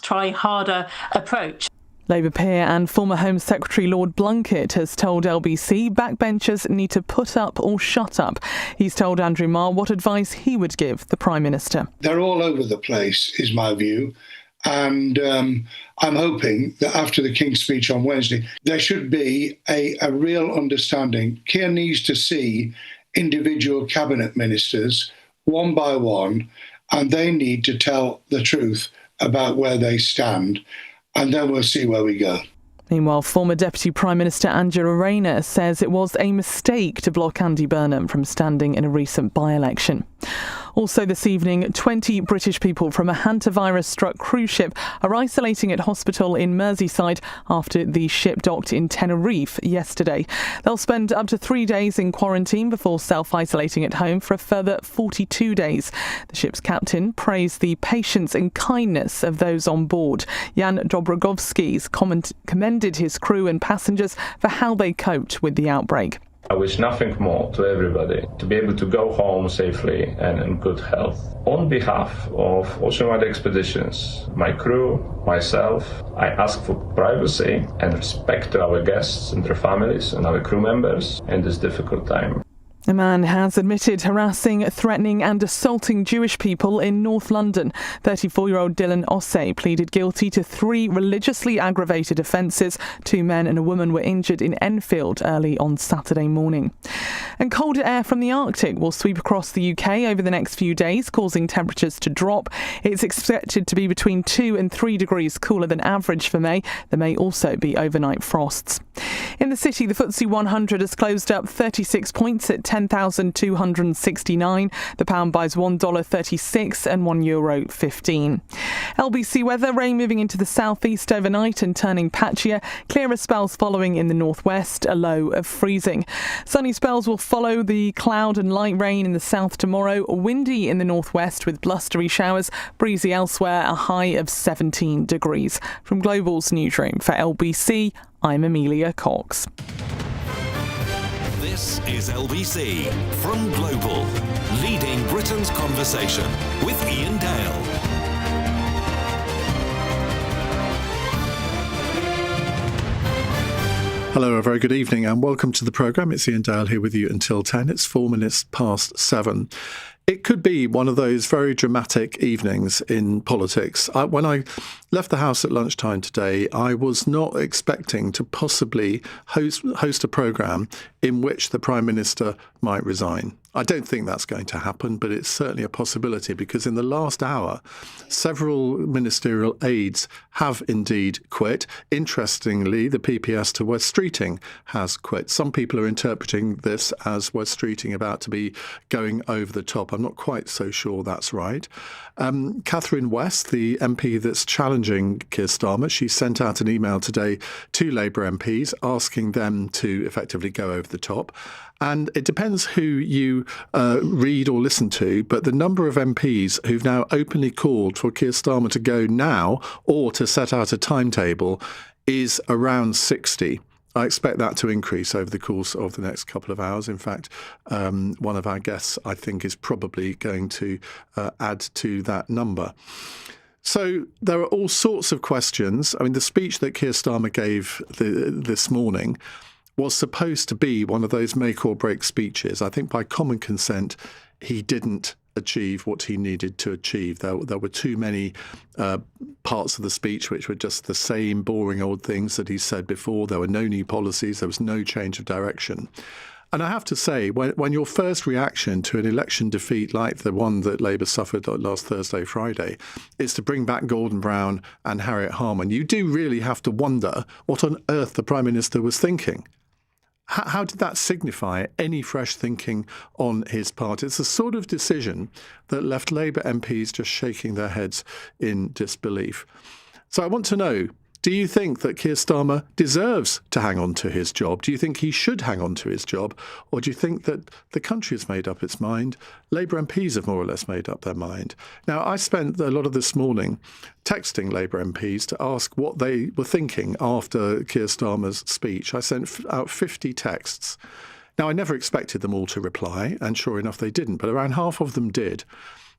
try harder approach. Labour peer and former Home Secretary Lord Blunkett has told LBC backbenchers need to put up or shut up. He's told Andrew Marr what advice he would give the Prime Minister. They're all over the place, is my view. And I'm hoping that after the King's speech on Wednesday, there should be a real understanding. Keir needs to see individual cabinet ministers one by one, and they need to tell the truth about where they stand. And then we'll see where we go. Meanwhile, former Deputy Prime Minister Angela Rayner says it was a mistake to block Andy Burnham from standing in a recent by-election. Also this evening, 20 British people from a hantavirus-struck cruise ship are isolating at hospital in Merseyside after the ship docked in Tenerife yesterday. They'll spend up to 3 days in quarantine before self-isolating at home for a further 42 days. The ship's captain praised the patience and kindness of those on board. Jan Dobrogovskis commended his crew and passengers for how they coped with the outbreak. I wish nothing more to everybody to be able to go home safely and in good health. On behalf of Ocean-wide Expeditions, my crew, myself, I ask for privacy and respect to our guests and their families and our crew members in this difficult time. A man has admitted harassing, threatening and assaulting Jewish people in North London. 34-year-old Dylan Ossay pleaded guilty to 3 religiously aggravated offences. 2 men and a woman were injured in Enfield early on Saturday morning. And colder air from the Arctic will sweep across the UK over the next few days, causing temperatures to drop. It's expected to be between 2 and 3 degrees cooler than average for May. There may also be overnight frosts. In the city, the FTSE 100 has closed up 36 points at 10,269. The pound buys $1.36 and €1.15. LBC weather, rain moving into the southeast overnight and turning patchier. Clearer spells following in the northwest, a low of freezing. Sunny spells will follow the cloud and light rain in the south tomorrow. Windy in the northwest with blustery showers. Breezy elsewhere, a high of 17 degrees. From Global's newsroom for LBC, I'm Amelia Cox. This is LBC from Global, leading Britain's conversation with Iain Dale. Hello, a very good evening and welcome to the programme. It's Iain Dale here with you until 10. It's 4 minutes past 7. It could be one of those very dramatic evenings in politics. When I left the house at lunchtime today, I was not expecting to possibly host a programme in which the Prime Minister might resign. I don't think that's going to happen, but it's certainly a possibility because in the last hour, several ministerial aides have indeed quit. Interestingly, the PPS to West Streeting has quit. Some people are interpreting this as West Streeting about to be going over the top. I'm not quite so sure that's right. Catherine West, the MP that's challenging Keir Starmer, she sent out an email today to Labour MPs asking them to effectively go over the top. And it depends who you read or listen to, but the number of MPs who've now openly called for Keir Starmer to go now or to set out a timetable is around 60. I expect that to increase over the course of the next couple of hours. In fact, one of our guests, I think, is probably going to add to that number. So there are all sorts of questions. I mean, the speech that Keir Starmer gave this morning was supposed to be one of those make or break speeches. I think by common consent, he didn't achieve what he needed to achieve. There were too many parts of the speech which were just the same boring old things that he said before. There were no new policies. There was no change of direction. And I have to say, when your first reaction to an election defeat like the one that Labour suffered last Thursday, Friday, is to bring back Gordon Brown and Harriet Harman, you do really have to wonder what on earth the Prime Minister was thinking. How did that signify any fresh thinking on his part? It's the sort of decision that left Labour MPs just shaking their heads in disbelief. So I want to know, do you think that Keir Starmer deserves to hang on to his job? Do you think he should hang on to his job? Or do you think that the country has made up its mind? Labour MPs have more or less made up their mind. Now, I spent a lot of this morning texting Labour MPs to ask what they were thinking after Keir Starmer's speech. I sent out 50 texts. Now, I never expected them all to reply, and sure enough, they didn't, but around half of them did.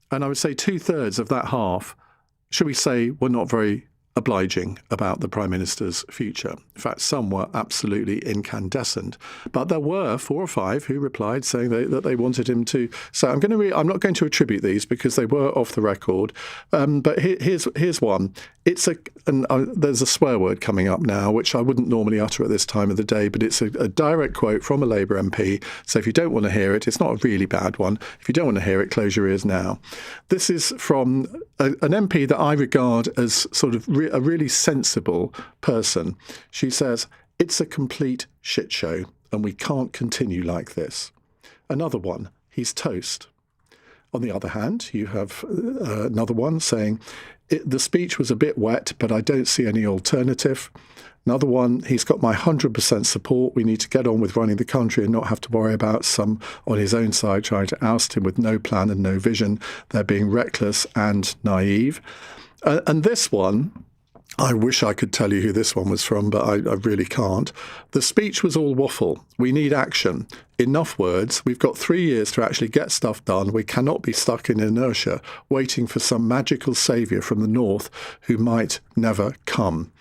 And I would say 2/3 of that half, should we say, were not very obliging about the Prime Minister's future. In fact, some were absolutely incandescent. But there were 4 or 5 who replied saying that they wanted him to. So I'm not going to attribute these because they were off the record. But here's one. There's a swear word coming up now, which I wouldn't normally utter at this time of the day, but it's a direct quote from a Labour MP. So if you don't want to hear it, it's not a really bad one. If you don't want to hear it, close your ears now. This is from an MP that I regard as sort of a really sensible person. She says, "It's a complete shit show and we can't continue like this." Another one, "He's toast." On the other hand, you have another one saying, "The speech was a bit wet, but I don't see any alternative." Another one, "He's got my 100% support. We need to get on with running the country and not have to worry about some on his own side trying to oust him with no plan and no vision. They're being reckless and naive." And this one, I wish I could tell you who this one was from, but I really can't. "The speech was all waffle. We need action. Enough words. We've got 3 years to actually get stuff done. We cannot be stuck in inertia, waiting for some magical saviour from the north who might never come."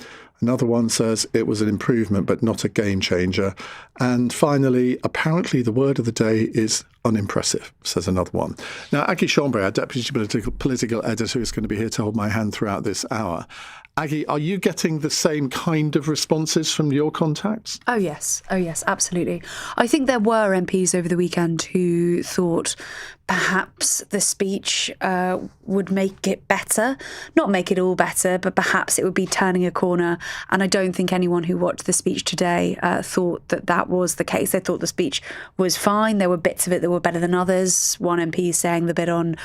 Another one says it was an improvement but not a game changer. And finally, apparently the word of the day is unimpressive, says another one. Now, Aggie Chambray, our deputy political editor, is going to be here to hold my hand throughout this hour. Aggie, are you getting the same kind of responses from your contacts? Oh, yes, absolutely. I think there were MPs over the weekend who thought perhaps the speech would make it better. Not make it all better, but perhaps it would be turning a corner. And I don't think anyone who watched the speech today thought that was the case. They thought the speech was fine. There were bits of it that were better than others. One MP saying the bit on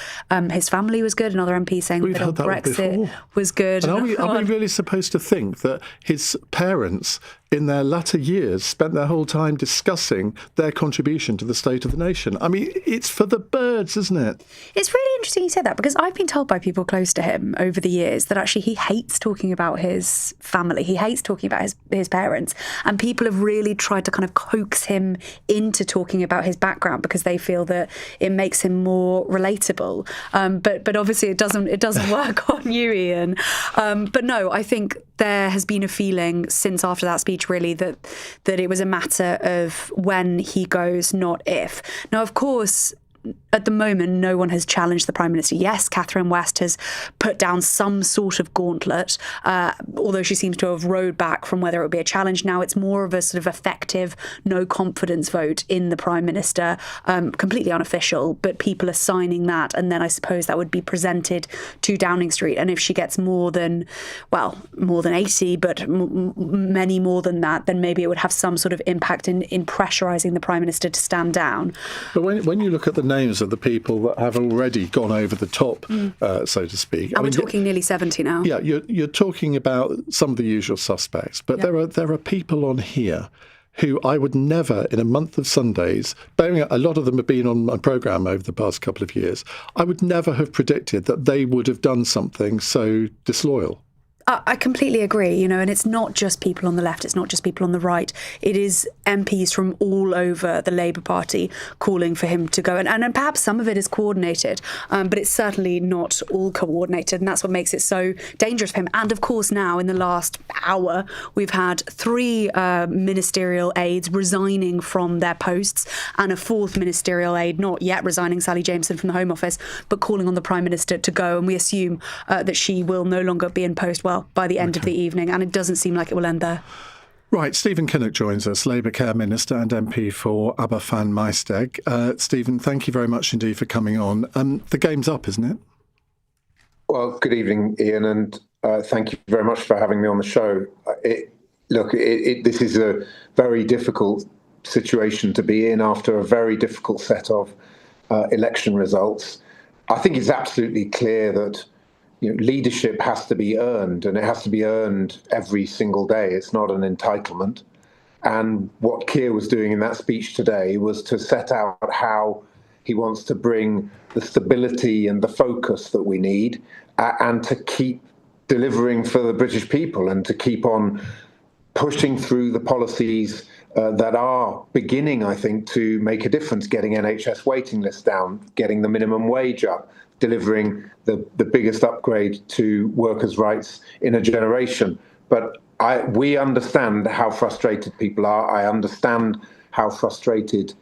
his family was good. Another MP saying the bit on Brexit was good. And are we really supposed to think that his parents in their latter years spent their whole time discussing their contribution to the state of the nation? I mean, it's for the birds, isn't it? It's really interesting you said that, because I've been told by people close to him over the years that actually he hates talking about his family. He hates talking about his parents. And people have really tried to kind of coax him into talking about his background because they feel that it makes him more relatable. But obviously it doesn't work on you, Ian. But no, I think there has been a feeling since after that speech, really, that it was a matter of when he goes, not if. Now, of course, at the moment, no one has challenged the Prime Minister. Yes, Catherine West has put down some sort of gauntlet, although she seems to have rowed back from whether it would be a challenge. Now it's more of a sort of effective no confidence vote in the Prime Minister, completely unofficial, but people are signing that. And then I suppose that would be presented to Downing Street. And if she gets more than 80, but many more than that, then maybe it would have some sort of impact in pressurising the Prime Minister to stand down. But when you look at the names of the people that have already gone over the top, so to speak. And we're talking nearly 70 now. Yeah, you're talking about some of the usual suspects, but there are people on here who I would never, in a month of Sundays, bearing a lot of them have been on my programme over the past couple of years, I would never have predicted that they would have done something so disloyal. I completely agree, and it's not just people on the left, it's not just people on the right. It is MPs from all over the Labour Party calling for him to go. And perhaps some of it is coordinated, but it's certainly not all coordinated. And that's what makes it so dangerous for him. And of course, now in the last hour, we've had 3 ministerial aides resigning from their posts and a 4th ministerial aide not yet resigning, Sally Jameson from the Home Office, but calling on the Prime Minister to go. And we assume that she will no longer be in post by the end of the evening, and it doesn't seem like it will end there. Right, Stephen Kinnick joins us, Labour Care Minister and MP for Aberfan-Maesteg. Stephen, thank you very much indeed for coming on. The game's up, isn't it? Well, good evening, Ian, and thank you very much for having me on the show. This is a very difficult situation to be in after a very difficult set of election results. I think it's absolutely clear that leadership has to be earned, and it has to be earned every single day. It's not an entitlement. And what Keir was doing in that speech today was to set out how he wants to bring the stability and the focus that we need, and to keep delivering for the British people, and to keep on pushing through the policies that are beginning, I think, to make a difference, getting NHS waiting lists down, getting the minimum wage up, delivering the biggest upgrade to workers' rights in a generation. But we understand how frustrated people are. I understand how frustrated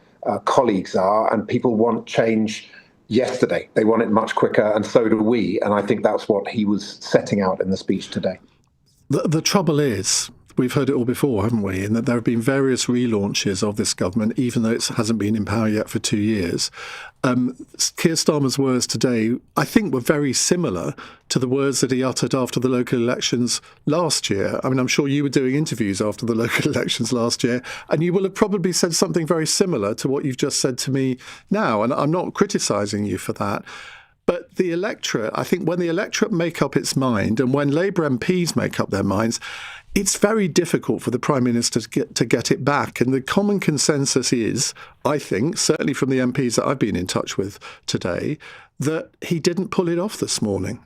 colleagues are, and people want change yesterday. They want it much quicker, and so do we. And I think that's what he was setting out in the speech today. The trouble is, we've heard it all before, haven't we? In that there have been various relaunches of this government, even though it hasn't been in power yet for 2 years. Keir Starmer's words today, I think, were very similar to the words that he uttered after the local elections last year. I mean, I'm sure you were doing interviews after the local elections last year, and you will have probably said something very similar to what you've just said to me now. And I'm not criticising you for that. But the electorate, I think when the electorate make up its mind and when Labour MPs make up their minds, it's very difficult for the Prime Minister to get it back. And the common consensus is, I think, certainly from the MPs that I've been in touch with today, that he didn't pull it off this morning.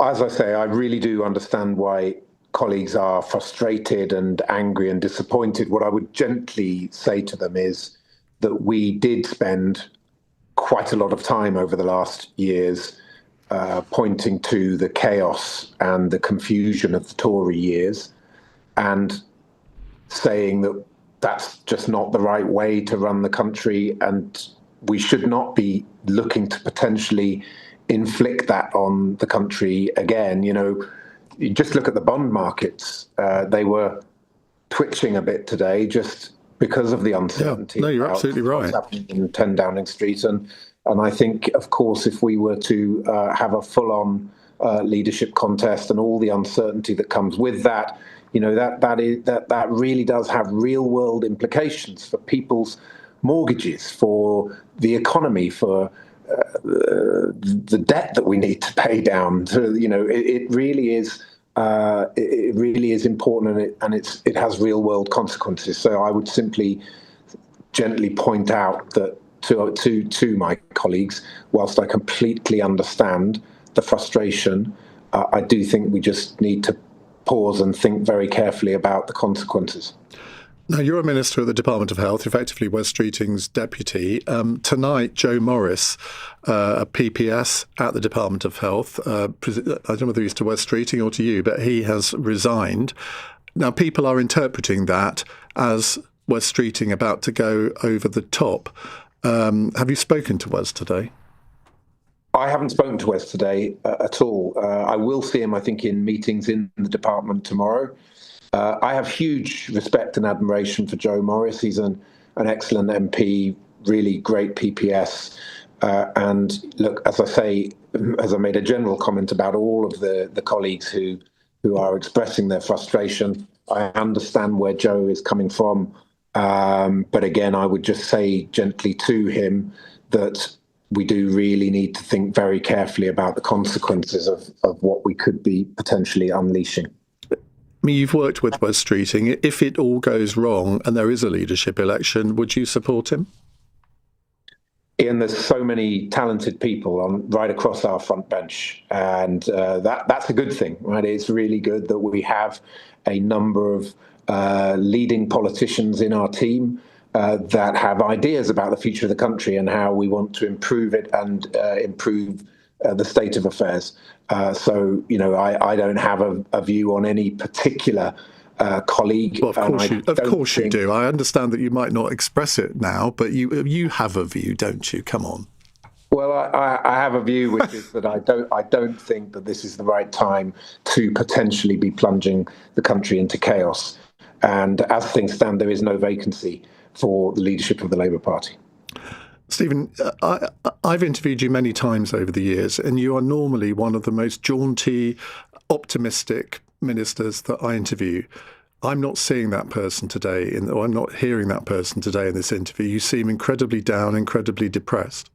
As I say, I really do understand why colleagues are frustrated and angry and disappointed. What I would gently say to them is that we did spend quite a lot of time over the last years pointing to the chaos and the confusion of the Tory years and saying that that's just not the right way to run the country, and we should not be looking to potentially inflict that on the country again. You know, you just look at the bond markets. They were twitching a bit today just because of the uncertainty. Yeah, no, you're absolutely right. What's happening in 10 Downing Street. And I think, of course, if we were to have a full-on leadership contest and all the uncertainty that comes with that, you know, that really does have real-world implications for people's mortgages, for the economy, for the debt that we need to pay down. So, you know, it really is. It really is important, and it has real-world consequences. So I would simply gently point out that to my colleagues, whilst I completely understand the frustration, I do think we just need to pause and think very carefully about the consequences. Now, you're a minister at the Department of Health, effectively Wes Streeting's deputy. Tonight, Joe Morris, a PPS at the Department of Health, I don't know whether he's to Wes Streeting or to you, but he has resigned. Now, people are interpreting that as Wes Streeting about to go over the top. Have you spoken to Wes today? I haven't spoken to Wes today at all. I will see him, I think, in meetings in the department tomorrow. I have huge respect and admiration for Joe Morris. He's an excellent MP, really great PPS. And look, as I say, as I made a general comment about all of the colleagues who are expressing their frustration, I understand where Joe is coming from. But again, I would just say gently to him that we do really need to think very carefully about the consequences of what we could be potentially unleashing. I mean, you've worked with Wes Streeting. If it all goes wrong and there is a leadership election, would you support him? Iain, there's so many talented people right across our front bench, and that's a good thing, right? It's really good that we have a number of leading politicians in our team that have ideas about the future of the country and how we want to improve it and improve the state of affairs. So, you know, I don't have a view on any particular colleague. Well, of course you do. I understand that you might not express it now, but you have a view, don't you? Come on. Well, I have a view, which is that I don't think that this is the right time to potentially be plunging the country into chaos. And as things stand, there is no vacancy for the leadership of the Labour Party. Stephen, I've interviewed you many times over the years, and you are normally one of the most jaunty, optimistic ministers that I interview. I'm not seeing that person today, or I'm not hearing that person today in this interview. You seem incredibly down, incredibly depressed.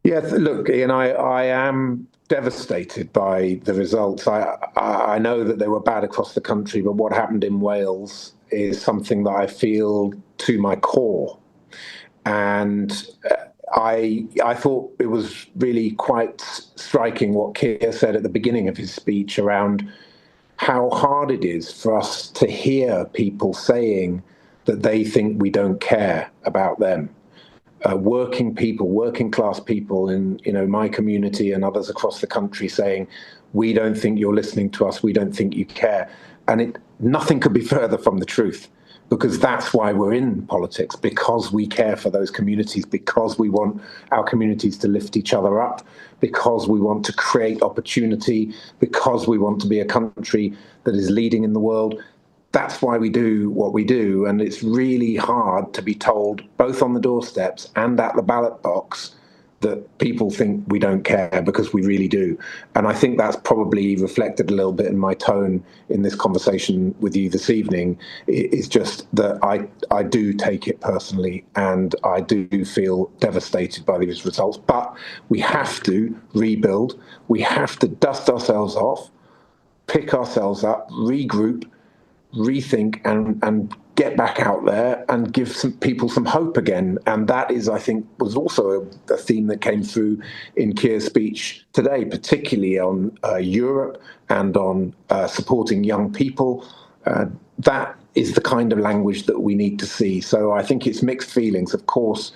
Yeah, look, Iain, I am devastated by the results. I know that they were bad across the country, but what happened in Wales is something that I feel to my core. And I thought it was really quite striking what Keir said at the beginning of his speech around how hard it is for us to hear people saying that they think we don't care about them. working people, working class people in my community and others across the country saying, we don't think you're listening to us, we don't think you care. And nothing could be further from the truth, because that's why we're in politics, because we care for those communities, because we want our communities to lift each other up, because we want to create opportunity, because we want to be a country that is leading in the world. That's why we do what we do. And it's really hard to be told, both on the doorsteps and at the ballot box, that people think we don't care, because we really do. And I think that's probably reflected a little bit in my tone in this conversation with you this evening. It's just that I do take it personally, and I do feel devastated by these results. But we have to rebuild. We have to dust ourselves off, pick ourselves up, regroup, rethink, and get back out there and give some people some hope again. And that is, I think, was also a theme that came through in Keir's speech today, particularly on Europe and on supporting young people. That is the kind of language that we need to see. So I think it's mixed feelings, of course,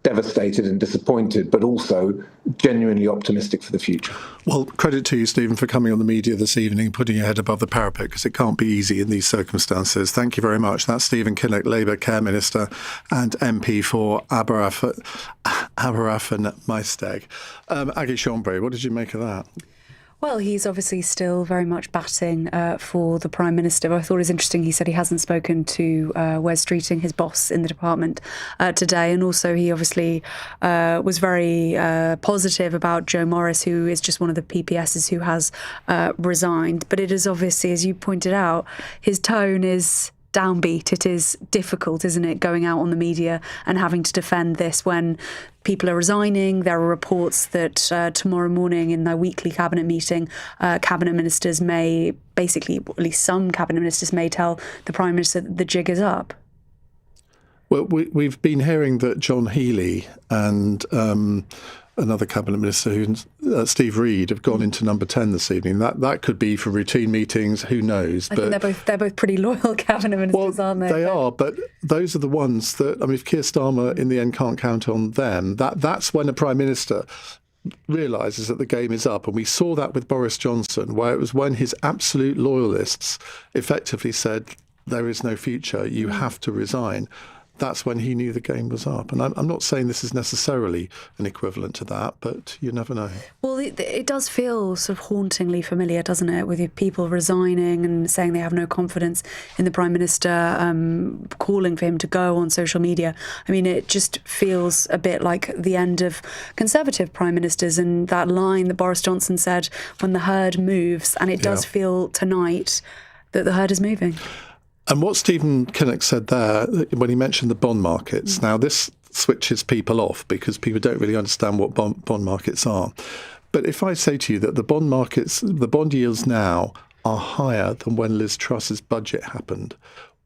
devastated and disappointed, but also genuinely optimistic for the future. Well, credit to you, Stephen, for coming on the media this evening, putting your head above the parapet, because it can't be easy in these circumstances. Thank you very much. That's Stephen Kinnick, Labour Care Minister and MP for Aberafan Maesteg. Aggie Chambray, what did you make of that? Well, he's obviously still very much batting for the Prime Minister. I thought it was interesting. He said he hasn't spoken to Wes Streeting, his boss in the department, today. And also he obviously was very positive about Joe Morris, who is just one of the PPSs who has resigned. But it is obviously, as you pointed out, his tone is downbeat. It is difficult, isn't it, going out on the media and having to defend this when people are resigning. There are reports that tomorrow morning in their weekly cabinet meeting, cabinet ministers may, basically, at least some cabinet ministers may tell the Prime Minister that the jig is up. Well, we've been hearing that John Healey and another cabinet minister, Steve Reid, have gone into number 10 this evening. That could be for routine meetings. Who knows? I think they're both pretty loyal cabinet ministers, aren't they? They are, but those are the ones that, if Keir Starmer in the end can't count on them, that's when a Prime Minister realises that the game is up. And we saw that with Boris Johnson, where it was when his absolute loyalists effectively said, there is no future, you have to resign. That's when he knew the game was up. And I'm not saying this is necessarily an equivalent to that, but you never know. Well, it does feel sort of hauntingly familiar, doesn't it, with people resigning and saying they have no confidence in the Prime Minister, calling for him to go on social media. I mean, it just feels a bit like the end of Conservative Prime Ministers and that line that Boris Johnson said, when the herd moves. And it does feel tonight that the herd is moving. And what Stephen Kinnick said there, when he mentioned the bond markets, now this switches people off because people don't really understand what bond markets are. But if I say to you that the bond markets, the bond yields now are higher than when Liz Truss's budget happened,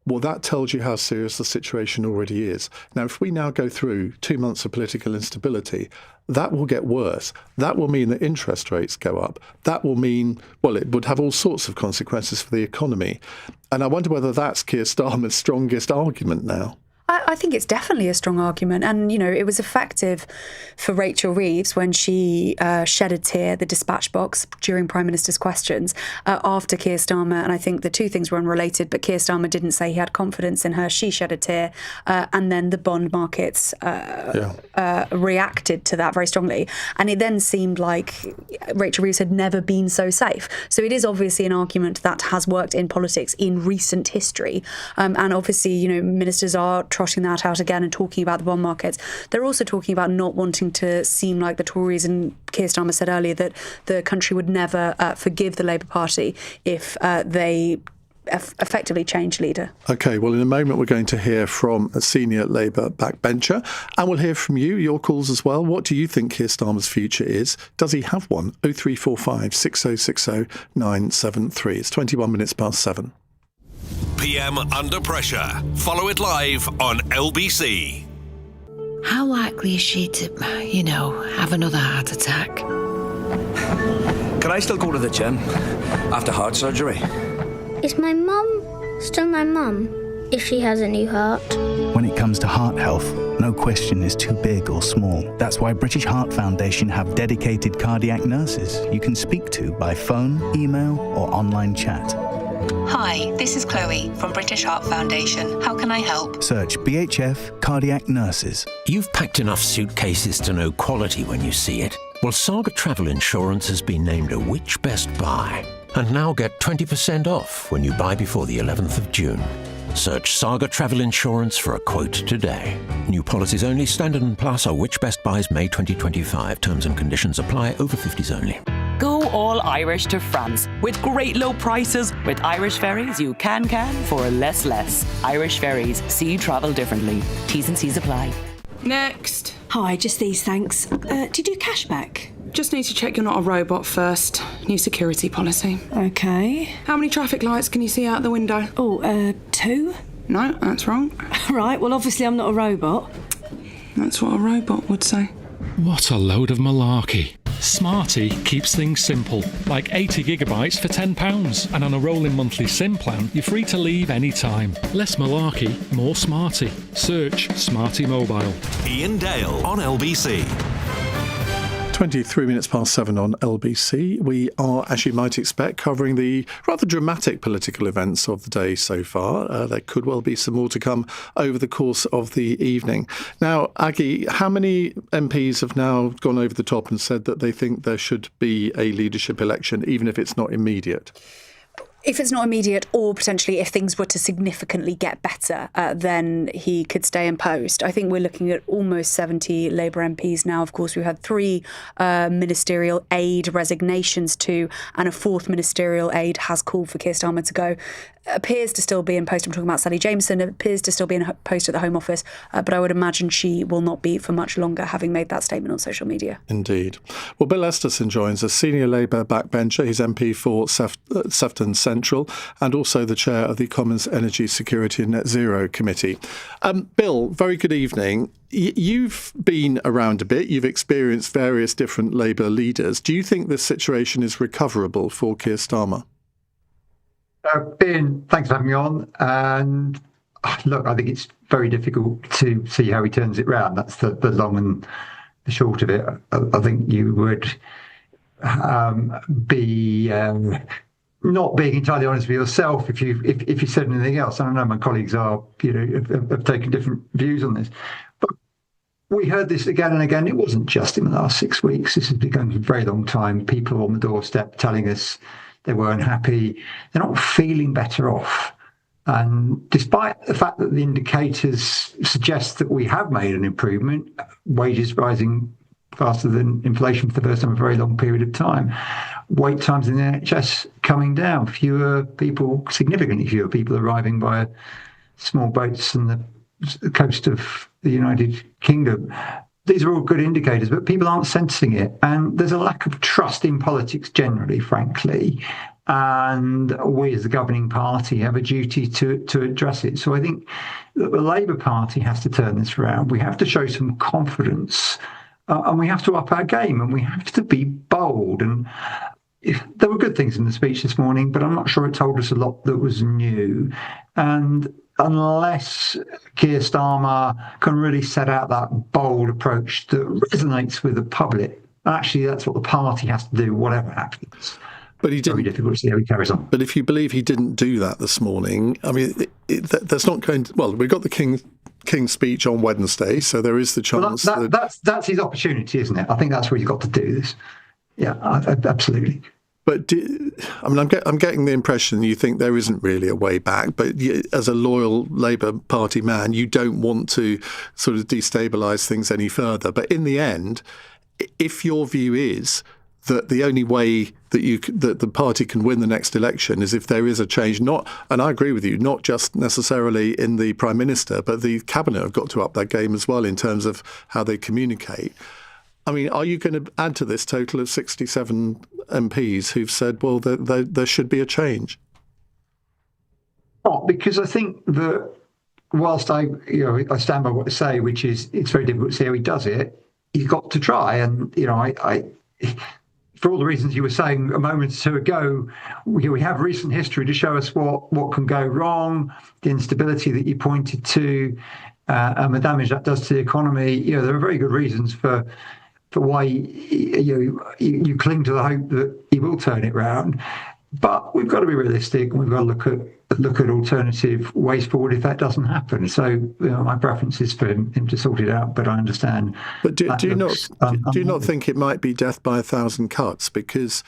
well, that tells you how serious the situation already is. Now, if we now go through 2 months of political instability, that will get worse. That will mean that interest rates go up. That will mean, well, it would have all sorts of consequences for the economy. And I wonder whether that's Keir Starmer's strongest argument now. I think it's definitely a strong argument. And, it was effective for Rachel Reeves when she shed a tear at the dispatch box during Prime Minister's questions after Keir Starmer. And I think the two things were unrelated, but Keir Starmer didn't say he had confidence in her. She shed a tear. And then the bond markets reacted to that very strongly. And it then seemed like Rachel Reeves had never been so safe. So it is obviously an argument that has worked in politics in recent history. And obviously, ministers are trotting that out again and talking about the bond markets. They're also talking about not wanting to seem like the Tories, and Keir Starmer said earlier that the country would never forgive the Labour Party if they effectively change leader. OK, well, in a moment we're going to hear from a senior Labour backbencher, and we'll hear from you, your calls as well. What do you think Keir Starmer's future is? Does he have one? 0345 6060 973. It's 21 minutes past 7. PM Under Pressure. Follow it live on LBC. How likely is she to, have another heart attack? Can I still go to the gym after heart surgery? Is my mum still my mum if she has a new heart? When it comes to heart health, No question is too big or small. That's why British Heart Foundation have dedicated cardiac nurses you can speak to by phone, email, or online chat. Hi, this is Chloe from British Heart Foundation. How can I help? Search BHF Cardiac Nurses. You've packed enough suitcases to know quality when you see it. Well, Saga Travel Insurance has been named a Which Best Buy. And now get 20% off when you buy before the 11th of June. Search Saga Travel Insurance for a quote today. New policies only. Standard & Plus are Which Best Buys May 2025. Terms and conditions apply. Over 50s only. Go all Irish to France with great low prices. With Irish Ferries, you can for less. Irish Ferries. See you travel differently. T's and C's apply. Next. Hi, just these, thanks. Do you do cashback? Just need to check you're not a robot first. New security policy. Okay. How many traffic lights can you see out the window? 2. No, that's wrong. Right, well, obviously I'm not a robot. That's what a robot would say. What a load of malarkey. Smarty keeps things simple, like 80 gigabytes for £10. And on a rolling monthly SIM plan, you're free to leave any time. Less malarkey, more smarty. Search Smarty Mobile. Iain Dale on LBC. 23 minutes past 7 on LBC. We are, as you might expect, covering the rather dramatic political events of the day so far. There could well be some more to come over the course of the evening. Now, Aggie, how many MPs have now gone over the top and said that they think there should be a leadership election, even if it's not immediate? If it's not immediate, or potentially if things were to significantly get better, then he could stay in post. I think we're looking at almost 70 Labour MPs now. Of course, we've had 3 ministerial aid resignations, 2, and a 4th ministerial aid has called for Keir Starmer to go. Appears to still be in post. I'm talking about Sally Jameson. Appears to still be in post at the Home Office, but I would imagine she will not be for much longer, having made that statement on social media. Indeed. Well, Bill Esterson joins us, senior Labour backbencher. He's MP for Sefton Central and also the chair of the Commons Energy Security and Net Zero Committee. Bill, very good evening. You've been around a bit. You've experienced various different Labour leaders. Do you think this situation is recoverable for Keir Starmer? Ian, thanks for having me on. And look, I think it's very difficult to see how he turns it round. That's the long and the short of it. I think you would be not being entirely honest with yourself if you said anything else. I don't know, my colleagues are, have taken different views on this. But we heard this again and again. It wasn't just in the last 6 weeks. This has been going for a very long time. People on the doorstep telling us they weren't happy. They're not feeling better off. And despite the fact that the indicators suggest that we have made an improvement, wages rising faster than inflation for the first time in a very long period of time, wait times in the NHS coming down, significantly fewer people arriving by small boats on the coast of the United Kingdom. These are all good indicators, but people aren't sensing it. And there's a lack of trust in politics generally, frankly. And we as the governing party have a duty to address it. So I think that the Labour Party has to turn this around. We have to show some confidence and we have to up our game and we have to be bold. And there were good things in the speech this morning, but I'm not sure it told us a lot that was new. And unless Keir Starmer can really set out that bold approach that resonates with the public, actually that's what the party has to do, whatever happens. But he didn't. Very difficult to see how he carries on. But if you believe he didn't do that this morning, I mean, that's not going to. Well, we've got the King's speech on Wednesday, so there is the chance. Well, that's his opportunity, isn't it? I think that's where he's got to do this. Yeah, absolutely. But I'm getting the impression you think there isn't really a way back. But as a loyal Labour Party man, you don't want to sort of destabilise things any further. But in the end, if your view is that the only way that the party can win the next election is if there is a change, and I agree with you, not just necessarily in the Prime Minister, but the Cabinet have got to up their game as well in terms of how they communicate. I mean, are you going to add to this total of 67 MPs who've said, well, there should be a change? Not because I think that whilst I stand by what I say, which is it's very difficult to see how he does it, he's got to try. And, I for all the reasons you were saying a moment or two ago, we have recent history to show us what can go wrong, the instability that you pointed to. and the damage that does to the economy, there are very good reasons for why you cling to the hope that he will turn it round. But we've got to be realistic, and we've got to look at alternative ways forward if that doesn't happen. So my preference is for him to sort it out, but I understand. But do you not think it might be death by 1,000 cuts? Because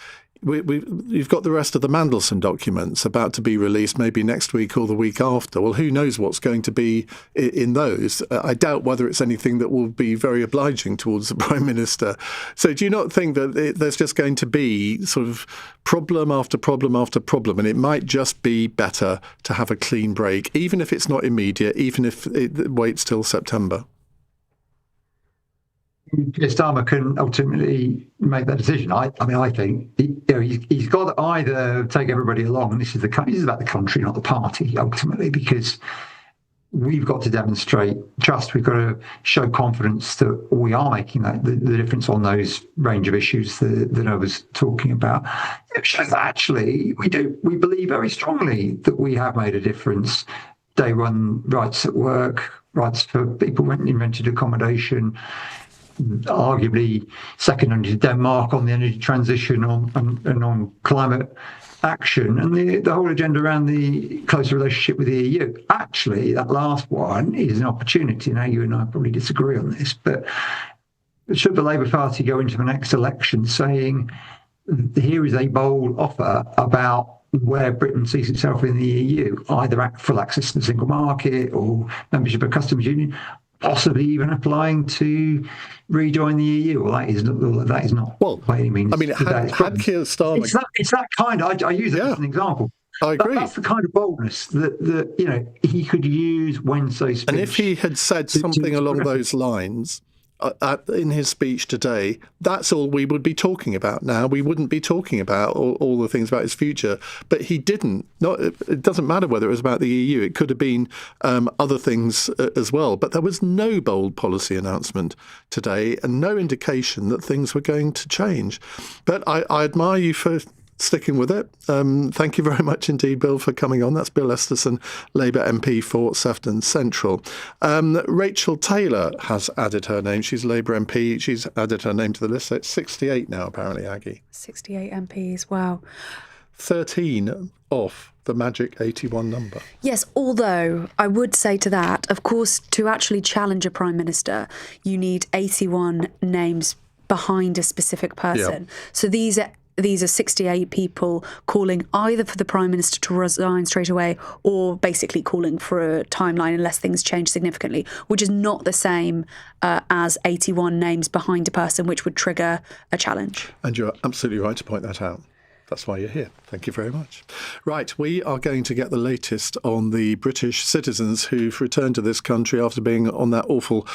you've got the rest of the Mandelson documents about to be released maybe next week or the week after. Well, who knows what's going to be in those? I doubt whether it's anything that will be very obliging towards the Prime Minister. So do you not think that there's just going to be sort of problem after problem after problem, and it might just be better to have a clean break, even if it's not immediate, even if it waits till September? Keir Starmer can ultimately make that decision. I think he's got to either take everybody along, and this is about the country, not the party, ultimately, because we've got to demonstrate trust. We've got to show confidence that we are making the difference on those range of issues that I was talking about. It shows that actually we believe very strongly that we have made a difference. Day one rights at work, rights for people in rented accommodation, arguably second only to Denmark on the energy transition and on climate action, and the whole agenda around the closer relationship with the EU. Actually, that last one is an opportunity. Now, you and I probably disagree on this, but should the Labour Party go into the next election saying, here is a bold offer about where Britain sees itself in the EU, either full access to the single market or membership of customs union, possibly even applying to rejoin the EU. Well, that is not by any means. I mean, had Keir Starmer... It's that kind of... I use it as an example. I agree. That's the kind of boldness that he could use Wednesday's speech. And if he had said something along those lines in his speech today, that's all we would be talking about now. We wouldn't be talking about all the things about his future. But he didn't. It doesn't matter whether it was about the EU. It could have been other things as well. But there was no bold policy announcement today and no indication that things were going to change. But I admire you for sticking with it. Thank you very much indeed, Bill, for coming on. That's Bill Esterson, Labour MP for Sefton Central. Rachel Taylor has added her name. She's a Labour MP. She's added her name to the list. So it's 68 now, apparently, Aggie. 68 MPs, wow. 13 off the magic 81 number. Yes, although I would say to that, of course, to actually challenge a Prime Minister, you need 81 names behind a specific person. Yep. So these are 68 people calling either for the Prime Minister to resign straight away or basically calling for a timeline unless things change significantly, which is not the same as 81 names behind a person, which would trigger a challenge. And you're absolutely right to point that out. That's why you're here. Thank you very much. Right, we are going to get the latest on the British citizens who've returned to this country after being on that awful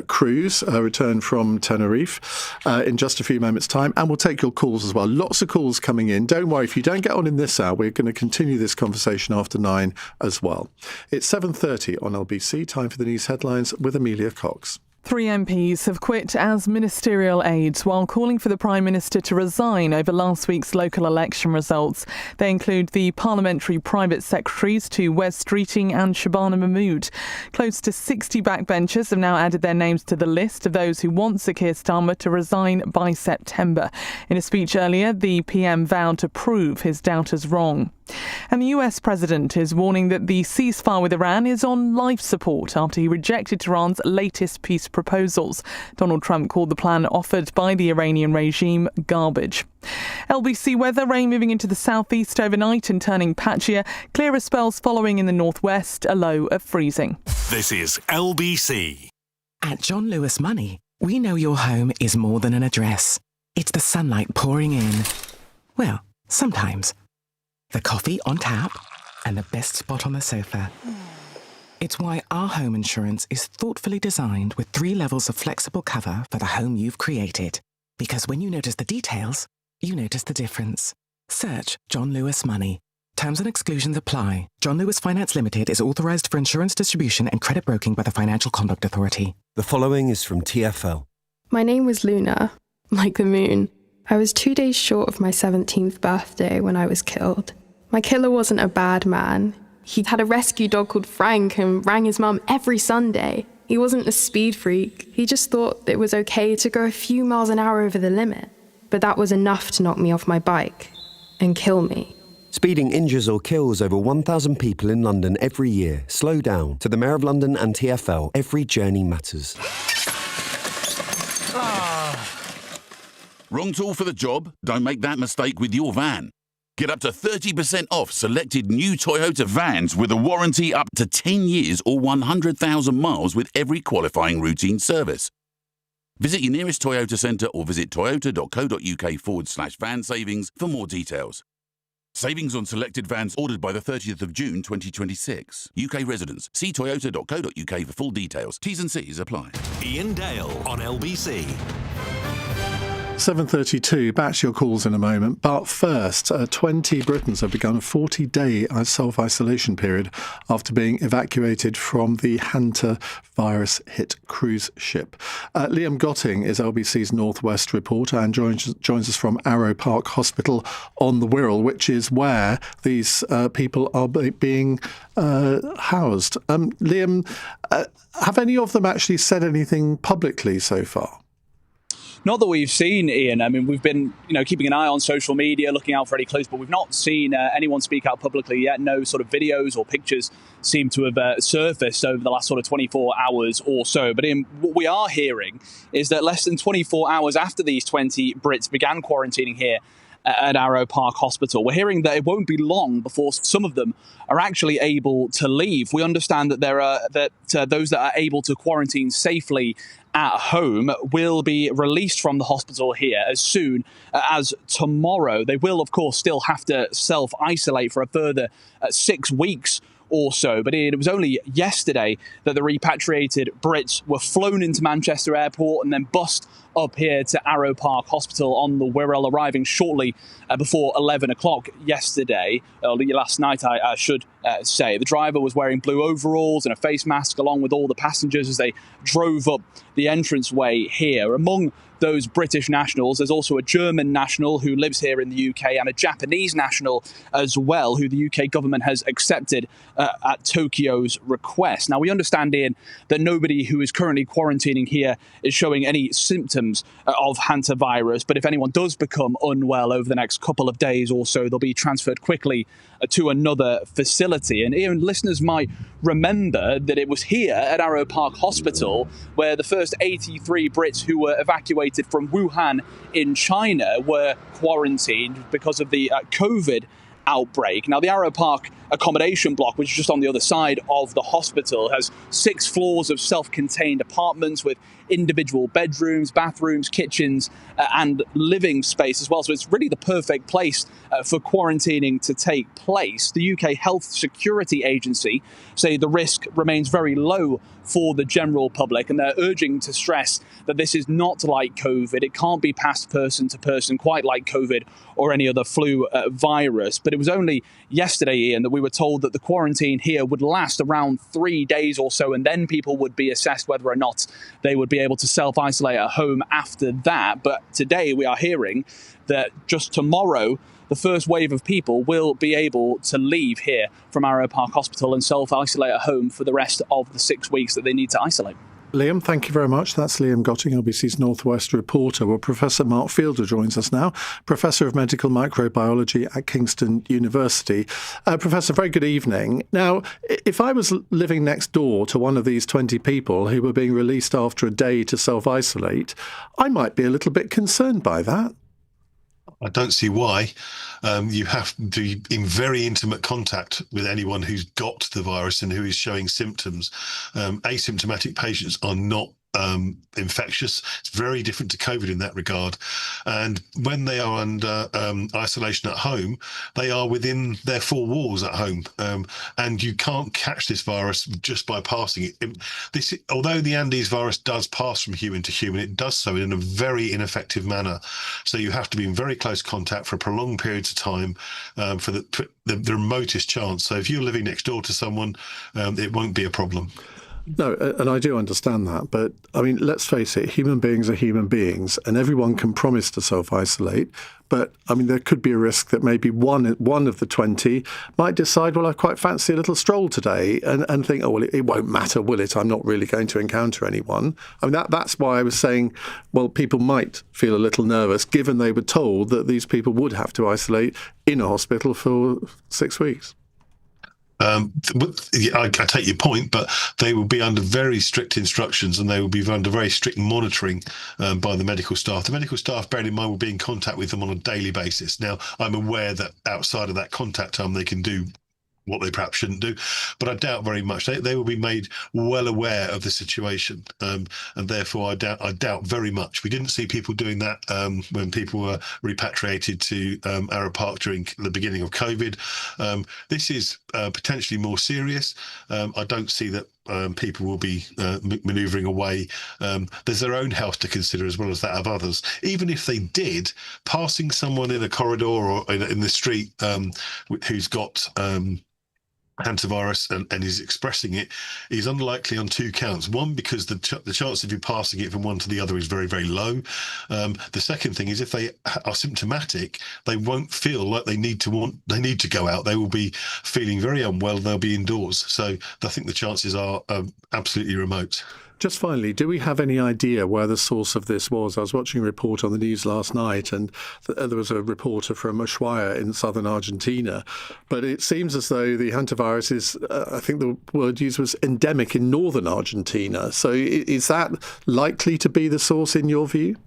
cruise, returned from Tenerife, in just a few moments' time. And we'll take your calls as well. Lots of calls coming in. Don't worry, if you don't get on in this hour, we're going to continue this conversation after 9 as well. It's 7:30 on LBC. Time for the news headlines with Amelia Cox. 3 MPs have quit as ministerial aides while calling for the Prime Minister to resign over last week's local election results. They include the parliamentary private secretaries to Wes Streeting and Shabana Mahmood. Close to 60 backbenchers have now added their names to the list of those who want Sir Keir Starmer to resign by September. In a speech earlier, the PM vowed to prove his doubters wrong. And the US president is warning that the ceasefire with Iran is on life support after he rejected Tehran's latest peace proposals. Donald Trump called the plan offered by the Iranian regime garbage. LBC weather, rain moving into the southeast overnight and turning patchier. Clearer spells following in the northwest, a low of freezing. This is LBC. At John Lewis Money, we know your home is more than an address. It's the sunlight pouring in. Well, sometimes. The coffee on tap, and the best spot on the sofa. It's why our home insurance is thoughtfully designed with 3 levels of flexible cover for the home you've created. Because when you notice the details, you notice the difference. Search John Lewis Money. Terms and exclusions apply. John Lewis Finance Limited is authorised for insurance distribution and credit broking by the Financial Conduct Authority. The following is from TfL. My name was Luna, like the moon. I was 2 days short of my 17th birthday when I was killed. My killer wasn't a bad man. He had a rescue dog called Frank and rang his mum every Sunday. He wasn't a speed freak. He just thought it was okay to go a few miles an hour over the limit. But that was enough to knock me off my bike and kill me. Speeding injures or kills over 1,000 people in London every year. Slow down. To the Mayor of London and TfL, every journey matters. Wrong tool for the job? Don't make that mistake with your van. Get up to 30% off selected new Toyota vans with a warranty up to 10 years or 100,000 miles with every qualifying routine service. Visit your nearest Toyota centre or visit toyota.co.uk/van savings for more details. Savings on selected vans ordered by the 30th of June 2026. UK residents, see toyota.co.uk for full details. T's and C's apply. Iain Dale on LBC. 7:32, back to your calls in a moment. But first, 20 Britons have begun a 40-day self-isolation period after being evacuated from the hantavirus-hit cruise ship. Liam Gotting is LBC's Northwest reporter and joins us from Arrow Park Hospital on the Wirral, which is where these people are being housed. Liam, have any of them actually said anything publicly so far? Not that we've seen, Ian. I mean, we've been, keeping an eye on social media, looking out for any clues, but we've not seen anyone speak out publicly yet. No sort of videos or pictures seem to have surfaced over the last sort of 24 hours or so. But Ian, what we are hearing is that less than 24 hours after these 20 Brits began quarantining here at Arrow Park Hospital, we're hearing that it won't be long before some of them are actually able to leave. We understand that those that are able to quarantine safely at home will be released from the hospital here as soon as tomorrow. They will, of course, still have to self-isolate for a further 6 weeks or so. But it was only yesterday that the repatriated Brits were flown into Manchester Airport and then bussed up here to Arrow Park Hospital on the Wirral, arriving shortly before 11 o'clock yesterday, last night, I should say. The driver was wearing blue overalls and a face mask along with all the passengers as they drove up the entranceway here. Among those British nationals, there's also a German national who lives here in the UK and a Japanese national as well, who the UK government has accepted at Tokyo's request. Now, we understand, Ian, that nobody who is currently quarantining here is showing any symptoms of hantavirus, but if anyone does become unwell over the next couple of days or so, they'll be transferred quickly to another facility. And Ian, listeners might remember that it was here at Arrow Park Hospital where the first 83 Brits who were evacuated from Wuhan in China were quarantined because of the COVID outbreak. Now, the Arrow Park accommodation block, which is just on the other side of the hospital, has 6 floors of self-contained apartments with individual bedrooms, bathrooms, kitchens, and living space as well. So it's really the perfect place for quarantining to take place. The UK Health Security Agency say the risk remains very low for the general public, and they're urging to stress that this is not like COVID. It can't be passed person to person quite like COVID or any other flu virus. But it was only yesterday, Ian, that we were told that the quarantine here would last around 3 days or so, and then people would be assessed whether or not they would be able to self-isolate at home after that. But today we are hearing that just tomorrow, the first wave of people will be able to leave here from Arrow Park Hospital and self-isolate at home for the rest of the 6 weeks that they need to isolate. Liam, thank you very much. That's Liam Gotting, LBC's Northwest reporter. Well, Professor Mark Fielder joins us now, Professor of Medical Microbiology at Kingston University. Professor, very good evening. Now, if I was living next door to one of these 20 people who were being released after a day to self-isolate, I might be a little bit concerned by that. I don't see why. You have to be in very intimate contact with anyone who's got the virus and who is showing symptoms. Asymptomatic patients are not infectious. It's very different to COVID in that regard. And when they are under isolation at home, they are within their 4 walls at home. And you can't catch this virus just by passing it. Although the Andes virus does pass from human to human, it does so in a very ineffective manner. So you have to be in very close contact for prolonged periods of time for the remotest chance. So if you're living next door to someone, it won't be a problem. No, and I do understand that. But, I mean, let's face it, human beings are human beings, and everyone can promise to self-isolate. But, I mean, there could be a risk that maybe one of the 20 might decide, well, I quite fancy a little stroll today, and think, oh, well, it won't matter, will it? I'm not really going to encounter anyone. I mean, that's why I was saying, well, people might feel a little nervous, given they were told that these people would have to isolate in a hospital for 6 weeks. I take your point, but they will be under very strict instructions and they will be under very strict monitoring by the medical staff. The medical staff, bearing in mind, will be in contact with them on a daily basis. Now, I'm aware that outside of that contact time, they can do what they perhaps shouldn't do, but I doubt very much. They will be made well aware of the situation, and therefore I doubt very much. We didn't see people doing that when people were repatriated to Arrow Park during the beginning of COVID. This is potentially more serious. I don't see that people will be manoeuvring away. There's their own health to consider as well as that of others. Even if they did, passing someone in a corridor or in the street who's got hantavirus and is expressing it is unlikely on 2 counts. One, because the chance of you passing it from one to the other is very, very low. The second thing is, if they are symptomatic, they won't feel like they need to go out. They will be feeling very unwell. They'll be indoors. So I think the chances are absolutely remote. Just finally, do we have any idea where the source of this was? I was watching a report on the news last night, and there was a reporter from Ushuaia in southern Argentina. But it seems as though the hantavirus is, I think the word used was endemic in northern Argentina. So is that likely to be the source in your view?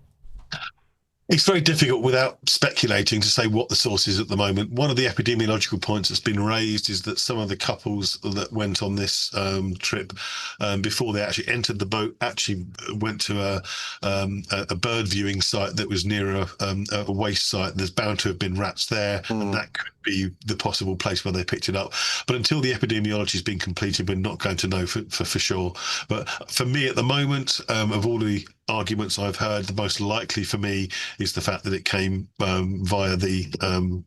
It's very difficult without speculating to say what the source is at the moment. One of the epidemiological points that's been raised is that some of the couples that went on this trip before they actually entered the boat actually went to a bird viewing site that was near a waste site. There's bound to have been rats there, and that could be the possible place where they picked it up. But until the epidemiology has been completed, we're not going to know for sure. But for me at the moment, of all the arguments I've heard, the most likely for me is the fact that it came via the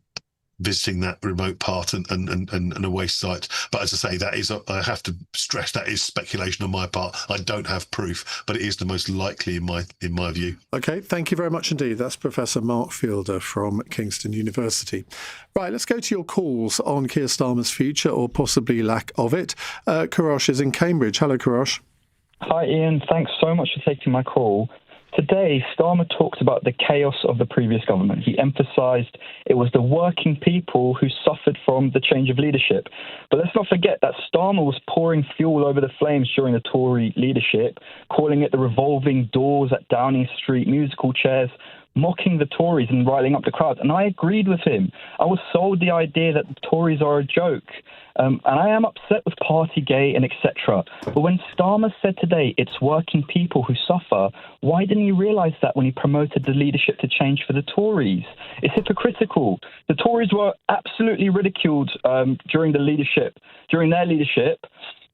visiting that remote part and a waste site. But as I say, that is, I have to stress, that is speculation on my part. I don't have proof, but it is the most likely in my view. Okay, thank you very much indeed. That's Professor Mark Fielder from Kingston University. Right, let's go to your calls on Keir Starmer's future or possibly lack of it. Kourosh is in Cambridge. Hello, Kourosh. Hi, Ian. Thanks so much for taking my call. Today, Starmer talked about the chaos of the previous government. He emphasised it was the working people who suffered from the change of leadership. But let's not forget that Starmer was pouring fuel over the flames during the Tory leadership, calling it the revolving doors at Downing Street, musical chairs, mocking the Tories and riling up the crowd. And I agreed with him. I was sold the idea that the Tories are a joke. And I am upset with Partygate and etc. But when Starmer said today it's working people who suffer, why didn't he realise that when he promoted the leadership to change for the Tories? It's hypocritical. The Tories were absolutely ridiculed during their leadership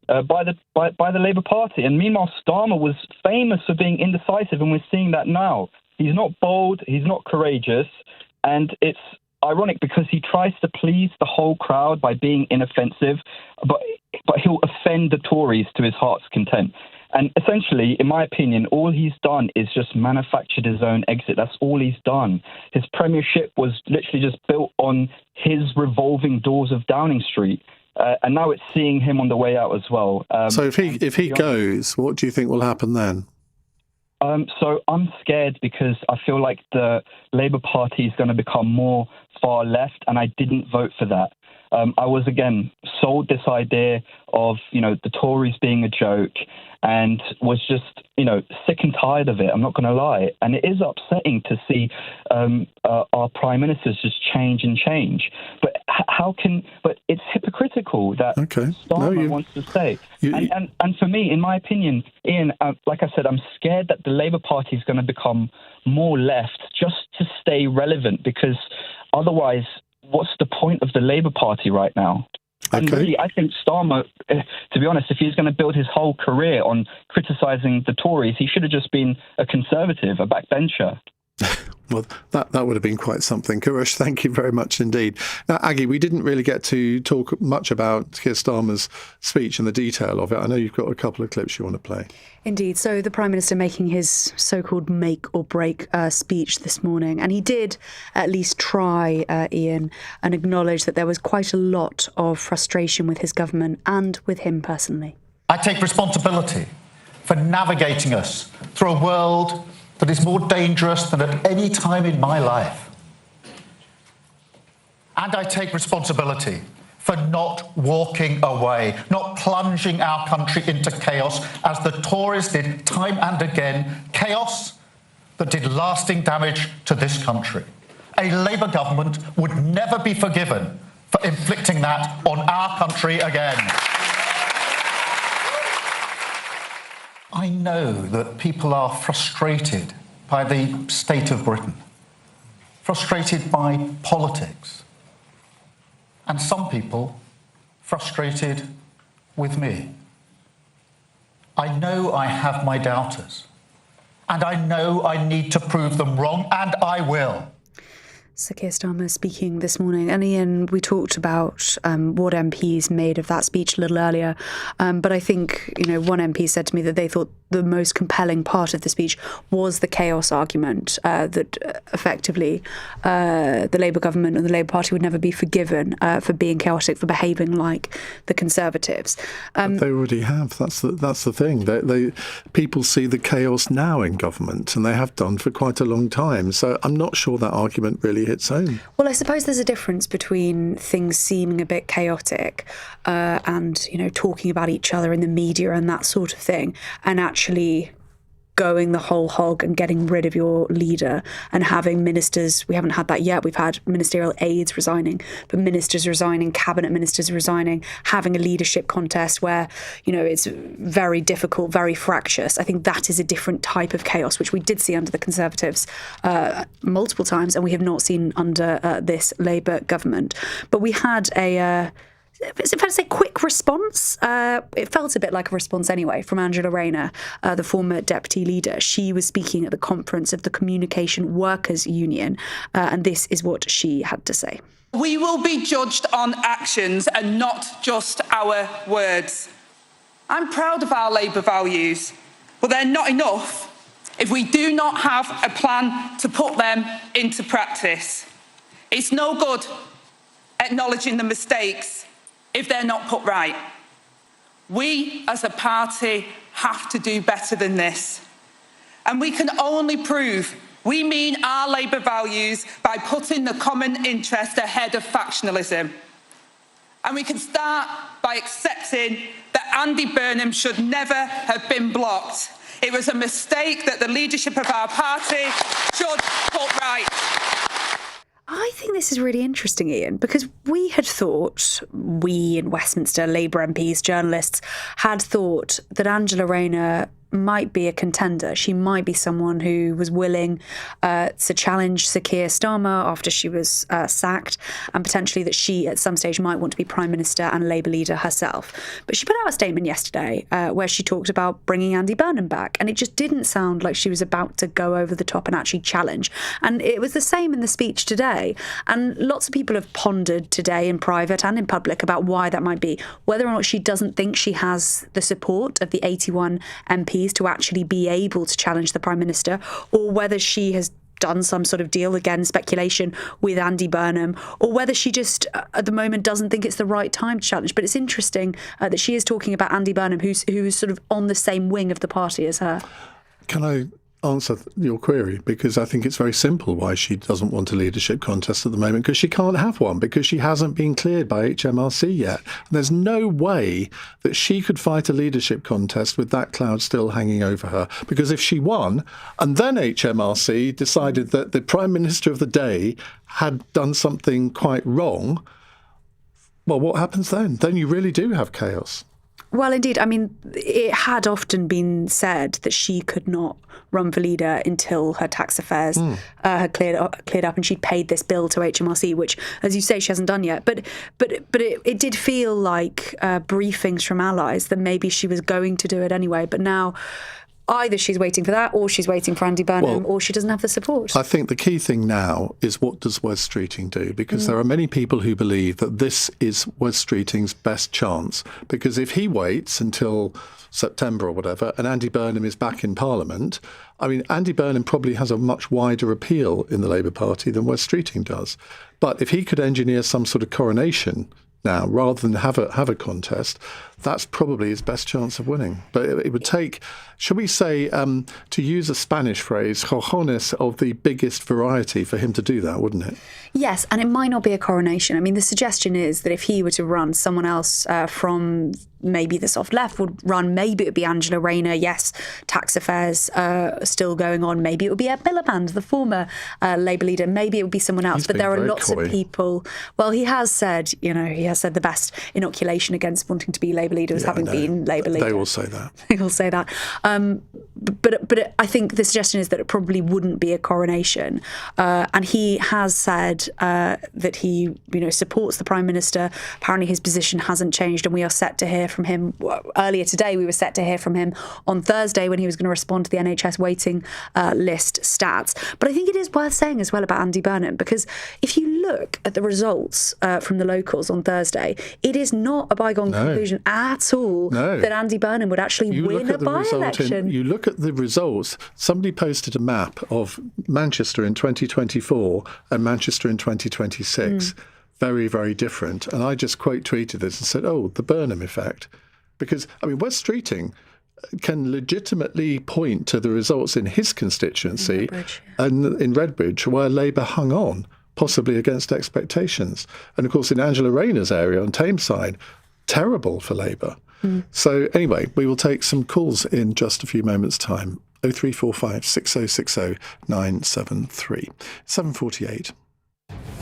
by the Labour Party. And meanwhile, Starmer was famous for being indecisive, and we're seeing that now. He's not bold, he's not courageous, and it's ironic because he tries to please the whole crowd by being inoffensive, but he'll offend the Tories to his heart's content. And essentially, in my opinion, all he's done is just manufactured his own exit. That's all he's done. His premiership was literally just built on his revolving doors of Downing Street. And now it's seeing him on the way out as well. So if he goes, what do you think will happen then? So I'm scared because I feel like the Labour Party is going to become more far left, and I didn't vote for that. I was, again, sold this idea of, the Tories being a joke, and was just, sick and tired of it. I'm not going to lie. And it is upsetting to see our prime ministers just change. But but it's hypocritical that Starmer wants to say. And for me, in my opinion, Ian, like I said, I'm scared that the Labour Party is going to become more left just to stay relevant, because otherwise, what's the point of the Labour Party right now? And really, I think Starmer, to be honest, if he's going to build his whole career on criticising the Tories, he should have just been a Conservative, a backbencher. Well, that would have been quite something. Kurush, thank you very much indeed. Now, Aggie, we didn't really get to talk much about Keir Starmer's speech and the detail of it. I know you've got a couple of clips you want to play. Indeed. So the Prime Minister making his so-called make or break speech this morning. And he did at least try, Iain, and acknowledge that there was quite a lot of frustration with his government and with him personally. I take responsibility for navigating us through a world that is more dangerous than at any time in my life. And I take responsibility for not walking away, not plunging our country into chaos as the Tories did time and again, chaos that did lasting damage to this country. A Labour government would never be forgiven for inflicting that on our country again. I know that people are frustrated by the state of Britain, frustrated by politics, and some people frustrated with me. I know I have my doubters, and I know I need to prove them wrong, and I will. Sir Keir Starmer speaking this morning. And Iain, we talked about what MPs made of that speech a little earlier. But I think, one MP said to me that they thought the most compelling part of the speech was the chaos argument, that effectively the Labour government and the Labour Party would never be forgiven for being chaotic, for behaving like the Conservatives. But they already have. That's the thing. People see the chaos now in government, and they have done for quite a long time. So I'm not sure that argument really hits home. Well, I suppose there's a difference between things seeming a bit chaotic and, talking about each other in the media and that sort of thing, and actually going the whole hog and getting rid of your leader and having ministers. We haven't had that yet. We've had ministerial aides resigning, but ministers resigning, cabinet ministers resigning, having a leadership contest where, it's very difficult, very fractious. I think that is a different type of chaos, which we did see under the Conservatives multiple times, and we have not seen under this Labour government. But we had is it fair to say quick response? It felt a bit like a response anyway from Angela Rayner, the former deputy leader. She was speaking at the conference of the Communication Workers Union, and this is what she had to say. We will be judged on actions and not just our words. I'm proud of our Labour values, but they're not enough if we do not have a plan to put them into practice. It's no good acknowledging the mistakes if they're not put right. We, as a party, have to do better than this. And we can only prove we mean our Labour values by putting the common interest ahead of factionalism. And we can start by accepting that Andy Burnham should never have been blocked. It was a mistake that the leadership of our party should put right. I think this is really interesting, Iain, because we had thought, we in Westminster, Labour MPs, journalists, had thought that Angela Rayner might be a contender. She might be someone who was willing to challenge Sir Keir Starmer after she was sacked, and potentially that she at some stage might want to be Prime Minister and Labour leader herself. But she put out a statement yesterday where she talked about bringing Andy Burnham back, and it just didn't sound like she was about to go over the top and actually challenge. And it was the same in the speech today. And lots of people have pondered today in private and in public about why that might be, whether or not she doesn't think she has the support of the 81 MPs to actually be able to challenge the Prime Minister, or whether she has done some sort of deal, again, speculation, with Andy Burnham, or whether she just, at the moment, doesn't think it's the right time to challenge. But it's interesting that she is talking about Andy Burnham, who's sort of on the same wing of the party as her. Can I answer your query? Because I think it's very simple why she doesn't want a leadership contest at the moment, because she can't have one, because she hasn't been cleared by HMRC yet. And there's no way that she could fight a leadership contest with that cloud still hanging over her, because if she won and then HMRC decided that the Prime Minister of the day had done something quite wrong, well, what happens then? Then you really do have chaos. Well, indeed. I mean, it had often been said that she could not run for leader until her tax affairs had cleared up and she'd paid this bill to HMRC, which, as you say, she hasn't done yet. But it did feel like briefings from allies that maybe she was going to do it anyway. But now either she's waiting for that, or she's waiting for Andy Burnham, or she doesn't have the support. I think the key thing now is, what does Wes Streeting do? Because there are many people who believe that this is Wes Streeting's best chance. Because if he waits until September or whatever, and Andy Burnham is back in Parliament, I mean, Andy Burnham probably has a much wider appeal in the Labour Party than Wes Streeting does. But if he could engineer some sort of coronation now, rather than have a contest, that's probably his best chance of winning. But it would take, should we say, to use a Spanish phrase, cojones of the biggest variety for him to do that, wouldn't it? Yes, and it might not be a coronation. I mean, the suggestion is that if he were to run, someone else from maybe the soft left would run. Maybe it would be Angela Rayner. Yes, tax affairs still going on. Maybe it would be Ed Miliband, the former Labour leader. Maybe it would be someone else. But there are lots of people. Well, he has said the best inoculation against wanting to be Labour leader was having been Labour leader. They will say that. They will say that. But I think the suggestion is that it probably wouldn't be a coronation. And he has said that he, supports the Prime Minister. Apparently his position hasn't changed, and we are set to hear from him. Earlier today, we were set to hear from him on Thursday when he was going to respond to the NHS waiting list stats. But I think it is worth saying as well about Andy Burnham, because if you look at the results from the locals on Thursday, it is not a bygone conclusion at all that Andy Burnham would actually win a by-election. You look at the results. Somebody posted a map of Manchester in 2024 and Manchester in 2026. Very, very different. And I just quote tweeted this and said, the Burnham effect. Because, I mean, Wes Streeting can legitimately point to the results in his constituency and in Redbridge, where Labour hung on, possibly against expectations. And, of course, in Angela Rayner's area on Tameside, terrible for Labour. So, anyway, we will take some calls in just a few moments' time. 0345 6060 973. 7:48.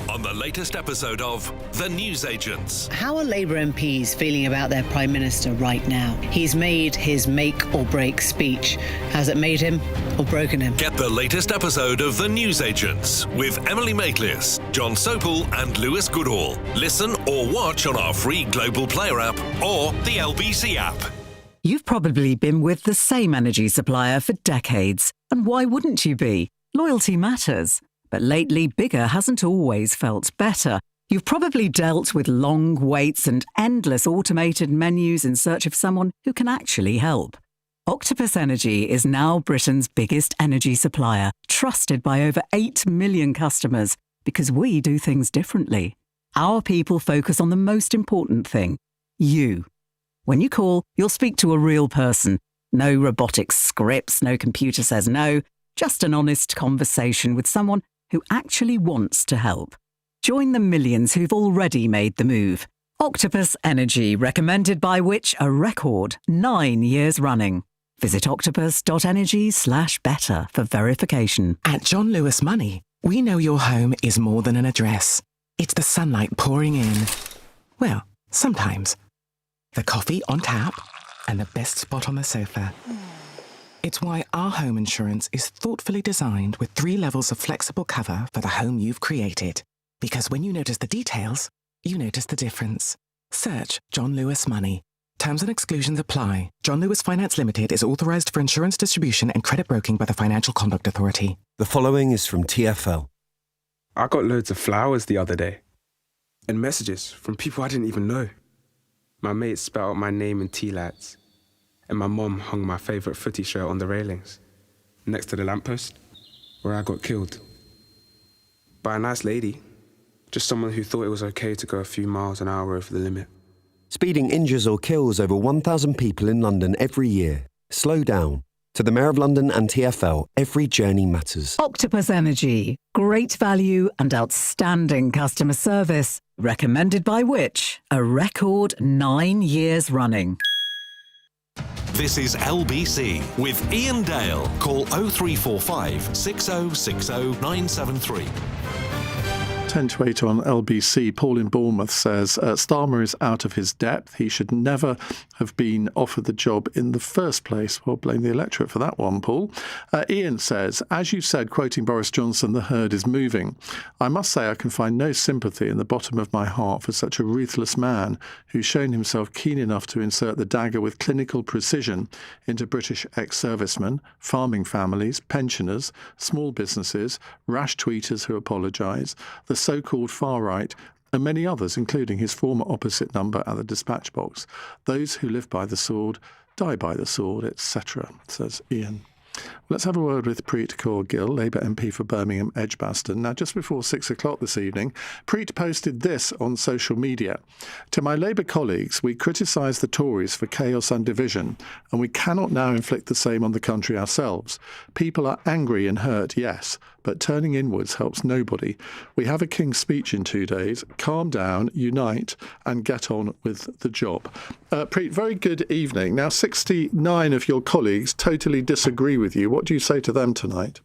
On the latest episode of The Newsagents. How are Labour MPs feeling about their Prime Minister right now? He's made his make or break speech. Has it made him or broken him? Get the latest episode of The Newsagents with Emily Maitlis, John Sopel and Lewis Goodall. Listen or watch on our free Global Player app or the LBC app. You've probably been with the same energy supplier for decades. And why wouldn't you be? Loyalty matters. But lately, bigger hasn't always felt better. You've probably dealt with long waits and endless automated menus in search of someone who can actually help. Octopus Energy is now Britain's biggest energy supplier, trusted by over 8 million customers, because we do things differently. Our people focus on the most important thing, you. When you call, you'll speak to a real person. No robotic scripts, no computer says no, just an honest conversation with someone who actually wants to help. Join the millions who've already made the move. Octopus Energy, recommended by Which a record 9 years running. Visit octopus.energy/better for verification. At John Lewis Money, we know your home is more than an address. It's the sunlight pouring in. Well, sometimes. The coffee on tap and the best spot on the sofa. It's why our home insurance is thoughtfully designed with 3 levels of flexible cover for the home you've created. Because when you notice the details, you notice the difference. Search John Lewis Money. Terms and exclusions apply. John Lewis Finance Limited is authorised for insurance distribution and credit broking by the Financial Conduct Authority. The following is from TfL. I got loads of flowers the other day. And messages from people I didn't even know. My mates spelled out my name in tea lights. And my mom hung my favourite footy shirt on the railings, next to the lamppost, where I got killed. By a nice lady, just someone who thought it was okay to go a few miles an hour over the limit. Speeding injures or kills over 1,000 people in London every year. Slow down. To the Mayor of London and TfL, every journey matters. Octopus Energy. Great value and outstanding customer service. Recommended by Which a record 9 years running. This is LBC with Iain Dale. Call 0345 6060 973. 10 to 8 on LBC. Paul in Bournemouth says, Starmer is out of his depth. He should never have been offered the job in the first place. Well, blame the electorate for that one, Paul. Ian says, as you said, quoting Boris Johnson, the herd is moving. I must say I can find no sympathy in the bottom of my heart for such a ruthless man who's shown himself keen enough to insert the dagger with clinical precision into British ex-servicemen, farming families, pensioners, small businesses, rash tweeters who apologise, the so-called far right, and many others, including his former opposite number at the dispatch box. Those who live by the sword die by the sword, etc., says Ian. Let's have a word with Preet Gill, Labour MP for Birmingham Edgbaston. Now, just before 6 o'clock this evening, Preet posted this on social media. To my Labour colleagues, we criticise the Tories for chaos and division, and we cannot now inflict the same on the country ourselves. People are angry and hurt, yes, but turning inwards helps nobody. We have a King's Speech in 2 days. Calm down, unite, and get on with the job. Preet, very good evening. Now, 69 of your colleagues totally disagree with you. What do you say to them tonight?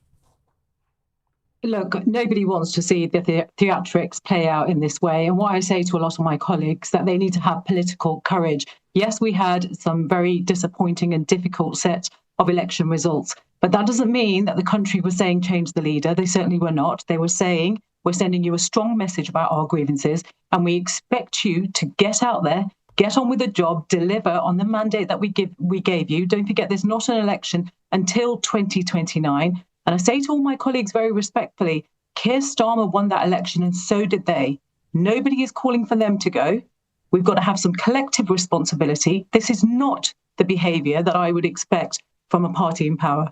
Look, nobody wants to see the theatrics play out in this way. And what I say to a lot of my colleagues, that they need to have political courage. Yes, we had some very disappointing and difficult set of election results, but that doesn't mean that the country was saying change the leader. They certainly were not. They were saying, we're sending you a strong message about our grievances, and we expect you to get out there, get on with the job, deliver on the mandate that we gave you. Don't forget, there's not an election until 2029. And I say to all my colleagues very respectfully, Keir Starmer won that election and so did they. Nobody is calling for them to go. We've got to have some collective responsibility. This is not the behaviour that I would expect from a party in power.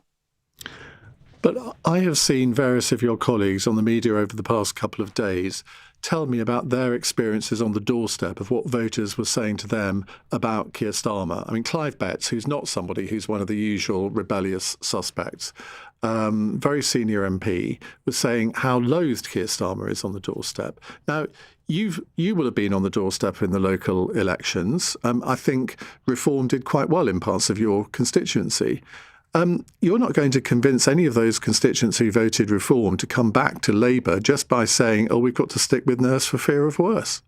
But I have seen various of your colleagues on the media over the past couple of days tell me about their experiences on the doorstep of what voters were saying to them about Keir Starmer. I mean, Clive Betts, who's not somebody who's one of the usual rebellious suspects, very senior MP, was saying how loathed Keir Starmer is on the doorstep. Now, you will have been on the doorstep in the local elections. I think Reform did quite well in parts of your constituency. You're not going to convince any of those constituents who voted Reform to come back to Labour just by saying, oh, we've got to stick with Nurse for fear of worse.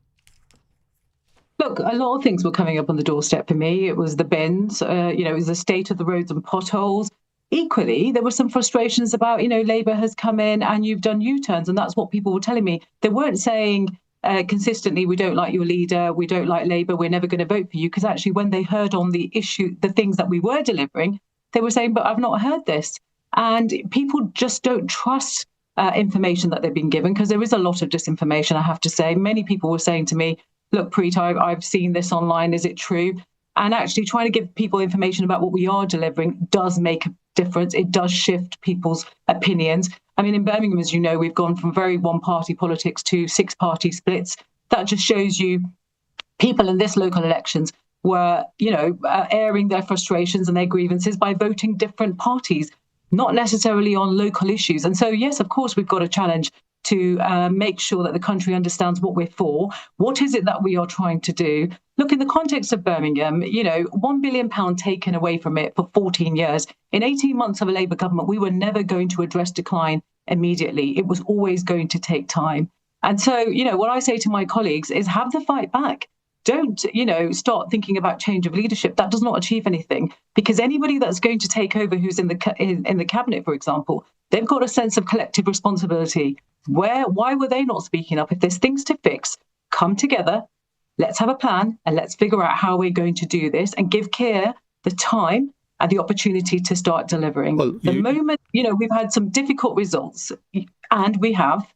Look, a lot of things were coming up on the doorstep for me. It was the bins, it was the state of the roads and potholes. Equally, there were some frustrations about, Labour has come in and you've done U-turns, and that's what people were telling me. They weren't saying consistently, we don't like your leader, we don't like Labour, we're never going to vote for you, because actually when they heard on the issue, the things that we were delivering, they were saying, but I've not heard this. And people just don't trust information that they've been given, because there is a lot of disinformation, I have to say. Many people were saying to me, look, Preet, I've seen this online, is it true? And actually trying to give people information about what we are delivering does make a difference. It does shift people's opinions. I mean, in Birmingham, as you know, we've gone from very one-party politics to 6-party splits. That just shows you people in this local elections were, airing their frustrations and their grievances by voting different parties, not necessarily on local issues. And so, yes, of course, we've got a challenge to make sure that the country understands what we're for. What is it that we are trying to do? Look, in the context of Birmingham, £1 billion taken away from it for 14 years. In 18 months of a Labour government, we were never going to address decline immediately. It was always going to take time. And so, what I say to my colleagues is have the fight back. Don't, start thinking about change of leadership. That does not achieve anything, because anybody that's going to take over who's in the cabinet, for example, they've got a sense of collective responsibility. Why were they not speaking up? If there's things to fix, come together, let's have a plan, and let's figure out how we're going to do this and give Keir the time and the opportunity to start delivering. Well, the moment, we've had some difficult results, and we have,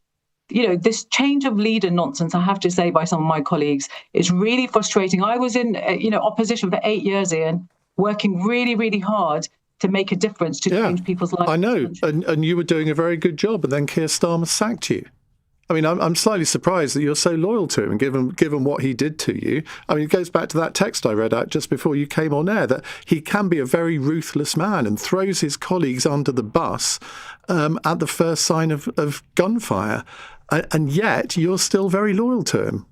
this change of leader nonsense, I have to say, by some of my colleagues, is really frustrating. I was in, opposition for 8 years, Ian, working really, really hard to make a difference, to change people's lives. I know, and you were doing a very good job, and then Keir Starmer sacked you. I mean, I'm slightly surprised that you're so loyal to him, given what he did to you. I mean, it goes back to that text I read out just before you came on air, that he can be a very ruthless man and throws his colleagues under the bus at the first sign of gunfire. And yet you're still very loyal to him.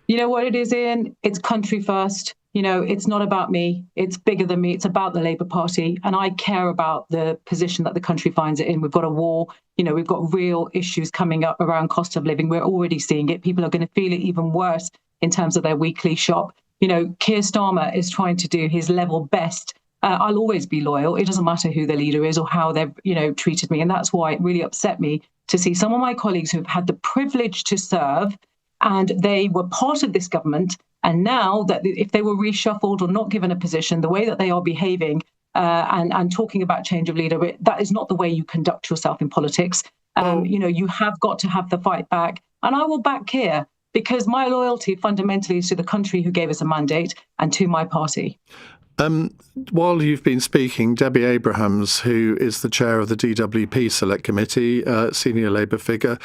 You know what it is, Ian? It's country first. It's not about me. It's bigger than me. It's about the Labour Party. And I care about the position that the country finds it in. We've got a war. We've got real issues coming up around cost of living. We're already seeing it. People are going to feel it even worse in terms of their weekly shop. Keir Starmer is trying to do his level best. I'll always be loyal. It doesn't matter who the leader is or how they've, treated me. And that's why it really upset me to see some of my colleagues who've had the privilege to serve, and they were part of this government. And now that if they were reshuffled or not given a position, the way that they are behaving and talking about change of leader, that is not the way you conduct yourself in politics. You have got to have the fight back. And I will back Keir, because my loyalty fundamentally is to the country who gave us a mandate and to my party. While you've been speaking, Debbie Abrahams, who is the chair of the DWP Select Committee, senior Labour figure,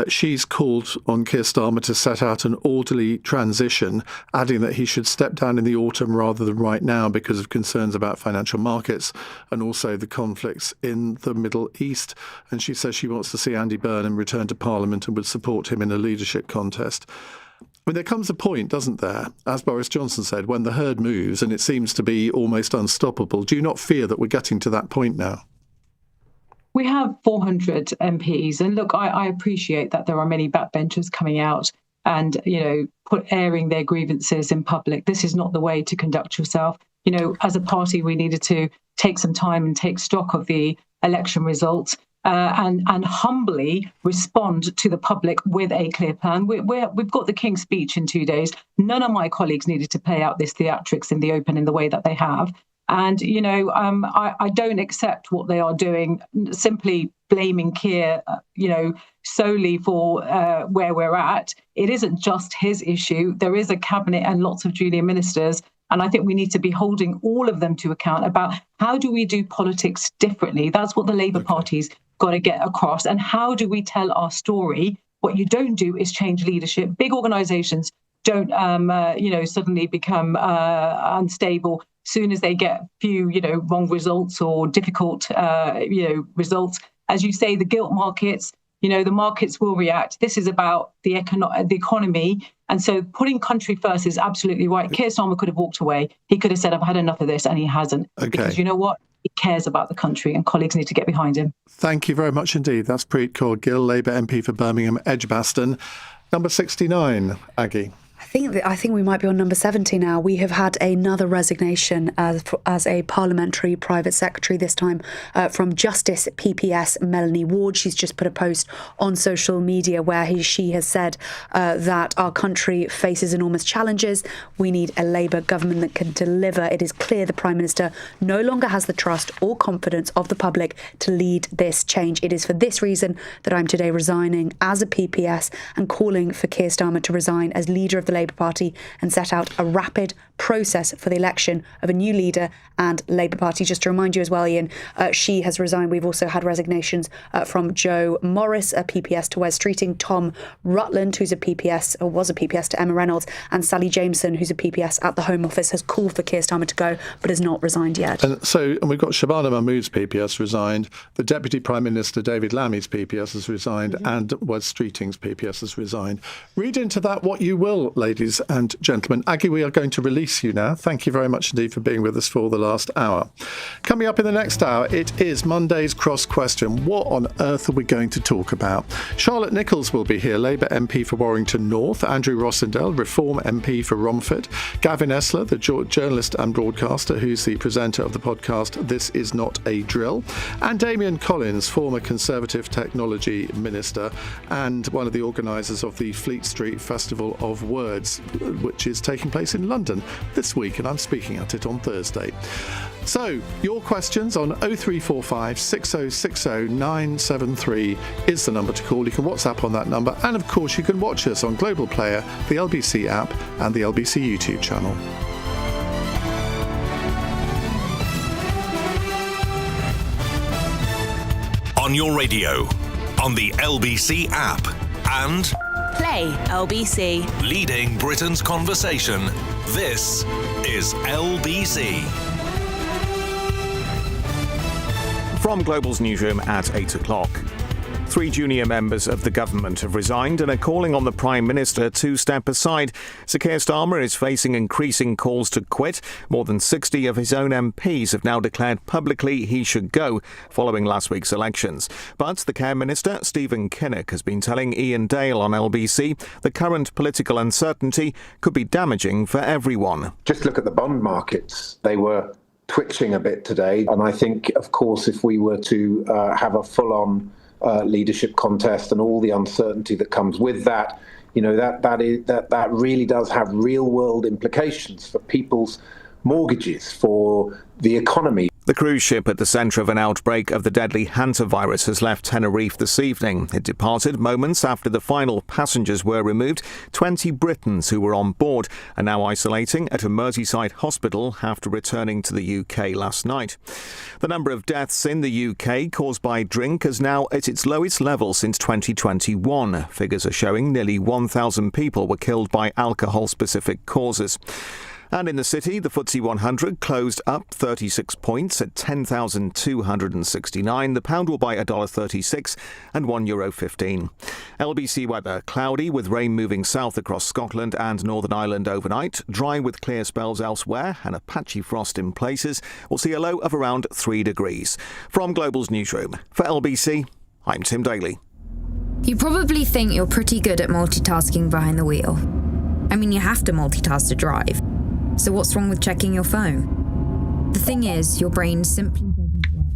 she's called on Keir Starmer to set out an orderly transition, adding that he should step down in the autumn rather than right now because of concerns about financial markets and also the conflicts in the Middle East. And she says she wants to see Andy Burnham return to Parliament and would support him in a leadership contest. There comes a point, doesn't there, as Boris Johnson said, when the herd moves and it seems to be almost unstoppable. Do you not fear that we're getting to that point now? We have 400 MPs. And look, I appreciate that there are many backbenchers coming out and, airing their grievances in public. This is not the way to conduct yourself. As a party, we needed to take some time and take stock of the election results. And humbly respond to the public with a clear plan. We've got the King's Speech in 2 days. None of my colleagues needed to play out this theatrics in the open in the way that they have. And, I don't accept what they are doing, simply blaming Keir, solely for where we're at. It isn't just his issue. There is a cabinet and lots of junior ministers. And I think we need to be holding all of them to account about how do we do politics differently. That's what the Labour Party's got to get across. And how do we tell our story? What you don't do is change leadership. Big organisations don't, suddenly become unstable soon as they get few, wrong results or difficult, results. As you say, the gilt markets, the markets will react. This is about the economy. And so putting country first is absolutely right. Keir Starmer could have walked away. He could have said, I've had enough of this, and he hasn't. Okay. Because you know what? He cares about the country, and colleagues need to get behind him. Thank you very much indeed. That's Preet Gill, Labour MP for Birmingham Edgbaston. Number 69, Aggie. I think we might be on number 70 now. We have had another resignation as a parliamentary private secretary, this time from Justice PPS Melanie Ward. She's just put a post on social media where she has said that our country faces enormous challenges. We need a Labour government that can deliver. It is clear the Prime Minister no longer has the trust or confidence of the public to lead this change. It is for this reason that I'm today resigning as a PPS and calling for Keir Starmer to resign as leader of the Labour Party and set out a rapid process for the election of a new leader and Labour Party. Just to remind you as well, Iain, she has resigned. We've also had resignations from Joe Morris, a PPS to Wes Streeting, Tom Rutland, who's a PPS, or was a PPS to Emma Reynolds, and Sally Jameson, who's a PPS at the Home Office, has called for Keir Starmer to go, but has not resigned yet. And we've got Shabana Mahmood's PPS resigned, the Deputy Prime Minister David Lammy's PPS has resigned, and Wes Streeting's PPS has resigned. Read into that what you will, ladies and gentlemen. Aggie, we are going to release you now. Thank you very much indeed for being with us for the last hour. Coming up in the next hour, it is Monday's Cross Question. What on earth are we going to talk about? Charlotte Nichols will be here, Labour MP for Warrington North, Andrew Rossendale, Reform MP for Romford, Gavin Esler, the journalist and broadcaster who's the presenter of the podcast This Is Not a Drill, and Damien Collins, former Conservative Technology Minister and one of the organisers of the Fleet Street Festival of Words, which is taking place in London this week, and I'm speaking at it on Thursday. So, your questions on 0345 6060 973 is the number to call. You can WhatsApp on that number, and of course you can watch us on Global Player, the LBC app and the LBC YouTube channel. On your radio, on the LBC app, and Play LBC. Leading Britain's conversation. This is LBC. From Global's newsroom at 8 o'clock. 3 junior members of the government have resigned and are calling on the Prime Minister to step aside. Sir Keir Starmer is facing increasing calls to quit. More than 60 of his own MPs have now declared publicly he should go following last week's elections. But the Care Minister, Stephen Kinnick, has been telling Iain Dale on LBC the current political uncertainty could be damaging for everyone. Just look at the bond markets. They were twitching a bit today. And I think, of course, if we were to have a full-on leadership contest and all the uncertainty that comes with that, that really does have real-world implications for people's mortgages, for the economy. The cruise ship at the centre of an outbreak of the deadly hantavirus has left Tenerife this evening. It departed moments after the final passengers were removed. 20 Britons who were on board are now isolating at a Merseyside hospital after returning to the UK last night. The number of deaths in the UK caused by drink is now at its lowest level since 2021. Figures are showing nearly 1,000 people were killed by alcohol-specific causes. And in the city, the FTSE 100 closed up 36 points at 10,269. The pound will buy $1.36 and €1.15. LBC weather, cloudy with rain moving south across Scotland and Northern Ireland overnight. Dry with clear spells elsewhere and a patchy frost in places. We'll see a low of around 3 degrees. From Global's newsroom, for LBC, I'm Tim Daly. You probably think you're pretty good at multitasking behind the wheel. I mean, you have to multitask to drive. So what's wrong with checking your phone? The thing is, your brain simply doesn't work.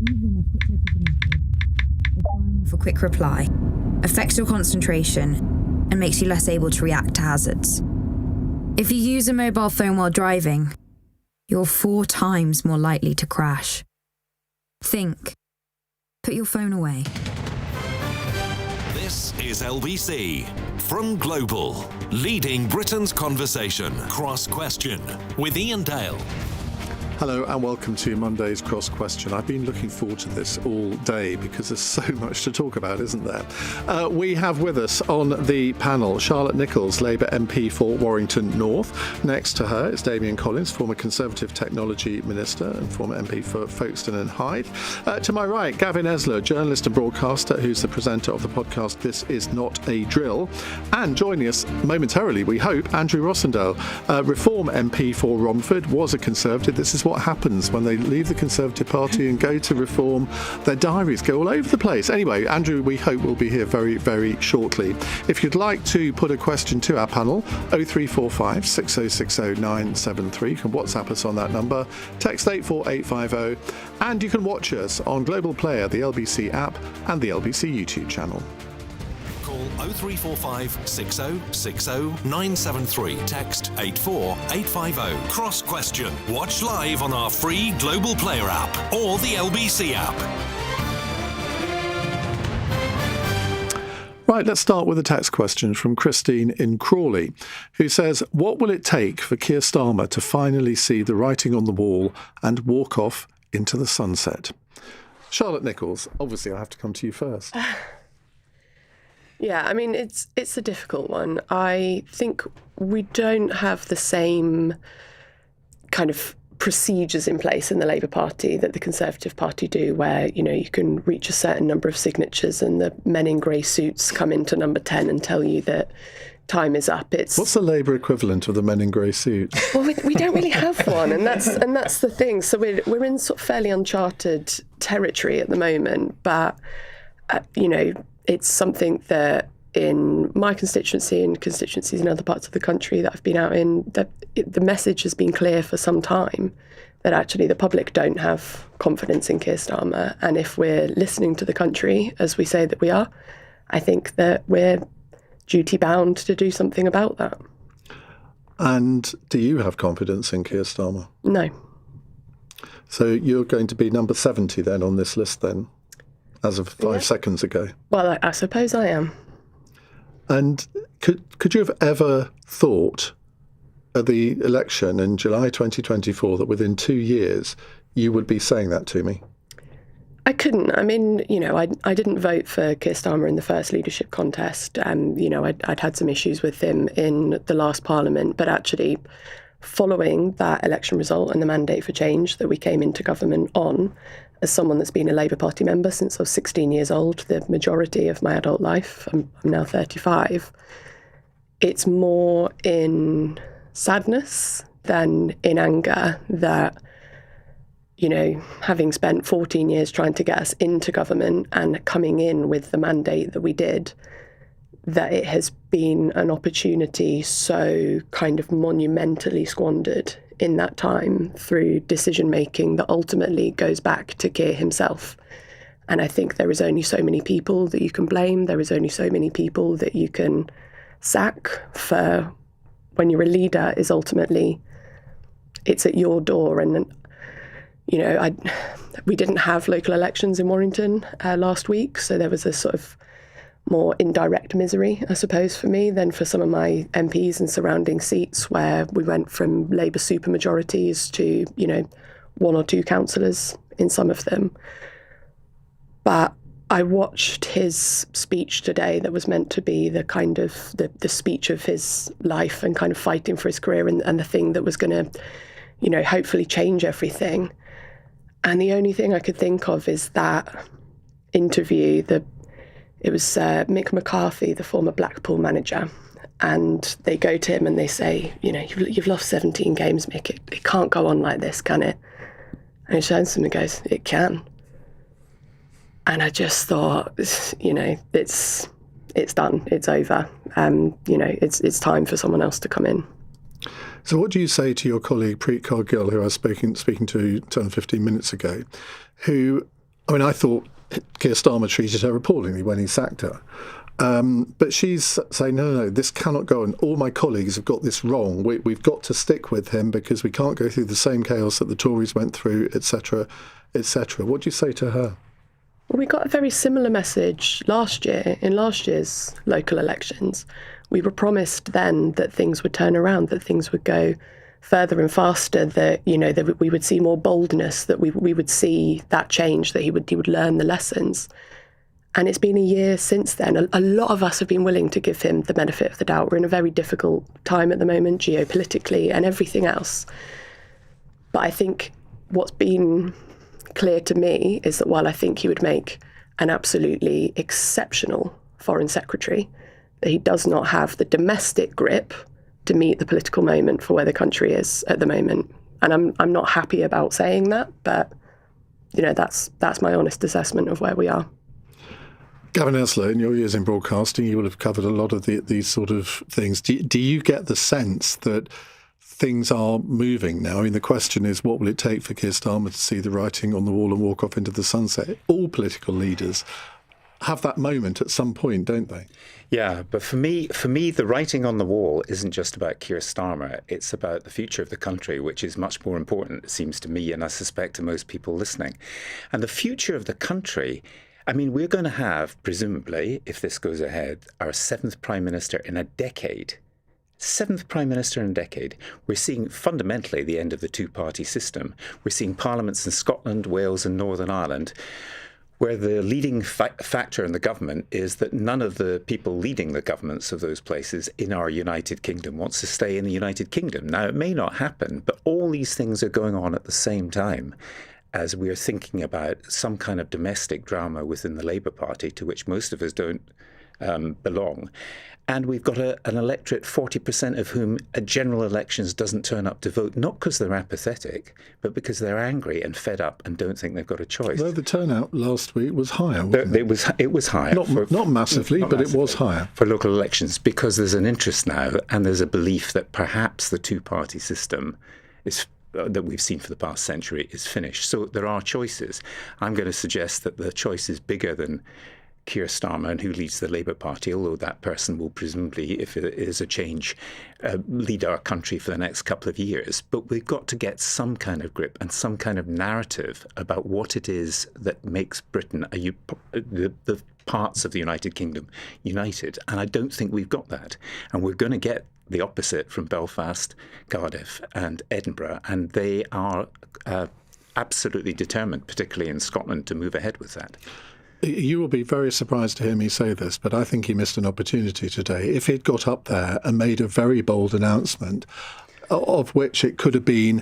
Even a quick look at the message, for quick reply, affects your concentration and makes you less able to react to hazards. If you use a mobile phone while driving, you're 4 times more likely to crash. Think. Put your phone away. This is LBC from Global, leading Britain's conversation. Cross Question with Iain Dale. Hello and welcome to Monday's Cross Question. I've been looking forward to this all day because there's so much to talk about, isn't there? We have with us on the panel Charlotte Nichols, Labour MP for Warrington North. Next to her is Damian Collins, former Conservative Technology Minister and former MP for Folkestone and Hythe. To my right, Gavin Esler, journalist and broadcaster, who's the presenter of the podcast This Is Not a Drill. And joining us momentarily, we hope, Andrew Rossendale, Reform MP for Romford, was a Conservative. This is what happens when they leave the Conservative Party and go to Reform. Their diaries go all over the place. Anyway, Andrew, we hope will be here very, very shortly. If you'd like to put a question to our panel, 0345 6060 973. You can WhatsApp us on that number, text 84850, and you can watch us on Global Player, the LBC app, and the LBC YouTube channel. Call 0345 6060 973. Text 84850. Cross Question. Watch live on our free Global Player app or the LBC app. Right, let's start with a text question from Christine in Crawley, who says, what will it take for Keir Starmer to finally see the writing on the wall and walk off into the sunset? Charlotte Nichols, obviously I have to come to you first. Yeah, I mean, it's a difficult one. I think we don't have the same kind of procedures in place in the Labour Party that the Conservative Party do, where, you can reach a certain number of signatures and the men in grey suits come into number 10 and tell you that time is up. What's the Labour equivalent of the men in grey suits? Well, we don't really have one, and that's the thing. So we're in sort of fairly uncharted territory at the moment, but it's something that in my constituency and constituencies in other parts of the country that I've been out in, the message has been clear for some time that actually the public don't have confidence in Keir Starmer. And if we're listening to the country, as we say that we are, I think that we're duty-bound to do something about that. And do you have confidence in Keir Starmer? No. So you're going to be number 70 then on this list then? As of 5 seconds ago. Well, I suppose I am. And could you have ever thought at the election in July 2024 that within 2 years you would be saying that to me? I couldn't. I mean, I didn't vote for Keir Starmer in the first leadership contest. I'd had some issues with him in the last Parliament, but actually following that election result and the mandate for change that we came into government on, as someone that's been a Labour Party member since I was 16 years old, the majority of my adult life, I'm now 35, it's more in sadness than in anger that, you know, having spent 14 years trying to get us into government and coming in with the mandate that we did, that it has been an opportunity so kind of monumentally squandered in that time through decision-making that ultimately goes back to Keir himself. And I think there is only so many people that you can blame. There is only so many people that you can sack for when you're a leader is ultimately, it's at your door. And, you know, we didn't have local elections in Warrington last week, so there was a sort of more indirect misery, I suppose, for me than for some of my MPs in surrounding seats where we went from Labour supermajorities to, you know, one or two councillors in some of them. But I watched his speech today that was meant to be the kind of the speech of his life and kind of fighting for his career and the thing that was going to, you know, hopefully change everything. And the only thing I could think of is that interview, it was Mick McCarthy, the former Blackpool manager, and they go to him and they say, you know, you've lost 17 games, Mick. It can't go on like this, can it? And he turns to him and goes, it can. And I just thought, you know, it's done, it's over. You know, it's time for someone else to come in. So what do you say to your colleague Preet Gill, who I was speaking to 10, 15 minutes ago, who, I mean, I thought Keir Starmer treated her appallingly when he sacked her. But she's saying, no, this cannot go on. All my colleagues have got this wrong. We've got to stick with him because we can't go through the same chaos that the Tories went through, etc., etc. What do you say to her? Well, we got a very similar message last year, in last year's local elections. We were promised then that things would turn around, that things would go further and faster, that, you know, that we would see more boldness, that we would see that change, that he would learn the lessons. And it's been a year since then. A lot of us have been willing to give him the benefit of the doubt. We're in a very difficult time at the moment, geopolitically and everything else. But I think what's been clear to me is that while I think he would make an absolutely exceptional foreign secretary, that he does not have the domestic grip to meet the political moment for where the country is at the moment. And I'm not happy about saying that, but, you know, that's my honest assessment of where we are. Gavin Esler, in your years in broadcasting, you will have covered a lot of these sort of things. Do you get the sense that things are moving now? I mean, the question is, what will it take for Keir Starmer to see the writing on the wall and walk off into the sunset? All political leaders have that moment at some point, don't they? Yeah, but for me, the writing on the wall isn't just about Keir Starmer. It's about the future of the country, which is much more important, it seems to me, and I suspect to most people listening. And the future of the country, I mean, we're going to have, presumably, if this goes ahead, our 7th Prime Minister in a decade. 7th Prime Minister in a decade. We're seeing fundamentally the end of the two-party system. We're seeing parliaments in Scotland, Wales and Northern Ireland, where the leading factor in the government is that none of the people leading the governments of those places in our United Kingdom wants to stay in the United Kingdom. Now, it may not happen, but all these things are going on at the same time as we're thinking about some kind of domestic drama within the Labour Party, to which most of us don't belong. And we've got an electorate, 40% of whom at general elections doesn't turn up to vote, not because they're apathetic, but because they're angry and fed up and don't think they've got a choice. Though the turnout last week was higher, wasn't it? It was higher. Not massively, but it was higher. For local elections, because there's an interest now and there's a belief that perhaps the two-party system is that we've seen for the past century is finished. So there are choices. I'm going to suggest that the choice is bigger than Keir Starmer and who leads the Labour Party, although that person will presumably, if it is a change, lead our country for the next couple of years. But we've got to get some kind of grip and some kind of narrative about what it is that makes Britain, the parts of the United Kingdom, united. And I don't think we've got that. And we're going to get the opposite from Belfast, Cardiff and Edinburgh. And they are absolutely determined, particularly in Scotland, to move ahead with that. You will be very surprised to hear me say this, but I think he missed an opportunity today. If he'd got up there and made a very bold announcement, of which it could have been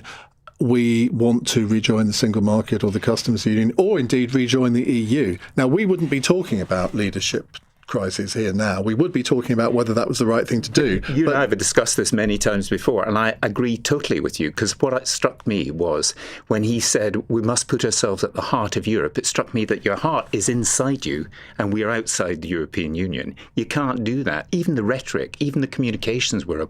we want to rejoin the single market or the customs union, or indeed rejoin the EU. Now, we wouldn't be talking about leadership crisis here now. We would be talking about whether that was the right thing to do. You and I have discussed this many times before, and I agree totally with you, because what struck me was when he said we must put ourselves at the heart of Europe, it struck me that your heart is inside you and we are outside the European Union. You can't do that. Even the rhetoric, even the communications were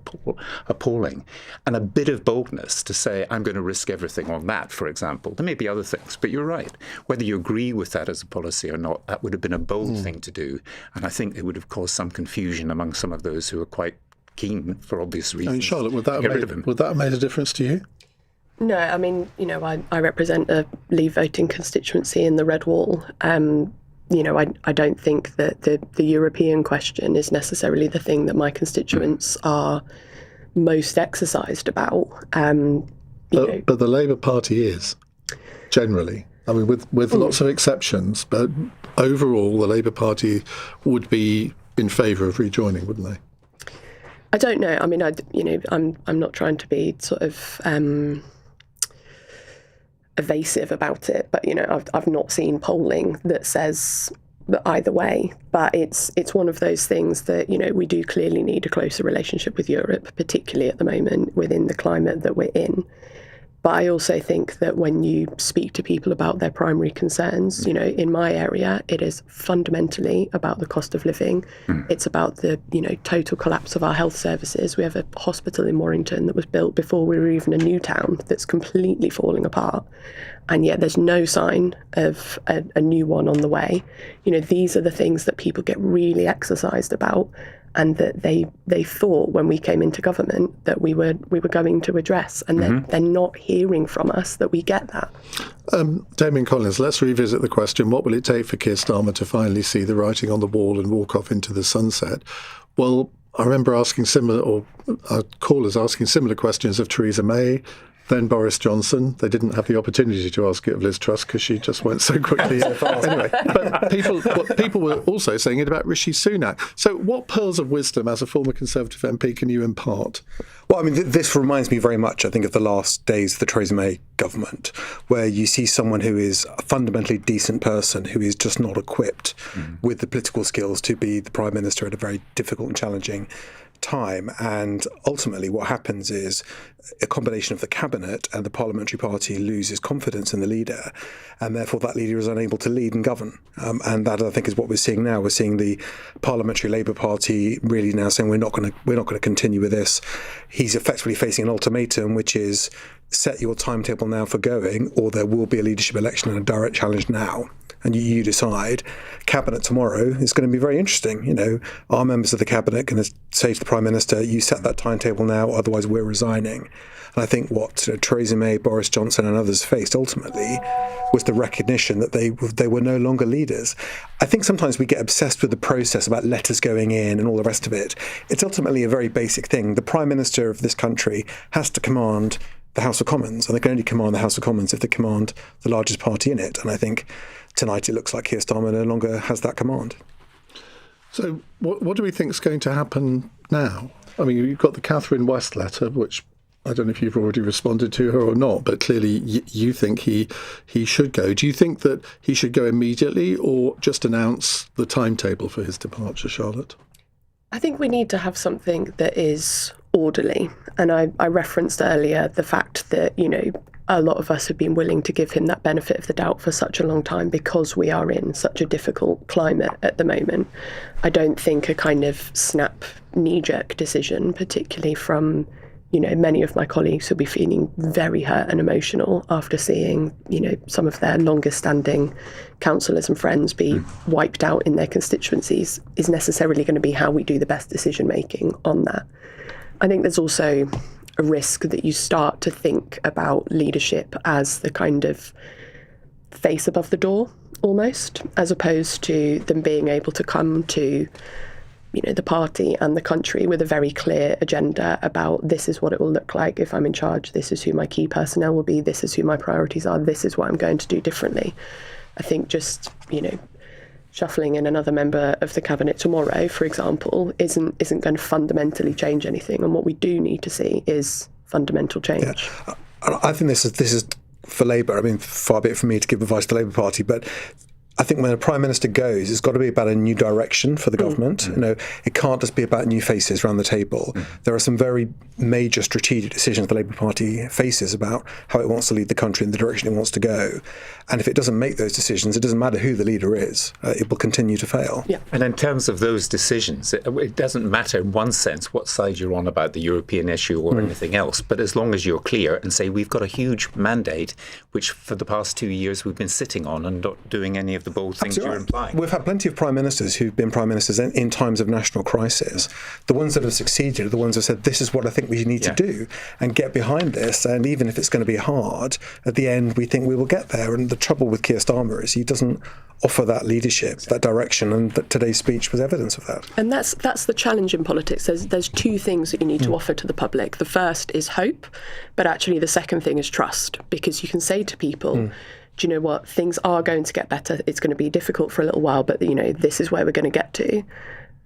appalling. And a bit of boldness to say, I'm going to risk everything on that, for example. There may be other things, but you're right. Whether you agree with that as a policy or not, that would have been a bold thing to do. And I think it would have caused some confusion among some of those who are quite keen, for obvious reasons. I mean, Charlotte, would that have made a difference to you? No, I mean, I represent a Leave voting constituency in the Red Wall. I don't think that the European question is necessarily the thing that my constituents are most exercised about. But the Labour Party is, generally. I mean, with lots of exceptions, but overall, the Labour Party would be in favour of rejoining, wouldn't they? I don't know. I mean, I'm not trying to be sort of evasive about it, but I've not seen polling that says either way. But it's one of those things that we do clearly need a closer relationship with Europe, particularly at the moment within the climate that we're in. But I also think that when you speak to people about their primary concerns, in my area, it is fundamentally about the cost of living. It's about the, total collapse of our health services. We have a hospital in Warrington that was built before we were even a new town that's completely falling apart. And yet there's no sign of a new one on the way. These are the things that people get really exercised about, and that they thought when we came into government that we were going to address, and they're not hearing from us that we get that. Damien Collins, let's revisit the question, what will it take for Keir Starmer to finally see the writing on the wall and walk off into the sunset? Well, I remember asking callers asking similar questions of Theresa May, then Boris Johnson. They didn't have the opportunity to ask it of Liz Truss because she just went so quickly. Anyway, but people were also saying it about Rishi Sunak. So what pearls of wisdom as a former Conservative MP can you impart? Well, I mean, this reminds me very much, I think, of the last days of the Theresa May government, where you see someone who is a fundamentally decent person who is just not equipped with the political skills to be the Prime Minister at a very difficult and challenging time. And ultimately what happens is a combination of the cabinet and the parliamentary party loses confidence in the leader, and therefore that leader is unable to lead and govern. And that, I think, is what we're seeing now. We're seeing the parliamentary Labour Party really now saying we're not going to continue with this. He's effectively facing an ultimatum, which is set your timetable now for going, or there will be a leadership election and a direct challenge now. And you decide. Cabinet tomorrow is going to be very interesting. Are members of the Cabinet going to say to the Prime Minister, you set that timetable now, otherwise we're resigning? And I think what Theresa May, Boris Johnson and others faced ultimately was the recognition that they were no longer leaders. I think sometimes we get obsessed with the process about letters going in and all the rest of it. It's ultimately a very basic thing. The Prime Minister of this country has to command the House of Commons, and they can only command the House of Commons if they command the largest party in it. And I think tonight it looks like Keir Starmer no longer has that command. So what do we think is going to happen now? I mean, you've got the Catherine West letter, which I don't know if you've already responded to her or not, but clearly you think he should go. Do you think that he should go immediately or just announce the timetable for his departure, Charlotte? I think we need to have something that is orderly. And I referenced earlier the fact that, a lot of us have been willing to give him that benefit of the doubt for such a long time because we are in such a difficult climate at the moment. I don't think a kind of snap knee-jerk decision, particularly from, many of my colleagues who'll be feeling very hurt and emotional after seeing, some of their longest standing councillors and friends be wiped out in their constituencies, is necessarily going to be how we do the best decision making on that. I think there's also a risk that you start to think about leadership as the kind of face above the door, almost, as opposed to them being able to come to, the party and the country with a very clear agenda about this is what it will look like if I'm in charge, this is who my key personnel will be, this is who my priorities are, this is what I'm going to do differently. I think just, shuffling in another member of the cabinet tomorrow, for example, isn't going to fundamentally change anything. And what we do need to see is fundamental change. Yeah. I think this is for Labour. I mean, far be it from me to give advice to the Labour Party, but I think when a Prime Minister goes, it's got to be about a new direction for the government. You know, it can't just be about new faces around the table. There are some very major strategic decisions the Labour Party faces about how it wants to lead the country in the direction it wants to go. And if it doesn't make those decisions, it doesn't matter who the leader is, it will continue to fail. Yeah. And in terms of those decisions, it doesn't matter in one sense what side you're on about the European issue or anything else, but as long as you're clear and say we've got a huge mandate, which for the past 2 years we've been sitting on and not doing any of the bold things you're implying. We've had plenty of prime ministers who've been prime ministers in times of national crisis. The ones that have succeeded are the ones who said, this is what I think we need to do and get behind this. And even if it's going to be hard, at the end, we think we will get there. And the trouble with Keir Starmer is he doesn't offer that leadership, that direction, and today's speech was evidence of that. And that's the challenge in politics. There's two things that you need to offer to the public. The first is hope, but actually the second thing is trust, because you can say to people, do you know what, things are going to get better. It's going to be difficult for a little while, but, you know, this is where we're going to get to.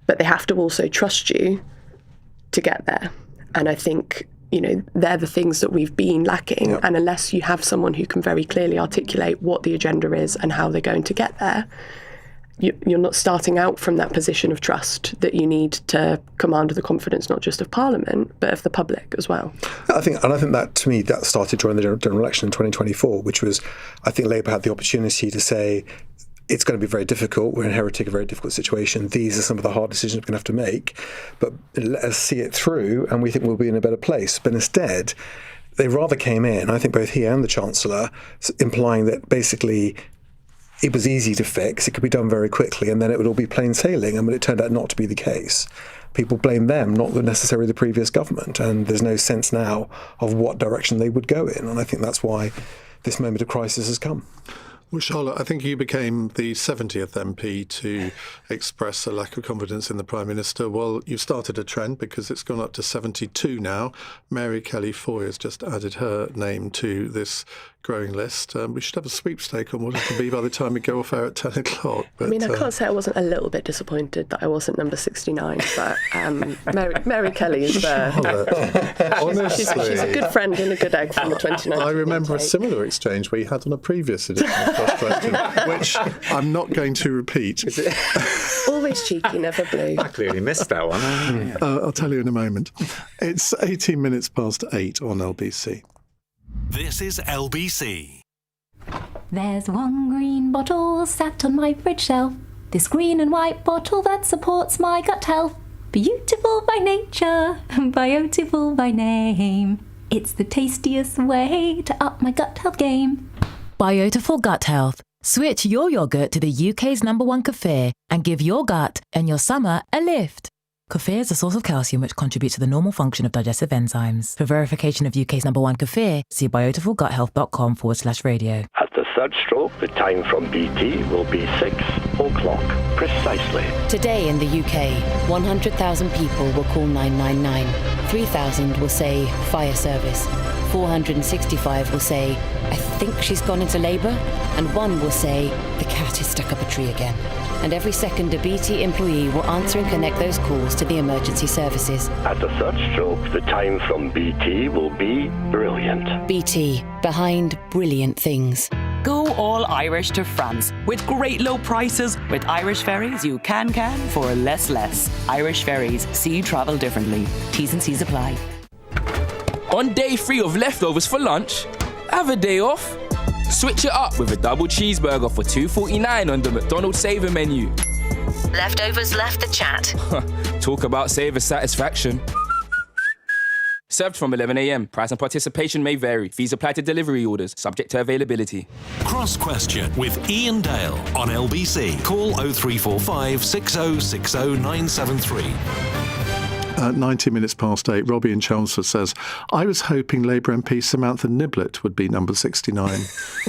But they have to also trust you to get there. And I think, you know, they're the things that we've been lacking. Yep. And unless you have someone who can very clearly articulate what the agenda is and how they're going to get there, you're not starting out from that position of trust that you need to command the confidence not just of Parliament but of the public as well. I think that, to me, that started during the general election in 2024, which was, I think Labour had the opportunity to say it's going to be very difficult. We're inheriting a very difficult situation. These are some of the hard decisions we're going to have to make, but let us see it through and we think we'll be in a better place. But instead, they rather came in, I think both he and the Chancellor, implying that basically it was easy to fix, it could be done very quickly, and then it would all be plain sailing. And when it turned out not to be the case, people blame them, not necessarily the previous government. And there's no sense now of what direction they would go in. And I think that's why this moment of crisis has come. Well, Charlotte, I think you became the 70th MP to express a lack of confidence in the Prime Minister. Well, you've started a trend because it's gone up to 72 now. Mary Kelly Foy has just added her name to this growing list. We should have a sweepstake on what it can be by the time we go off air at 10 o'clock. But, I mean, I can't say I wasn't a little bit disappointed that I wasn't number 69, but Mary Kelly is there. Honestly, she's a good friend and a good egg from the 29th. I remember a similar exchange we had on a previous edition of Cross Question, which I'm not going to repeat. Always cheeky, never blue. I clearly missed that one. I'll tell you in a moment. It's 18 minutes past 8 on LBC. This is LBC. There's one green bottle sat on my fridge shelf. This green and white bottle that supports my gut health. Beautiful by nature, beautiful by name. It's the tastiest way to up my gut health game. Beautiful Gut Health. Switch your yogurt to the UK's #1 kefir and give your gut and your summer a lift. Kefir is a source of calcium which contributes to the normal function of digestive enzymes. For verification of UK's #1 kefir, see beautifulguthealth.com/radio. At the third stroke, the time from BT will be 6 o'clock precisely. Today in the UK, 100,000 people will call 999. 3,000 will say fire service. 465 will say, I think she's gone into labour. And 1 will say, the cat is stuck up a tree again. And every second, a BT employee will answer and connect those calls to the emergency services. At the third stroke, the time from BT will be brilliant. BT, behind brilliant things. Go all Irish to France with great low prices. With Irish Ferries, you can for less. Irish Ferries, see travel differently. T's and C's apply. On day 3 of leftovers for lunch, have a day off. Switch it up with a double cheeseburger for $2.49 on the McDonald's Saver menu. Leftovers left the chat. Talk about saver satisfaction. Served from 11 a.m. Price and participation may vary. Fees apply to delivery orders, subject to availability. Cross Question with Iain Dale on LBC. Call 0345 6060 973. 90 minutes past 8, Robbie in Chelmsford says, I was hoping Labour MP Samantha Niblett would be number 69.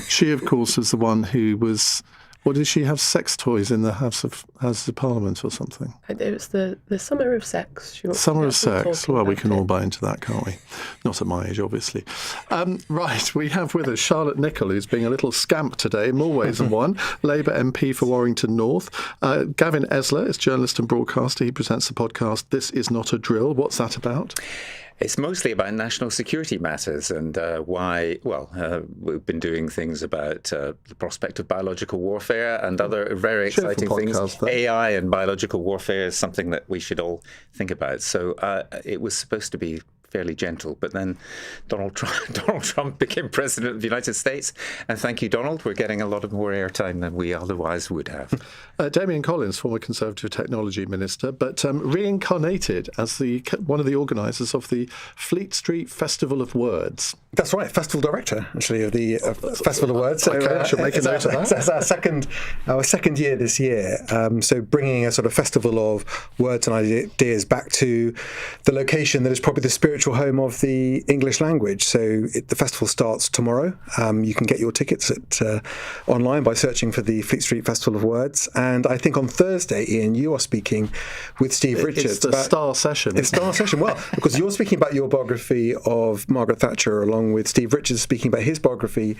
She, of course, was the one who was... What did she have, sex toys in the House of Parliament or something? It was the summer of sex. Summer of sex. Well, we can all buy into that, can't we? Not at my age, obviously. Right, we have with us Charlotte Nichols, who's being a little scamp today, in more ways than one. Labour MP for Warrington North. Gavin Esler is journalist and broadcaster. He presents the podcast This Is Not a Drill. What's that about? It's mostly about national security matters and why, we've been doing things about the prospect of biological warfare and other very exciting things. AI and biological warfare is something that we should all think about. So it was supposed to be fairly gentle, but then Donald Trump became president of the United States, and thank you, Donald, we're getting a lot of more airtime than we otherwise would have. Damian Collins, former Conservative Technology Minister, but reincarnated as one of the organisers of the Fleet Street Festival of Words. That's right, Festival Director, actually, of the Festival of Words. So, I should make a note of that. That's our second year this year. So bringing a sort of festival of words and ideas back to the location that is probably the spiritual home of the English language. So the festival starts tomorrow. You can get your tickets online by searching for the Fleet Street Festival of Words. And I think on Thursday, Iain, you are speaking with Steve Richards. It's the star session. It's star session. Well, because you're speaking about your biography of Margaret Thatcher along with Steve Richards speaking about his biography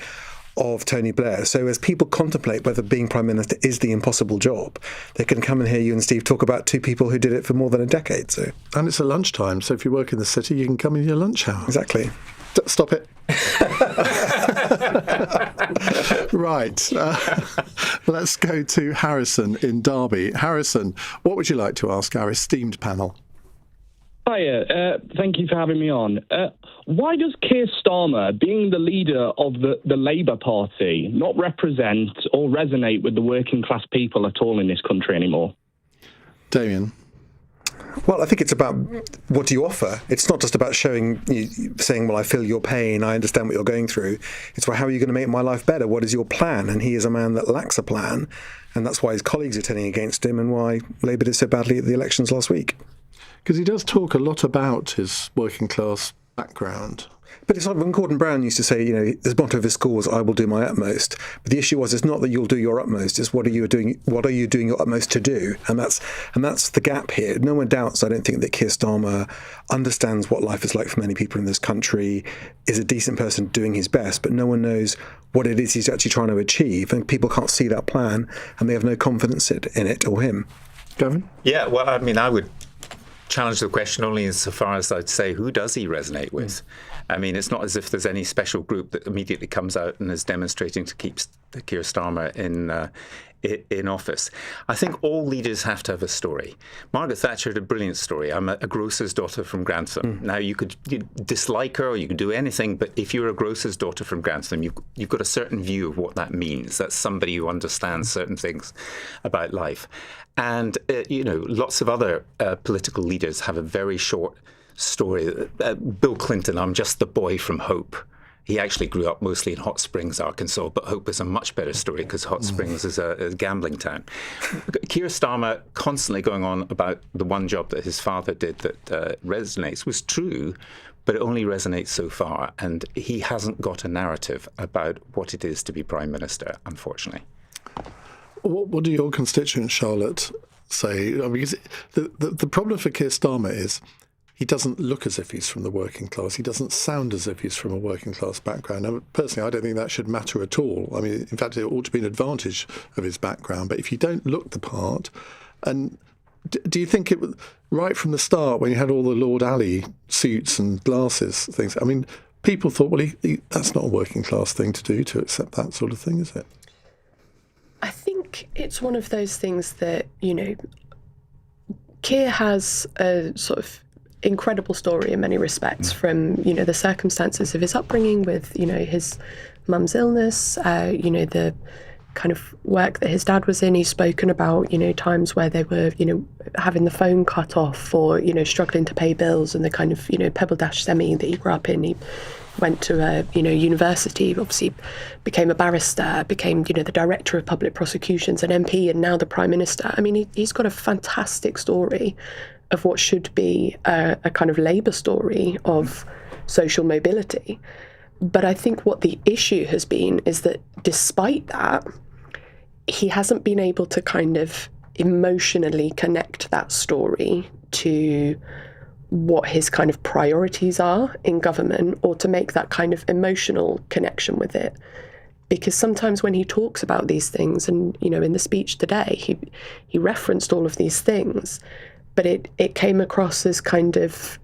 of Tony Blair. So as people contemplate whether being Prime Minister is the impossible job, they can come and hear you and Steve talk about two people who did it for more than a decade. So, and it's a lunchtime, so if you work in the city, you can come in your lunch hour. Exactly. Stop it. Right. Let's go to Harrison in Derby. Harrison, what would you like to ask our esteemed panel? Hiya, thank you for having me on. Why does Keir Starmer, being the leader of the Labour Party, not represent or resonate with the working class people at all in this country anymore? Damian? Well, I think it's about what do you offer. It's not just about saying, well, I feel your pain, I understand what you're going through. It's about how are you going to make my life better? What is your plan? And he is a man that lacks a plan. And that's why his colleagues are turning against him and why Labour did so badly at the elections last week. Because he does talk a lot about his working class background. But it's like when Gordon Brown used to say, his motto of his school was, I will do my utmost. But the issue was, it's not that you'll do your utmost, it's what are you doing your utmost to do? And that's the gap here. No one doubts, I don't think, that Keir Starmer understands what life is like for many people in this country, is a decent person doing his best, but no one knows what it is he's actually trying to achieve. And people can't see that plan, and they have no confidence in it or him. Gavin? Yeah, well, I would challenge the question only insofar as I'd say, who does he resonate with? I mean, it's not as if there's any special group that immediately comes out and is demonstrating to keep Keir Starmer in office. I think all leaders have to have a story. Margaret Thatcher had a brilliant story. I'm a grocer's daughter from Grantham. Now, you dislike her or you can do anything, but if you're a grocer's daughter from Grantham, you've got a certain view of what that means. That's somebody who understands certain things about life. And, lots of other political leaders have a very short story. Bill Clinton, I'm just the boy from Hope. He actually grew up mostly in Hot Springs, Arkansas, but Hope is a much better story because Hot Springs is a gambling town. Keir Starmer constantly going on about the one job that his father did that resonates was true, but it only resonates so far. And he hasn't got a narrative about what it is to be Prime Minister, unfortunately. What do your constituents, Charlotte, say? I mean, the problem for Keir Starmer is he doesn't look as if he's from the working class. He doesn't sound as if he's from a working class background. Now, personally, I don't think that should matter at all. I mean, in fact, it ought to be an advantage of his background. But if you don't look the part, and do you think it was right from the start when you had all the Lord Alley suits and glasses things? I mean, people thought, well, that's not a working class thing to do, to accept that sort of thing, is it? I think it's one of those things that, Keir has a sort of incredible story in many respects, from the circumstances of his upbringing with his mum's illness, the kind of work that his dad was in. He's spoken about times where they were having the phone cut off or struggling to pay bills, and the kind of Pebble Dash semi that he grew up in. He went to a university, obviously became a barrister, became the director of public prosecutions, an MP, and now the Prime Minister. I mean, he's got a fantastic story of what should be a kind of Labour story of social mobility. But I think what the issue has been is that despite that, he hasn't been able to kind of emotionally connect that story to what his kind of priorities are in government, or to make that kind of emotional connection with it. Because sometimes when he talks about these things, and in the speech today, he referenced all of these things, but it came across as kind of,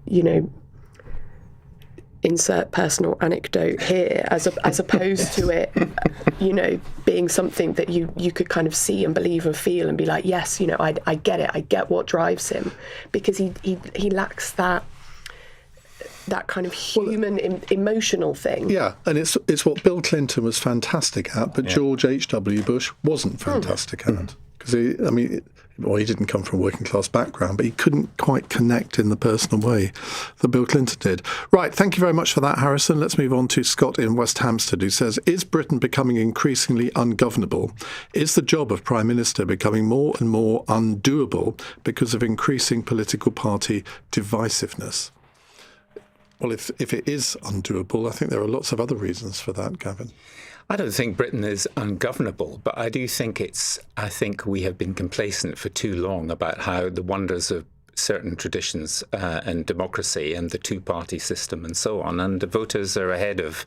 insert personal anecdote here, as opposed to it, being something that you could kind of see and believe and feel and be like, yes, I get it, I get what drives him, because he lacks that kind of human emotional thing. Yeah, and it's what Bill Clinton was fantastic at, but George H.W. Bush wasn't fantastic at. Because he didn't come from a working class background, but he couldn't quite connect in the personal way that Bill Clinton did. Right, thank you very much for that, Harrison. Let's move on to Scott in West Hampstead, who says, is Britain becoming increasingly ungovernable? Is the job of Prime Minister becoming more and more undoable because of increasing political party divisiveness? Well, if it is undoable, I think there are lots of other reasons for that, Gavin. I don't think Britain is ungovernable, but I do think I think we have been complacent for too long about how the wonders of certain traditions and democracy and the two-party system and so on. And the voters are ahead of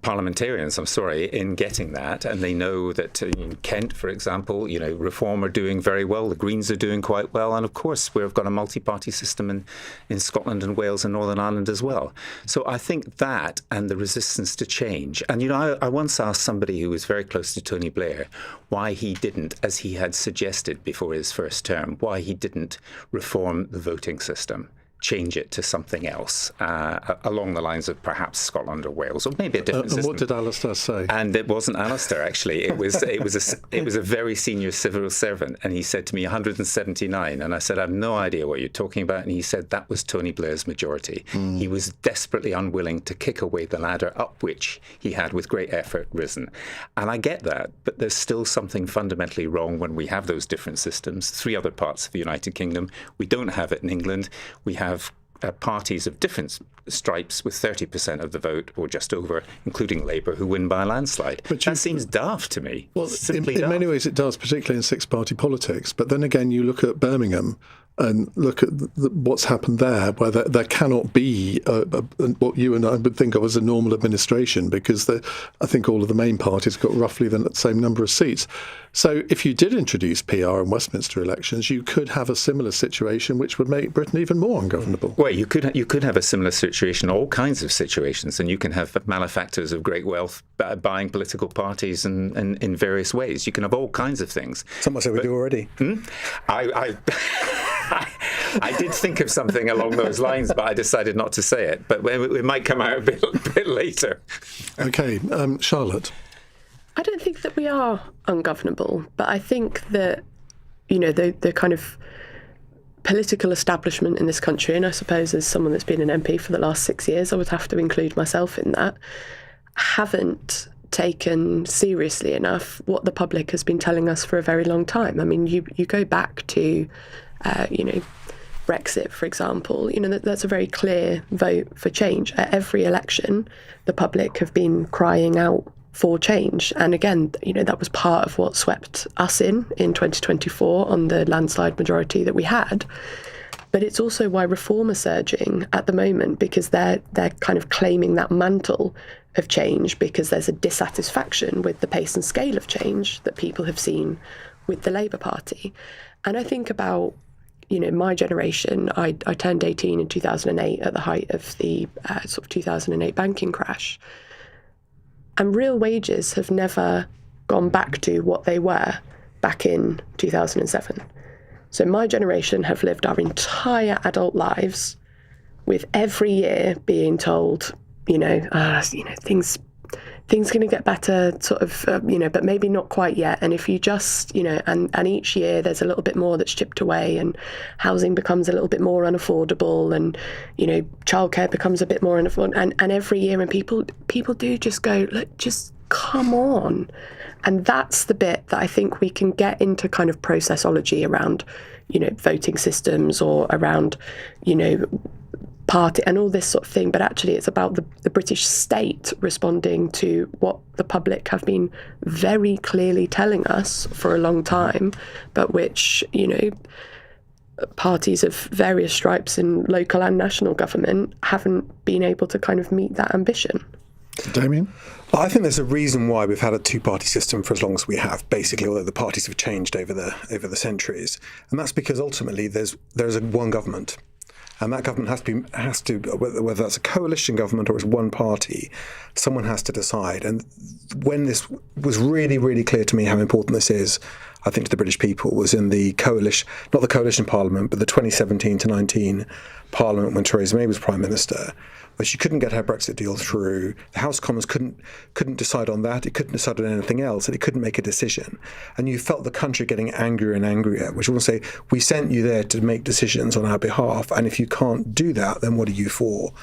parliamentarians, in getting that. And they know that in Kent, for example, Reform are doing very well. The Greens are doing quite well. And of course, we've got a multi-party system in Scotland and Wales and Northern Ireland as well. So I think that and the resistance to change. And, I once asked somebody who was very close to Tony Blair why he didn't, as he had suggested before his first term, why he didn't reform the voting system. Change it to something else along the lines of perhaps Scotland or Wales, or maybe a different system. And what did Alistair say? And it wasn't Alistair, actually. It was a very senior civil servant, and he said to me 179, and I said, I have no idea what you're talking about. And he said that was Tony Blair's majority. He was desperately unwilling to kick away the ladder up which he had, with great effort, risen. And I get that, but there's still something fundamentally wrong when we have those different systems. 3 other parts of the United Kingdom, we don't have it in England. We have parties of different stripes with 30% of the vote, or just over, including Labour, who win by a landslide. That seems daft to me. Well, in many ways it does, particularly in six-party politics. But then again, you look at Birmingham and look at what's happened there, where there cannot be what you and I would think of as a normal administration, because I think all of the main parties got roughly the same number of seats. So if you did introduce PR in Westminster elections, you could have a similar situation which would make Britain even more ungovernable. Well, you could have a similar situation, all kinds of situations, and you can have malefactors of great wealth buying political parties and in various ways. You can have all kinds of things. Some might say we do already. I did think of something along those lines, but I decided not to say it. But it might come out a bit later. Okay, Charlotte. I don't think that we are ungovernable, but I think that, the kind of political establishment in this country, and I suppose as someone that's been an MP for the last 6 years, I would have to include myself in that, haven't taken seriously enough what the public has been telling us for a very long time. I mean, you go back to, Brexit, for example, that's a very clear vote for change. At every election, the public have been crying out for change. And again, that was part of what swept us in 2024 on the landslide majority that we had. But it's also why Reform are surging at the moment, because they're kind of claiming that mantle of change, because there's a dissatisfaction with the pace and scale of change that people have seen with the Labour Party. And I think about, my generation. I turned 18 in 2008 at the height of the sort of 2008 banking crash. And real wages have never gone back to what they were back in 2007. So my generation have lived our entire adult lives with every year being told, things going to get better, sort of, but maybe not quite yet. And if you just, and each year there's a little bit more that's chipped away, and housing becomes a little bit more unaffordable, and, childcare becomes a bit more unaffordable. And every year, and people do just go, look, just come on. And that's the bit that I think we can get into kind of processology around, voting systems, or around, party and all this sort of thing, but actually it's about the British state responding to what the public have been very clearly telling us for a long time, but which, parties of various stripes in local and national government haven't been able to kind of meet that ambition. Damien? I think there's a reason why we've had a two-party system for as long as we have, basically, although the parties have changed over the centuries. And that's because ultimately there's one government. And that government has to whether that's a coalition government or it's one party, someone has to decide. And when this was really, really clear to me how important this is, I think, to the British people, was in the coalition, not the coalition parliament, but the 2017 to 19 parliament when Theresa May was Prime Minister, where she couldn't get her Brexit deal through. The House of Commons couldn't decide on that. It couldn't decide on anything else, and it couldn't make a decision. And you felt the country getting angrier and angrier, which will say, we sent you there to make decisions on our behalf, and if you can't do that, then what are you for?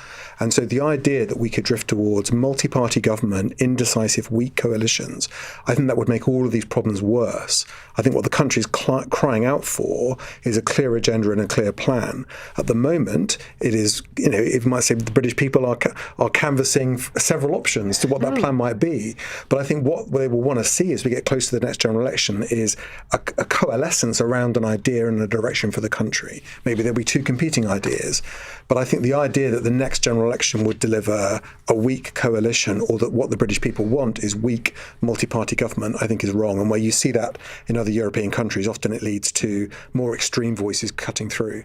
And so the idea that we could drift towards multi-party government, indecisive, weak coalitions, I think that would make all of these problems worse. I think what the country is crying out for is a clear agenda and a clear plan. At the moment, it is, you might say the British people are canvassing several options to what that plan might be. But I think what they will want to see as we get close to the next general election is a coalescence around an idea and a direction for the country. Maybe there'll be two competing ideas. But I think the idea that the next general election would deliver a weak coalition, or that what the British people want is weak multi-party government, I think is wrong. And where you see that in other European countries, often it leads to more extreme voices cutting through.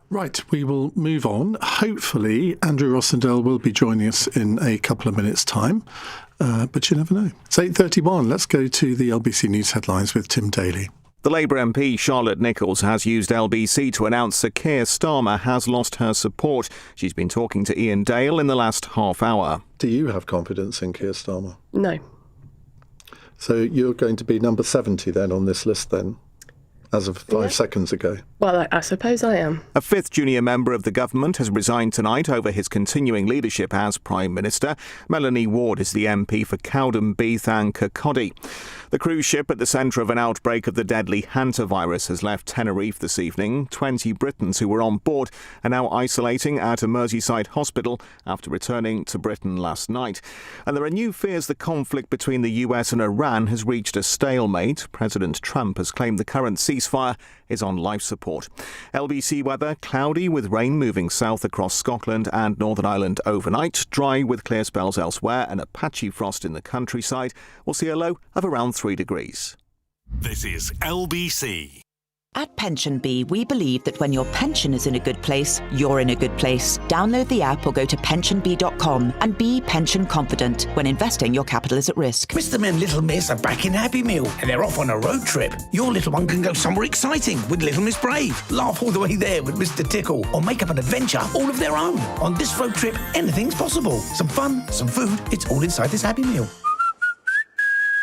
Right, we will move on. Hopefully, Andrew Rossendale will be joining us in a couple of minutes' time, but you never know. It's 8:31. Let's go to the LBC News headlines with Tim Daly. The Labour MP Charlotte Nichols has used LBC to announce Sir Keir Starmer has lost her support. She's been talking to Iain Dale in the last half hour. Do you have confidence in Keir Starmer? No. So you're going to be number 70 then on this list then, as of 5 seconds ago? Well, I suppose I am. A fifth junior member of the government has resigned tonight over his continuing leadership as Prime Minister. Melanie Ward is the MP for Cowden, Beath and Kirkcaldy. The cruise ship at the centre of an outbreak of the deadly hantavirus has left Tenerife this evening. 20 Britons who were on board are now isolating at a Merseyside hospital after returning to Britain last night. And there are new fears the conflict between the US and Iran has reached a stalemate. President Trump has claimed the current ceasefire is on life support. LBC weather, cloudy with rain moving south across Scotland and Northern Ireland overnight. Dry with clear spells elsewhere and a patchy frost in the countryside. We'll see a low of around 3 degrees. This is LBC. At PensionBee, we believe that when your pension is in a good place, you're in a good place. Download the app or go to pensionbee.com and be pension confident when investing your capital is at risk. Mr. and Little Miss are back in Happy Meal and they're off on a road trip. Your little one can go somewhere exciting with Little Miss Brave, laugh all the way there with Mr. Tickle, or make up an adventure all of their own. On this road trip, anything's possible. Some fun, some food, it's all inside this Happy Meal.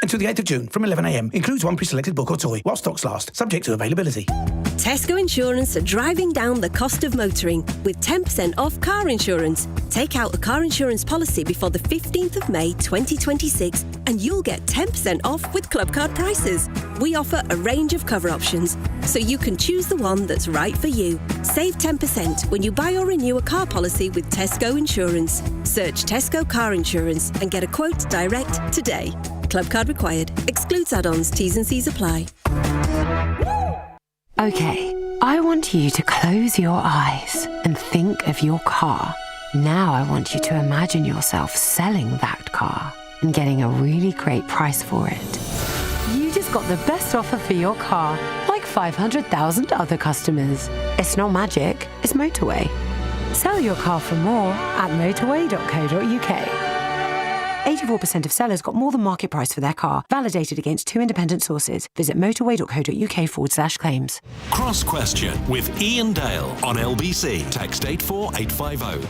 Until the 8th of June from 11 a.m. Includes one pre-selected book or toy while stocks last, subject to availability. Tesco Insurance are driving down the cost of motoring with 10% off car insurance. Take out a car insurance policy before the 15th of May 2026 and you'll get 10% off with club card prices. We offer a range of cover options, so you can choose the one that's right for you. Save 10% when you buy or renew a car policy with Tesco Insurance. Search Tesco Car Insurance and get a quote direct today. Club card required. Excludes add-ons. T's and C's apply. Okay, I want you to close your eyes and think of your car. Now I want you to imagine yourself selling that car and getting a really great price for it. You just got the best offer for your car, like 500,000 other customers. It's not magic, it's Motorway. Sell your car for more at motorway.co.uk. 84% of sellers got more than market price for their car, validated against 2 independent sources. Visit motorway.co.uk/claims. Cross Question with Iain Dale on LBC. Text 84850.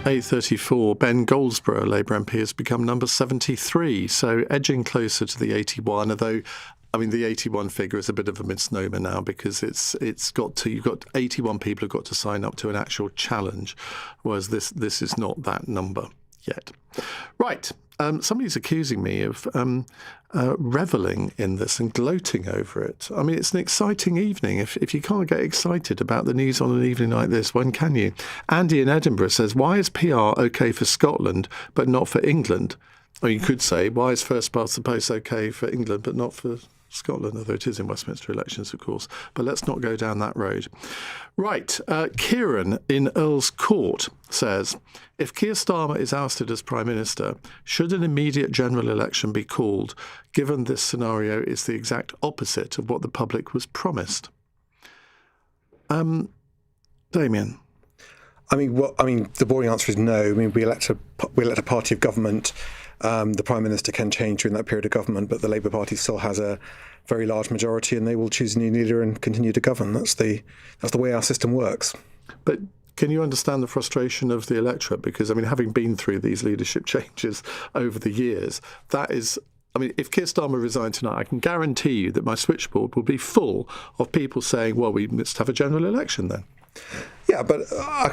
8:34. Ben Goldsborough, Labour MP, has become number 73, so edging closer to the 81, although I mean, the 81 figure is a bit of a misnomer now because you've got 81 people who've got to sign up to an actual challenge, whereas this is not that number yet. Right. Somebody's accusing me of revelling in this and gloating over it. I mean, it's an exciting evening. If you can't get excited about the news on an evening like this, when can you? Andy in Edinburgh says, why is PR OK for Scotland but not for England? Or you could say, why is first past the post OK for England but not for Scotland, although it is in Westminster elections, of course. But let's not go down that road. Right. Kieran in Earl's Court says, if Keir Starmer is ousted as Prime Minister, should an immediate general election be called, given this scenario is the exact opposite of what the public was promised? Damien? I mean, the boring answer is no. I mean, we elect a party of government. The Prime Minister can change during that period of government, but the Labour Party still has a very large majority, and they will choose a new leader and continue to govern. That's the way our system works. But can you understand the frustration of the electorate? Because, I mean, having been through these leadership changes over the years, that is... I mean, if Keir Starmer resigned tonight, I can guarantee you that my switchboard will be full of people saying, well, we must have a general election then. Yeah, but I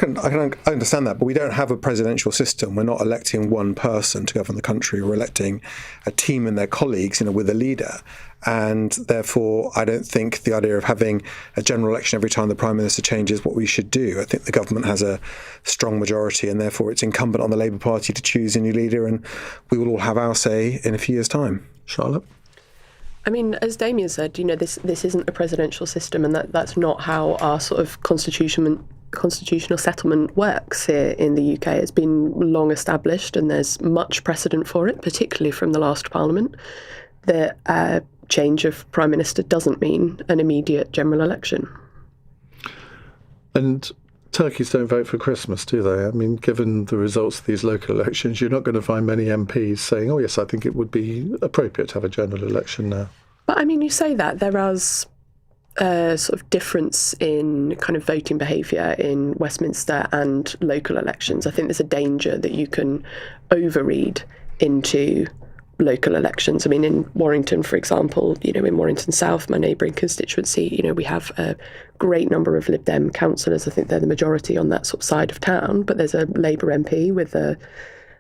understand that, but we don't have a presidential system. We're not electing one person to govern the country. We're electing a team and their colleagues, with a leader. And therefore, I don't think the idea of having a general election every time the Prime Minister changes is what we should do. I think the government has a strong majority, and therefore it's incumbent on the Labour Party to choose a new leader, and we will all have our say in a few years' time. Charlotte? I mean, as Damien said, this isn't a presidential system, and that's not how our sort of constitutional settlement works here in the UK. It's been long established, and there's much precedent for it, particularly from the last Parliament. The change of Prime Minister doesn't mean an immediate general election. And turkeys don't vote for Christmas, do they? I mean, given the results of these local elections, you're not going to find many MPs saying, oh, yes, I think it would be appropriate to have a general election now. But, I mean, you say that. There is a sort of difference in kind of voting behaviour in Westminster and local elections. I think there's a danger that you can overread into local elections. I mean, in Warrington, for example, in Warrington South, my neighbouring constituency, we have a great number of Lib Dem councillors. I think they're the majority on that sort of side of town, but there's a Labour MP with I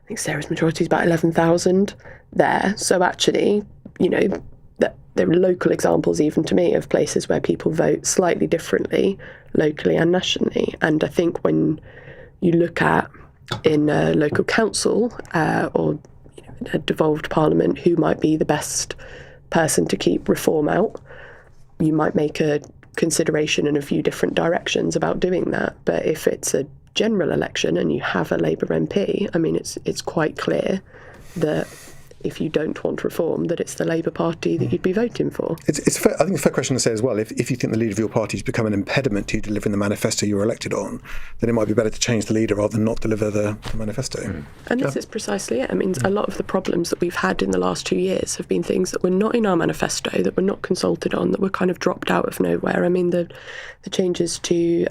think Sarah's majority is about 11,000 there. So actually, there are local examples even to me of places where people vote slightly differently locally and nationally. And I think when you look at in a local council or a devolved parliament who might be the best person to keep reform out, you might make a consideration in a few different directions about doing that. But if it's a general election and you have a Labour MP, I mean, it's quite clear that if you don't want reform, that it's the Labour Party that you'd be voting for. It's fair, I think it's a fair question to say as well. If you think the leader of your party has become an impediment to you delivering the manifesto you were elected on, then it might be better to change the leader rather than not deliver the manifesto. And this is precisely it. I mean, a lot of the problems that we've had in the last 2 years have been things that were not in our manifesto, that were not consulted on, that were kind of dropped out of nowhere. I mean, the changes to,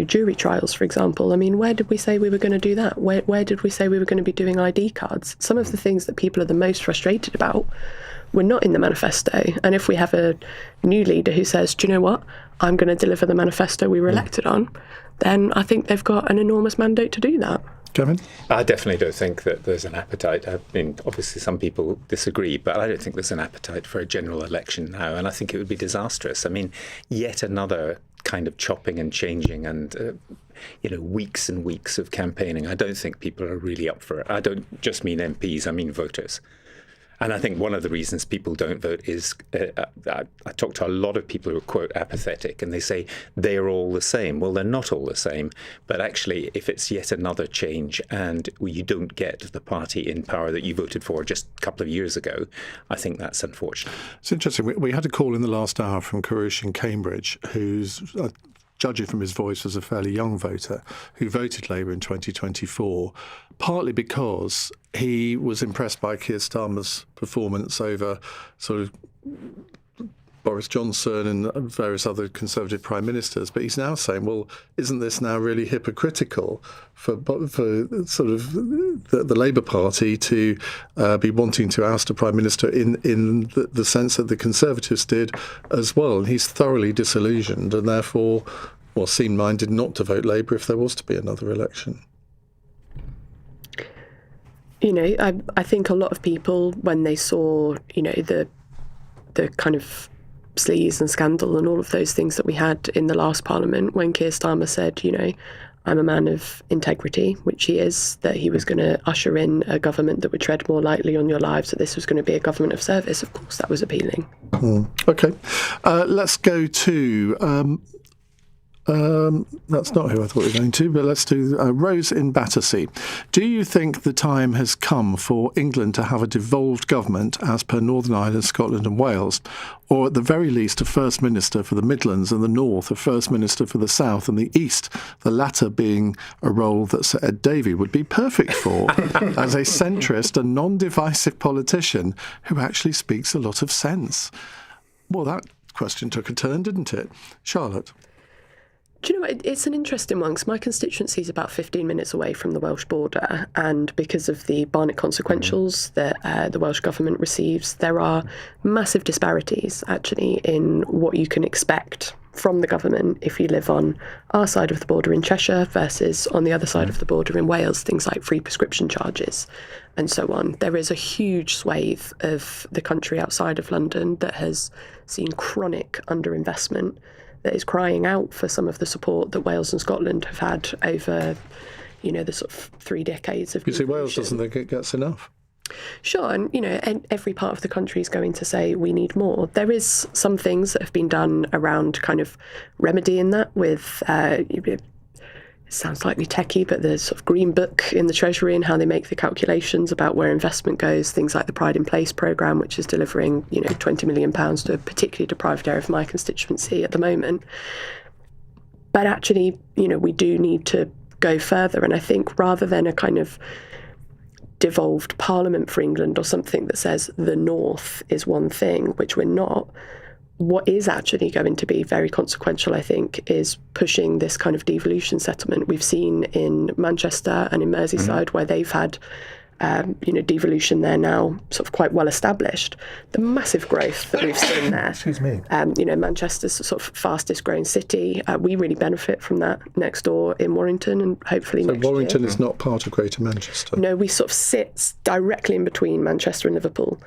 jury trials, for example. I mean, where did we say we were going to do that? Where did we say we were going to be doing ID cards? Some of the things that people are the most frustrated about were not in the manifesto. And if we have a new leader who says, do you know what, I'm going to deliver the manifesto we were elected on, then I think they've got an enormous mandate to do that. Kevin? I definitely don't think that there's an appetite. I mean, obviously some people disagree, but I don't think there's an appetite for a general election now, and I think it would be disastrous. I mean, yet another kind of chopping and changing and weeks and weeks of campaigning. I don't think people are really up for it. I don't just mean MPs, I mean voters. And I think one of the reasons people don't vote is, I talk to a lot of people who are, quote, apathetic, and they say they're all the same. Well, they're not all the same. But actually, if it's yet another change and you don't get the party in power that you voted for just a couple of years ago, I think that's unfortunate. It's interesting. We had a call in the last hour from Karush in Cambridge, who's... judging from his voice, was a fairly young voter who voted Labour in 2024, partly because he was impressed by Keir Starmer's performance over sort of Boris Johnson and various other Conservative prime ministers. But he's now saying, well, isn't this now really hypocritical for sort of the Labour Party to be wanting to oust a prime minister in the sense that the Conservatives did as well? And he's thoroughly disillusioned and therefore, seemed minded not to vote Labour if there was to be another election. I think a lot of people, when they saw, the kind of sleaze and scandal and all of those things that we had in the last Parliament, when Keir Starmer said, I'm a man of integrity, which he is, that he was going to usher in a government that would tread more lightly on your lives, that this was going to be a government of service. Of course, that was appealing. OK. Let's go to That's not who I thought we were going to, but let's do Rose in Battersea. Do you think the time has come for England to have a devolved government as per Northern Ireland, Scotland and Wales, or at the very least a First Minister for the Midlands and the North, a First Minister for the South and the East, the latter being a role that Sir Ed Davey would be perfect for as a centrist and non-divisive politician who actually speaks a lot of sense? Well, that question took a turn, didn't it? Charlotte? Do you know what? It's an interesting one because my constituency is about 15 minutes away from the Welsh border, and because of the Barnett consequentials that the Welsh government receives, there are massive disparities actually in what you can expect from the government if you live on our side of the border in Cheshire versus on the other side of the border in Wales, things like free prescription charges and so on. There is a huge swathe of the country outside of London that has seen chronic underinvestment, that is crying out for some of the support that Wales and Scotland have had over, the sort of 3 decades of. You see, Wales doesn't think it gets enough. Sure, and every part of the country is going to say we need more. There is some things that have been done around kind of remedying that with. It sounds slightly techie, but there's sort of green book in the Treasury and how they make the calculations about where investment goes. Things like the Pride in Place programme, which is delivering, £20 million to a particularly deprived area of my constituency at the moment. But actually, we do need to go further. And I think rather than a kind of devolved parliament for England or something that says the North is one thing, which we're not, what is actually going to be very consequential, I think, is pushing this kind of devolution settlement. We've seen in Manchester and in Merseyside where they've had, devolution there now sort of quite well established. The massive growth that we've seen there. Excuse me. Manchester's the sort of fastest growing city. We really benefit from that next door in Warrington and hopefully next year. So Warrington is not part of Greater Manchester? No, we sort of sit directly in between Manchester and Liverpool.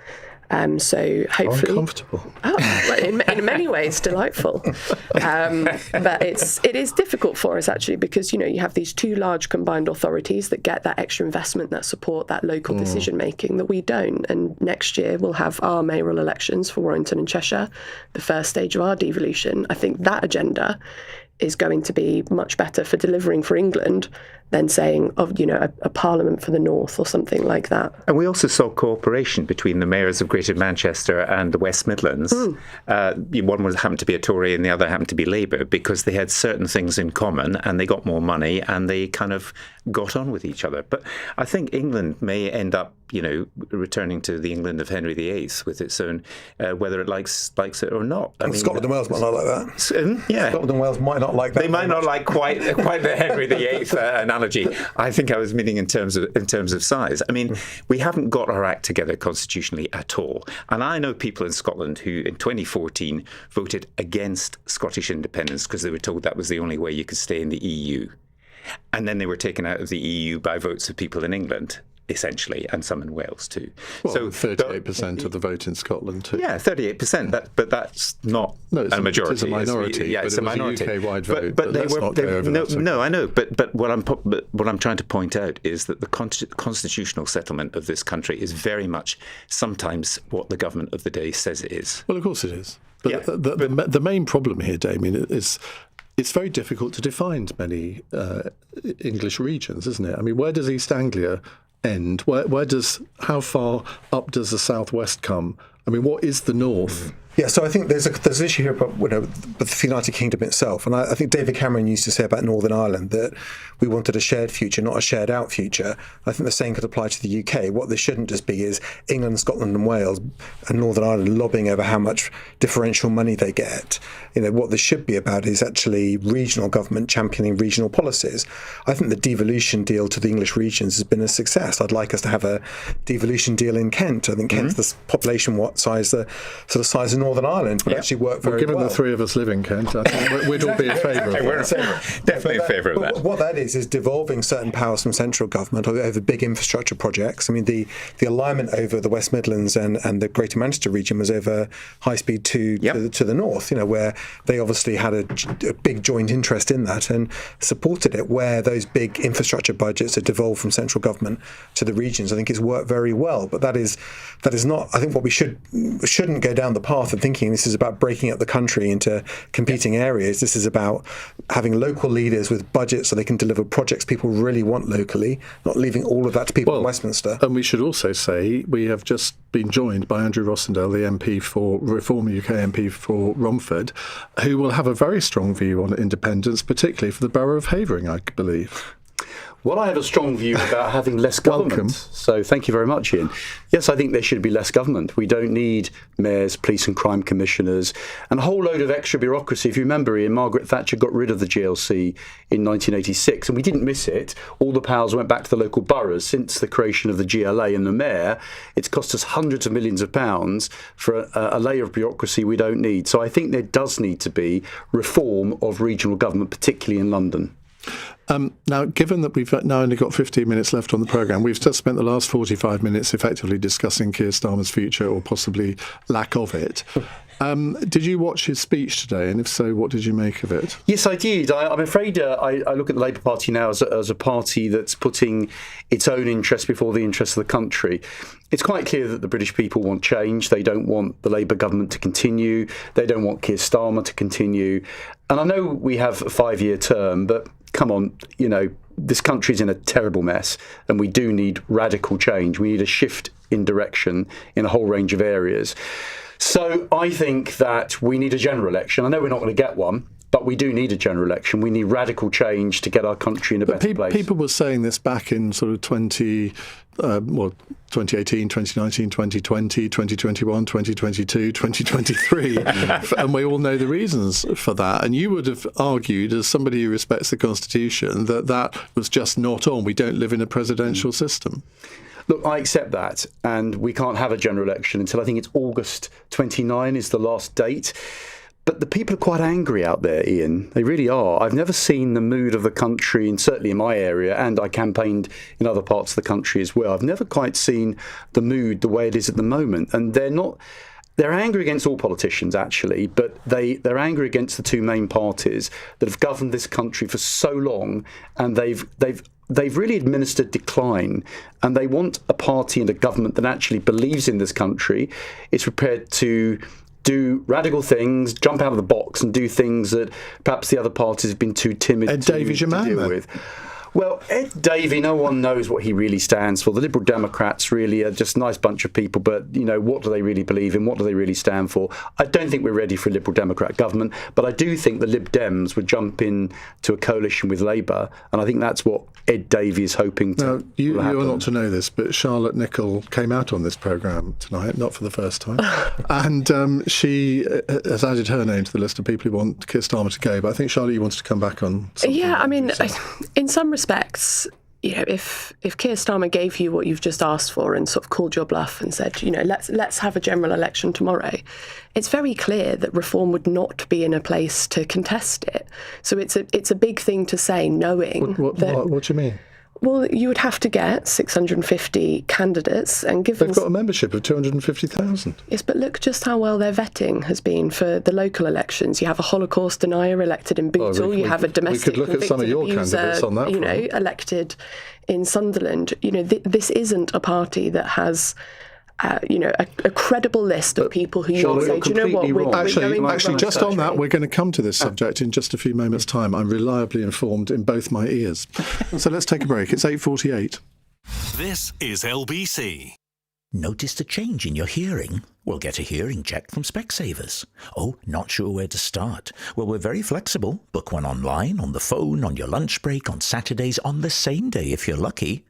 So hopefully, uncomfortable. Well, in many ways, delightful. But it is difficult for us actually because you have these two large combined authorities that get that extra investment, that support, that local decision making that we don't. And next year we'll have our mayoral elections for Warrington and Cheshire, the first stage of our devolution. I think that agenda is going to be much better for delivering for England than saying a parliament for the North or something like that. And we also saw cooperation between the mayors of Greater Manchester and the West Midlands. One happened to be a Tory and the other happened to be Labour because they had certain things in common and they got more money and they kind of got on with each other. But I think England may end up, returning to the England of Henry VIII with its own, whether it likes it or not. Scotland and Wales might not like that. Yeah, Scotland and Wales might not like that. They might not like quite the Henry VIII analogy. I think I was meaning in terms of size. I mean, we haven't got our act together constitutionally at all. And I know people in Scotland who, in 2014, voted against Scottish independence because they were told that was the only way you could stay in the EU. And then they were taken out of the EU by votes of people in England, essentially, and some in Wales too. Well, so 38% of the vote in Scotland too. Yeah, 38%. But that's not a majority. It's a minority. Yeah, it's a minority. A UK-wide vote. But let's not go over that. No, I know. But what I'm trying to point out is that the constitutional settlement of this country is very much sometimes what the government of the day says it is. Well, of course it is. But the main problem here, Damien, is it's very difficult to define many English regions, isn't it? I mean, where does East Anglia end? How far up does the southwest come? I mean, what is the north? Yeah, so I think there's an issue here about the United Kingdom itself, and I think David Cameron used to say about Northern Ireland that we wanted a shared future, not a shared out future. I think the same could apply to the UK. What this shouldn't just be is England, Scotland, and Wales and Northern Ireland lobbying over how much differential money they get. What this should be about is actually regional government championing regional policies. I think the devolution deal to the English regions has been a success. I'd like us to have a devolution deal in Kent. I think Kent's the population size of Northern Ireland would actually work very well. Given the three of us live in Kent, I think we'd all be in favour of that. We're definitely in favour of that. What that is devolving certain powers from central government over big infrastructure projects. I mean, the alignment over the West Midlands and the Greater Manchester region was over high speed to the north, where they obviously had a big joint interest in that and supported it, where those big infrastructure budgets are devolved from central government to the regions. I think it's worked very well, but that is not, I think what we should shouldn't go down the path of thinking this is about breaking up the country into competing areas. This is about having local leaders with budgets so they can deliver projects people really want locally, not leaving all of that to people in Westminster. And we should also say we have just been joined by Andrew Rossendale, the MP for Reform UK MP for Romford, who will have a very strong view on independence, particularly for the borough of Havering, I believe. Well, I have a strong view about having less government. Welcome. So thank you very much, Ian. Yes, I think there should be less government. We don't need mayors, police and crime commissioners, and a whole load of extra bureaucracy. If you remember, Ian, Margaret Thatcher got rid of the GLC in 1986, and we didn't miss it. All the powers went back to the local boroughs. Since the creation of the GLA and the mayor, it's cost us hundreds of millions of pounds for a layer of bureaucracy we don't need. So I think there does need to be reform of regional government, particularly in London. Now, given that we've now only got 15 minutes left on the programme, we've just spent the last 45 minutes effectively discussing Keir Starmer's future, or possibly lack of it. Did you watch his speech today? And if so, what did you make of it? Yes, I did. I'm afraid I look at the Labour Party now as a party that's putting its own interests before the interests of the country. It's quite clear that the British people want change. They don't want the Labour government to continue. They don't want Keir Starmer to continue. And I know we have a 5-year term, but come on, this country's in a terrible mess, and we do need radical change. We need a shift in direction in a whole range of areas. So I think that we need a general election. I know we're not going to get one, but we do need a general election. We need radical change to get our country in a better place. People were saying this back in sort of 2018, 2019, 2020, 2021, 2022, 2023. And we all know the reasons for that. And you would have argued, as somebody who respects the Constitution, that was just not on. We don't live in a presidential system. Look, I accept that, and we can't have a general election until I think it's August 29 is the last date. But the people are quite angry out there, Ian. They really are. I've never seen the mood of the country, and certainly in my area, and I campaigned in other parts of the country as well. I've never quite seen the mood the way it is at the moment. And they're angry against all politicians, actually, but they're angry against the two main parties that have governed this country for so long, and they've really administered decline, and they want a party and a government that actually believes in this country, is prepared to do radical things, jump out of the box and do things that perhaps the other parties have been too timid to deal with. Well, Ed Davey, no one knows what he really stands for. The Liberal Democrats really are just a nice bunch of people, but, what do they really believe in? What do they really stand for? I don't think we're ready for a Liberal Democrat government, but I do think the Lib Dems would jump in to a coalition with Labour, and I think that's what Ed Davey is hoping to Now, you are not to know this, but Charlotte Nichols came out on this programme tonight, not for the first time, and she has added her name to the list of people who want Keir Starmer to go, but I think, Charlotte, you wanted to come back on something. Yeah, I mean, in some respects, if Keir Starmer gave you what you've just asked for and sort of called your bluff and said, let's have a general election tomorrow, it's very clear that Reform would not be in a place to contest it. So it's a big thing to say, knowing what do you mean? Well, you would have to get 650 candidates, and given they've got a membership of 250,000. Yes, but look just how well their vetting has been for the local elections. You have a Holocaust denier elected in Bootle. You have a domestic we could look at some of your candidates on that. Elected in Sunderland. This isn't a party that has. A credible list of people who you say, do you know what, we're actually, just on that, we're going to come to this subject in just a few moments' time. I'm reliably informed in both my ears. So let's take a break. It's 8:48. This is LBC. Noticed a change in your hearing? Well, get a hearing check from Specsavers. Oh, not sure where to start? Well, we're very flexible. Book one online, on the phone, on your lunch break, on Saturdays, on the same day if you're lucky.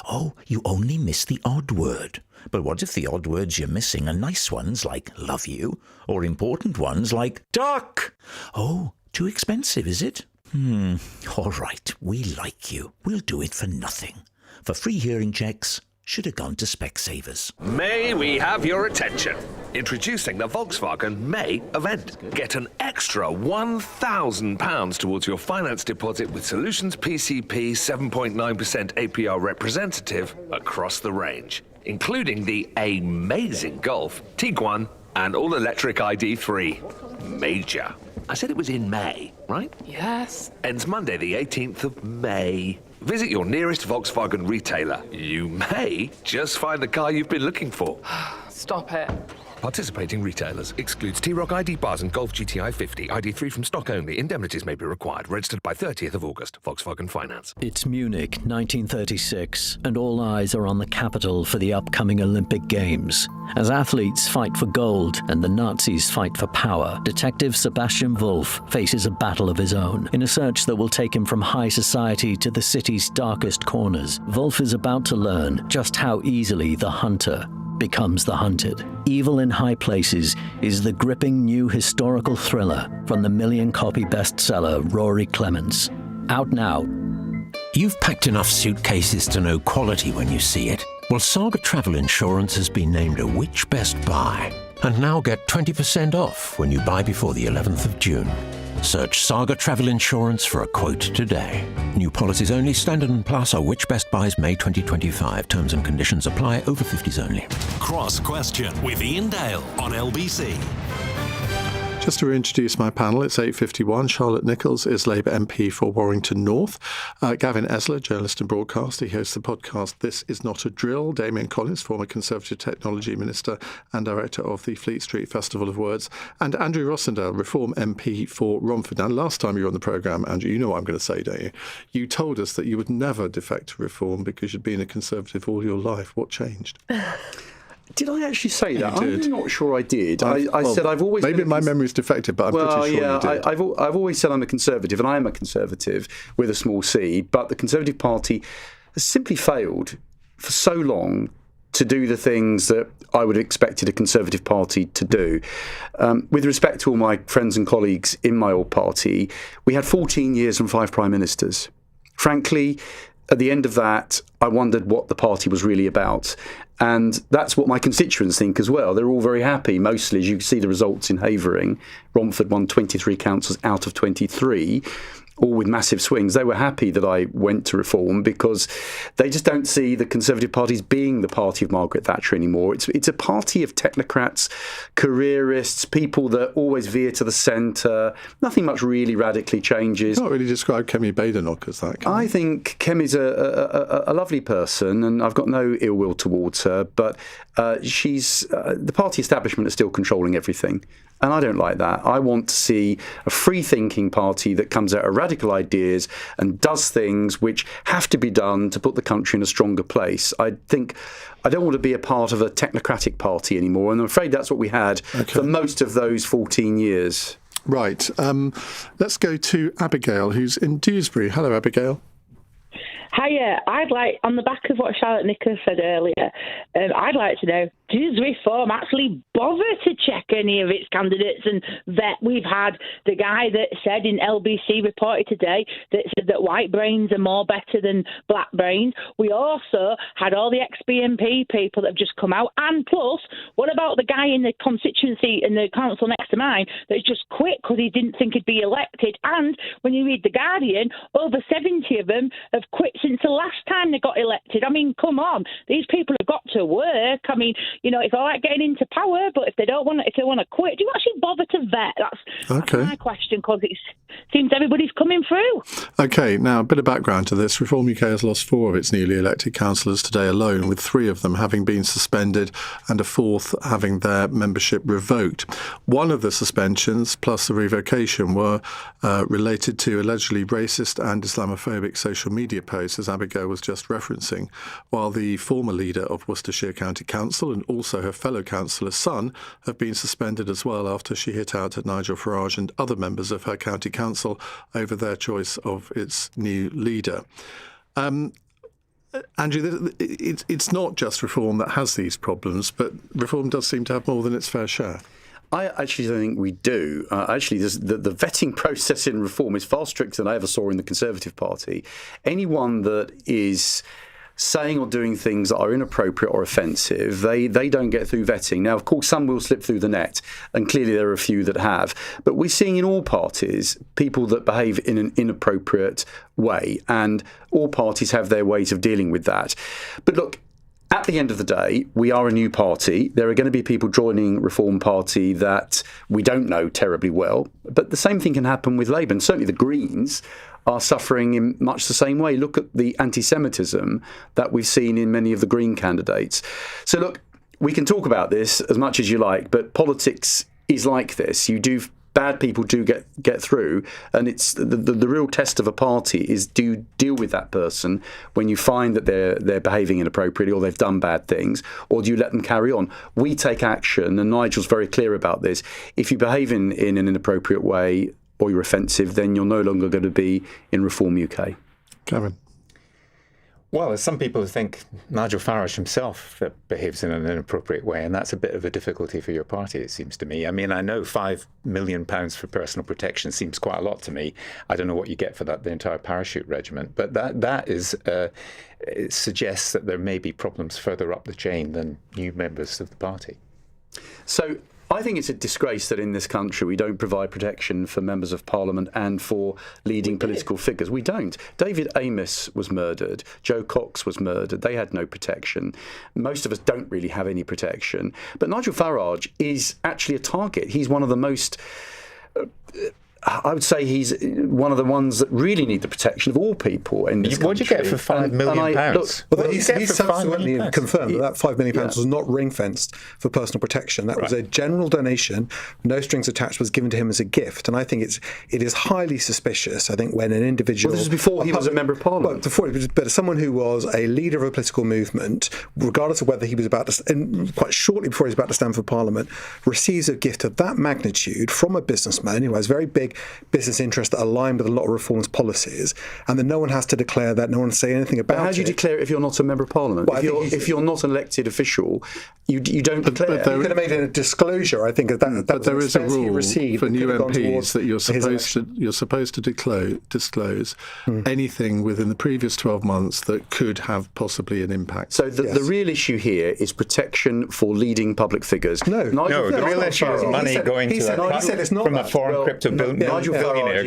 Oh, you only miss the odd word. But what if the odd words you're missing are nice ones like love you, or important ones like duck? Oh, too expensive, is it? All right, we like you. We'll do it for nothing. For free hearing checks, should have gone to Specsavers. May we have your attention? Introducing the Volkswagen May event. Get an extra £1,000 towards your finance deposit with Solutions PCP 7.9% APR representative across the range, including the amazing Golf, Tiguan, and all-electric ID3. Major. I said it was in May, right? Yes. Ends Monday the 18th of May. Visit your nearest Volkswagen retailer. You may just find the car you've been looking for. Stop it. Participating retailers. Excludes T-Rock ID bars and Golf GTI 50. ID3 from stock only. Indemnities may be required. Registered by 30th of August. Volkswagen Finance. It's Munich, 1936, and all eyes are on the capital for the upcoming Olympic Games. As athletes fight for gold and the Nazis fight for power, Detective Sebastian Wolf faces a battle of his own in a search that will take him from high society to the city's darkest corners. Wolf is about to learn just how easily the hunter becomes the hunted. Evil in High Places is the gripping new historical thriller from the million-copy bestseller Rory Clements. Out now. You've packed enough suitcases to know quality when you see it. Well, Saga Travel Insurance has been named a Which Best Buy. And now get 20% off when you buy before the 11th of June. Search Saga Travel Insurance for a quote today. New policies only. Standard & Plus are Which Best Buys May 2025. Terms and conditions apply. Over 50s only. Cross Question with Iain Dale on LBC. Just to reintroduce my panel, it's 8:51. Charlotte Nichols is Labour MP for Warrington North. Gavin Esler, journalist and broadcaster. He hosts the podcast This Is Not a Drill. Damien Collins, former Conservative Technology Minister and Director of the Fleet Street Festival of Words. And Andrew Rossendale, Reform MP for Romford. Now, last time you were on the programme, Andrew, you know what I'm going to say, don't you? You told us that you would never defect to Reform because you'd been a Conservative all your life. What changed? Did I actually say that? You did. I'm not sure I did. I said I've always maybe my memory's defective, but I'm pretty sure you did. I've always said I'm a Conservative, and I am a Conservative with a small c, but the Conservative Party has simply failed for so long to do the things that I would have expected a Conservative Party to do. With respect to all my friends and colleagues in my old party, we had 14 years and 5 prime ministers. Frankly, at the end of that, I wondered what the party was really about. And that's what my constituents think as well. They're all very happy. Mostly, as you can see the results in Havering, Romford won 23 councils out of 23, all with massive swings. They were happy that I went to Reform because they just don't see the Conservative Party as being the party of Margaret Thatcher anymore. It's a party of technocrats, careerists, people that always veer to the centre. Nothing much really radically changes. Not really describe Kemi Badenoch as that. I think Kemi's a lovely person, and I've got no ill will towards her, but she's the party establishment is still controlling everything. And I don't like that. I want to see a free-thinking party that comes out of radical ideas and does things which have to be done to put the country in a stronger place. I don't want to be a part of a technocratic party anymore, and I'm afraid that's what we had for most of those 14 years. Right. Let's go to Abigail, who's in Dewsbury. Hello, Abigail. Hiya, I'd like, on the back of what Charlotte Nichols said earlier, I'd like to know, does Reform actually bother to check any of its candidates and vet? We've had the guy that said in LBC reported today that said that white brains are more better than black brains. We also had all the ex-BNP people that have just come out. And plus, what about the guy in the constituency in the council next to mine that's just quit because he didn't think he'd be elected? And when you read The Guardian, over 70 of them have quit since the last time they got elected. I mean, come on. These people have got to work. I mean, you know, it's all right getting into power, but if they want to quit, do you actually bother to vet? That's my question, because it seems everybody's coming through. OK, now a bit of background to this. Reform UK has lost 4 of its newly elected councillors today alone, with 3 of them having been suspended and a 4th having their membership revoked. One of the suspensions, plus the revocation, were related to allegedly racist and Islamophobic social media posts, as Abigail was just referencing, while the former leader of Worcestershire County Council and also her fellow councillor's son have been suspended as well after she hit out at Nigel Farage and other members of her county council over their choice of its new leader. Andrew, it's not just Reform that has these problems, but Reform does seem to have more than its fair share. I actually don't think we do. The vetting process in Reform is far stricter than I ever saw in the Conservative Party. Anyone that is saying or doing things that are inappropriate or offensive, they don't get through vetting. Now, of course, some will slip through the net, and clearly there are a few that have. But we're seeing in all parties people that behave in an inappropriate way, and all parties have their ways of dealing with that. But look, at the end of the day, we are a new party. There are going to be people joining Reform Party that we don't know terribly well. But the same thing can happen with Labour. And certainly the Greens are suffering in much the same way. Look at the anti-Semitism that we've seen in many of the Green candidates. So look, we can talk about this as much as you like, but politics is like this. Bad people do get through, and it's the real test of a party is, do you deal with that person when you find that they're behaving inappropriately or they've done bad things, or do you let them carry on? We take action, and Nigel's very clear about this. If you behave in an inappropriate way or you're offensive, then you're no longer going to be in Reform UK. Gavin. Well, there's some people who think Nigel Farage himself behaves in an inappropriate way, and that's a bit of a difficulty for your party, it seems to me. I mean, I know £5 million for personal protection seems quite a lot to me. I don't know what you get for that, the entire parachute regiment, but that is it suggests that there may be problems further up the chain than new members of the party. So I think it's a disgrace that in this country we don't provide protection for members of Parliament and for leading political figures. We don't. David Amess was murdered. Joe Cox was murdered. They had no protection. Most of us don't really have any protection. But Nigel Farage is actually a target. He's one of the most... I would say he's one of the ones that really need the protection of all people in this country. What do you get for £5 million? Well, he's subsequently confirmed that £5 million was not ring-fenced for personal protection. That was a general donation, no strings attached, was given to him as a gift. And I think it is highly suspicious, I think, when an individual... Well, this is before he was a member of Parliament. But someone who was a leader of a political movement, regardless of whether he was about to... And quite shortly before he was about to stand for Parliament, receives a gift of that magnitude from a businessman who has very big business interests that align with a lot of Reform's policies, and then no one has to declare that, no one say anything about it. But how do you declare it if you're not a member of Parliament? Well, if you're not an elected official, you don't declare. You could have made a disclosure, I think, that there is a rule for new MPs that you're supposed to disclose anything within the previous 12 months that could have possibly an impact. So the real issue here is protection for leading public figures. The real issue is money going from a foreign crypto billionaire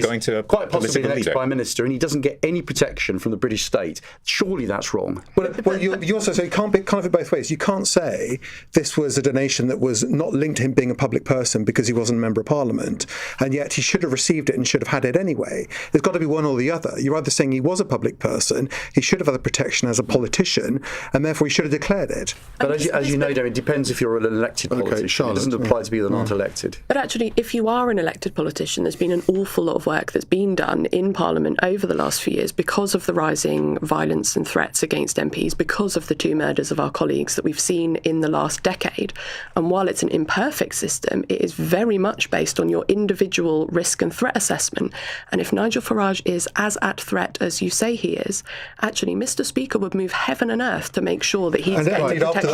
going to a quite possibly political an ex-Prime Minister, and he doesn't get any protection from the British state. Surely that's wrong. Well, you also say you can't have it both ways. You can't say this was a donation that was not linked to him being a public person because he wasn't a member of Parliament, and yet he should have received it and should have had it anyway. There's got to be one or the other. You're either saying he was a public person, he should have had the protection as a politician, and therefore he should have declared it. But as you know, David, it depends if you're an elected politician. Charlotte, it doesn't apply to people that aren't elected. But actually, if you are an elected politician, there's been an awful lot of work that's been done in Parliament over the last few years because of the rising violence and threats against MPs, because of the 2 murders of our colleagues that we've seen in the last decade. And while it's an imperfect system, it is very much based on your individual risk and threat assessment. And if Nigel Farage is as at threat as you say he is, actually, Mr. Speaker would move heaven and earth to make sure that he's getting the protection.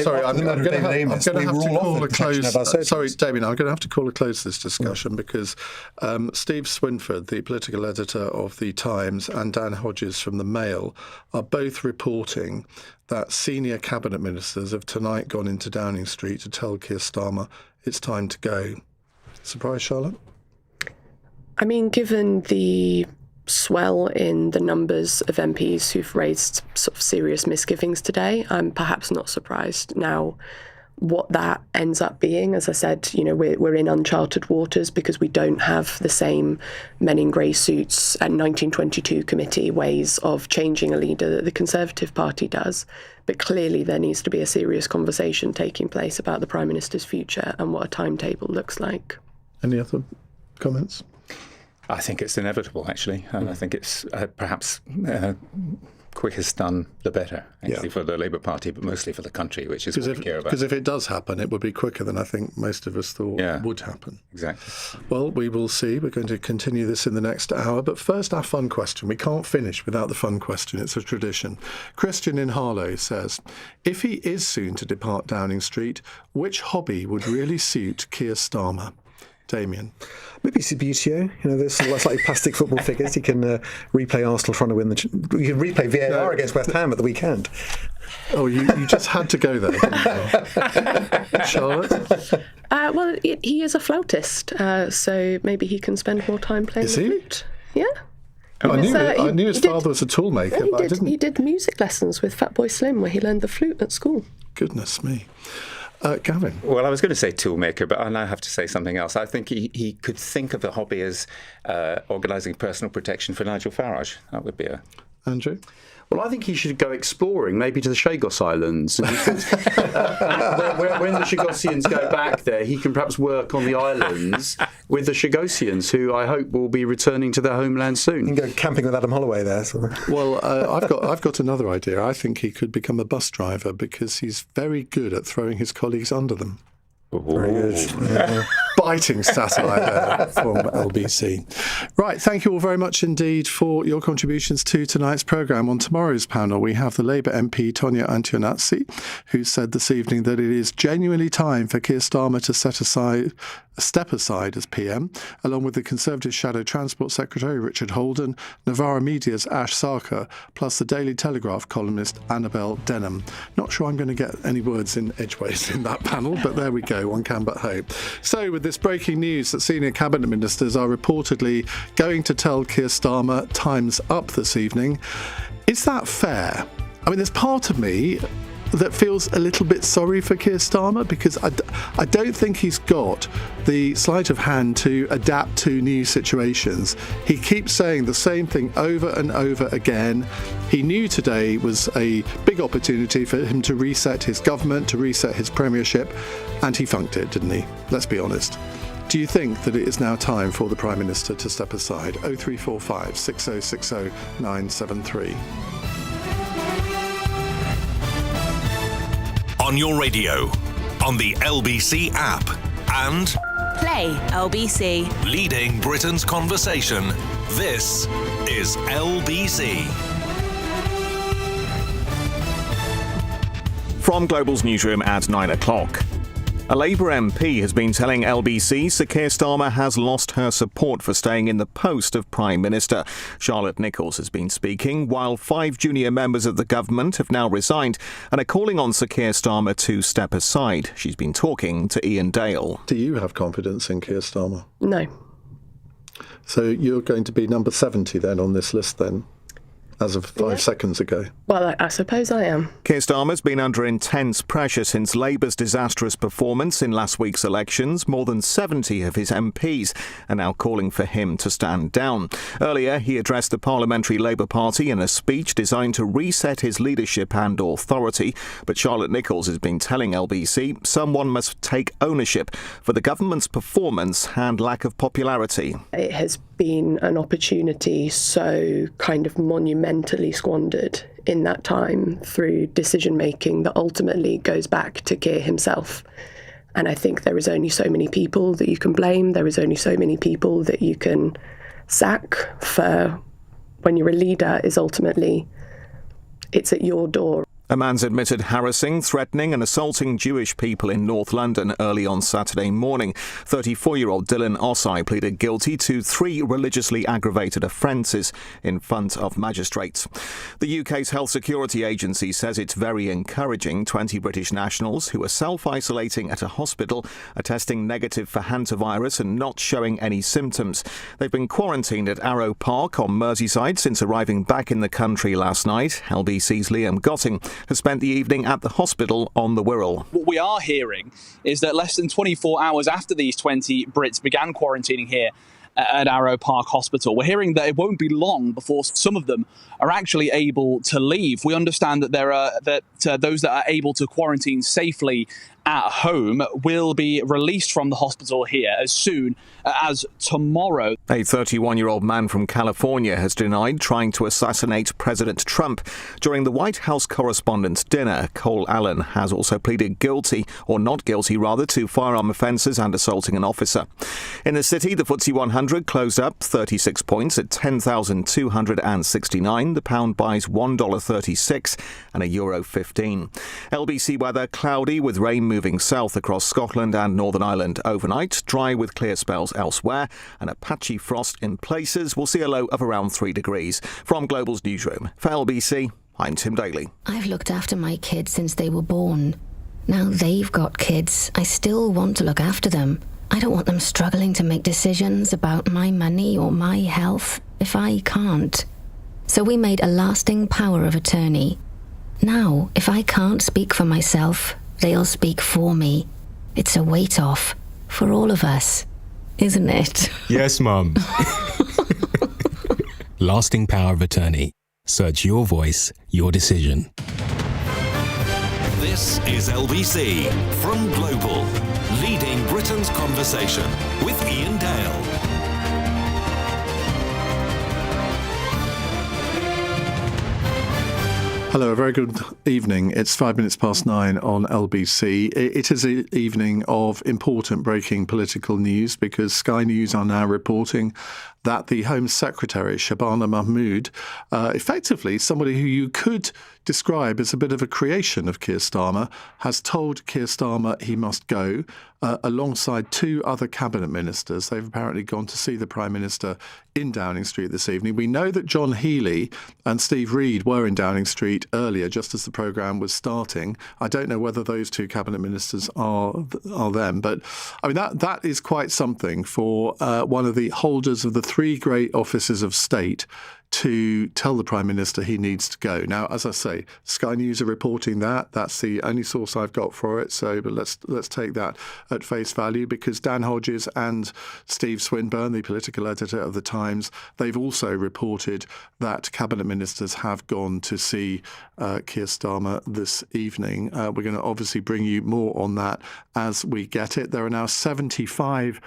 Sorry, I'm going to have to call a close. Sorry, Damien, I'm going to have to call a close to this discussion because Steve Swinford, the political editor of The Times, and Dan Hodges from The Mail are both reporting that senior cabinet ministers have tonight gone into Downing Street to tell Keir Starmer it's time to go. Surprise, Charlotte? I mean, given the swell in the numbers of MPs who've raised sort of serious misgivings today, I'm perhaps not surprised. Now, what that ends up being, as I said, we're in uncharted waters because we don't have the same men in grey suits and 1922 committee ways of changing a leader that the Conservative Party does. But clearly there needs to be a serious conversation taking place about the Prime Minister's future and what a timetable looks like. Any other comments? I think it's inevitable, actually. And I think it's perhaps quickest done, the better, actually, for the Labour Party, but mostly for the country, which is what we care about. Because if it does happen, it would be quicker than I think most of us thought would happen. Exactly. Well, we will see. We're going to continue this in the next hour. But first, our fun question. We can't finish without the fun question. It's a tradition. Christian in Harlow says, if he is soon to depart Downing Street, which hobby would really suit Keir Starmer? Damien. Maybe Subbuteo. There's slightly plastic football figures. He can replay Arsenal trying to win you can replay VAR against West Ham at the weekend. Oh, you just had to go there, didn't you? Charlotte? Well, he is a flautist, so maybe he can spend more time playing the flute. Yeah. I knew his father was a toolmaker, but I didn't. He did music lessons with Fatboy Slim, where he learned the flute at school. Goodness me. Gavin? Well, I was going to say toolmaker, but I now have to say something else. I think he could think of a hobby as organising personal protection for Nigel Farage. That would be a... Andrew? Well, I think he should go exploring, maybe to the Chagos Islands. And when the Chagosians go back there, he can perhaps work on the islands with the Chagosians, who I hope will be returning to their homeland soon. You can go camping with Adam Holloway there. So. Well, I've got another idea. I think he could become a bus driver because he's very good at throwing his colleagues under them. Very good. Yeah. Biting satire there from LBC. Right, thank you all very much indeed for your contributions to tonight's programme. On tomorrow's panel, we have the Labour MP Tonia Antionazzi, who said this evening that it is genuinely time for Keir Starmer to step aside as PM, along with the Conservative Shadow Transport Secretary Richard Holden, Novara Media's Ash Sarkar, plus the Daily Telegraph columnist Annabel Denham. Not sure I'm going to get any words in edgeways in that panel, but there we go, one can but hope. So with this breaking news that senior cabinet ministers are reportedly going to tell Keir Starmer time's up this evening, is that fair? I mean, there's part of me that feels a little bit sorry for Keir Starmer because I don't think he's got the sleight of hand to adapt to new situations. He keeps saying the same thing over and over again. He knew today was a big opportunity for him to reset his government, to reset his premiership, and he funked it, didn't he? Let's be honest. Do you think that it is now time for the Prime Minister to step aside? 0345 6060 973. On your radio, on the LBC app, and Play LBC. leading Britain's conversation. This is LBC. From Global's newsroom at 9 o'clock. A Labour MP has been telling LBC Sir Keir Starmer has lost her support for staying in the post of Prime Minister. Charlotte Nichols has been speaking, while 5 junior members of the government have now resigned and are calling on Sir Keir Starmer to step aside. She's been talking to Iain Dale. Do you have confidence in Keir Starmer? No. So you're going to be number 70 then on this list then? As of 5 seconds ago. Well, I suppose I am. Keir Starmer's been under intense pressure since Labour's disastrous performance in last week's elections. More than 70 of his MPs are now calling for him to stand down. Earlier, he addressed the Parliamentary Labour Party in a speech designed to reset his leadership and authority. But Charlotte Nichols has been telling LBC someone must take ownership for the government's performance and lack of popularity. It has been an opportunity so kind of monumentally squandered in that time through decision making that ultimately goes back to Keir himself. And I think there is only so many people that you can blame. There is only so many people that you can sack for when you're a leader is ultimately, it's at your door. A man's admitted harassing, threatening and assaulting Jewish people in North London early on Saturday morning. 34-year-old Dylan Ossai pleaded guilty to 3 religiously aggravated offences in front of magistrates. The UK's Health Security Agency says it's very encouraging 20 British nationals who are self-isolating at a hospital are testing negative for hantavirus and not showing any symptoms. They've been quarantined at Arrow Park on Merseyside since arriving back in the country last night. LBC's Liam Gotting has spent the evening at the hospital on the Wirral. What we are hearing is that less than 24 hours after these 20 Brits began quarantining here at Arrow Park Hospital, we're hearing that it won't be long before some of them are actually able to leave. We understand that there are those that are able to quarantine safely at home will be released from the hospital here as soon as tomorrow. A 31-year-old man from California has denied trying to assassinate President Trump. During the White House Correspondents' Dinner, Cole Allen has also pleaded guilty, or not guilty rather, to firearm offences and assaulting an officer. In the city, the FTSE 100 closed up 36 points at 10,269. The pound buys $1.36 and €1.15. LBC weather cloudy with rain moving south across Scotland and Northern Ireland overnight, dry with clear spells elsewhere, and a patchy frost in places. We'll see a low of around 3 degrees. From Global's newsroom, for LBC, I'm Tim Daly. I've looked after my kids since they were born. Now they've got kids. I still want to look after them. I don't want them struggling to make decisions about my money or my health if I can't. So we made a lasting power of attorney. Now, if I can't speak for myself, they'll speak for me. It's a weight off for all of us, isn't it? Yes, Mum. Lasting power of attorney. Search your voice, your decision. This is LBC from Global, leading Britain's conversation with Iain Dale. Hello, a very good evening. It's 9:05 on LBC. It is an evening of important breaking political news because Sky News are now reporting that the Home Secretary, Shabana Mahmood, effectively somebody who you could describe as a bit of a creation of Keir Starmer, has told Keir Starmer he must go alongside two other cabinet ministers. They've apparently gone to see the Prime Minister in Downing Street this evening. We know that John Healey and Steve Reid were in Downing Street earlier, just as the programme was starting. I don't know whether those two cabinet ministers are them, but I mean that is quite something for one of the holders of the three great offices of state to tell the Prime Minister he needs to go. Now, as I say, Sky News are reporting that. That's the only source I've got for it. So, but let's take that at face value, because Dan Hodges and Steve Swinburne, the political editor of The Times, they've also reported that cabinet ministers have gone to see Keir Starmer this evening. We're going to obviously bring you more on that as we get it. There are now 75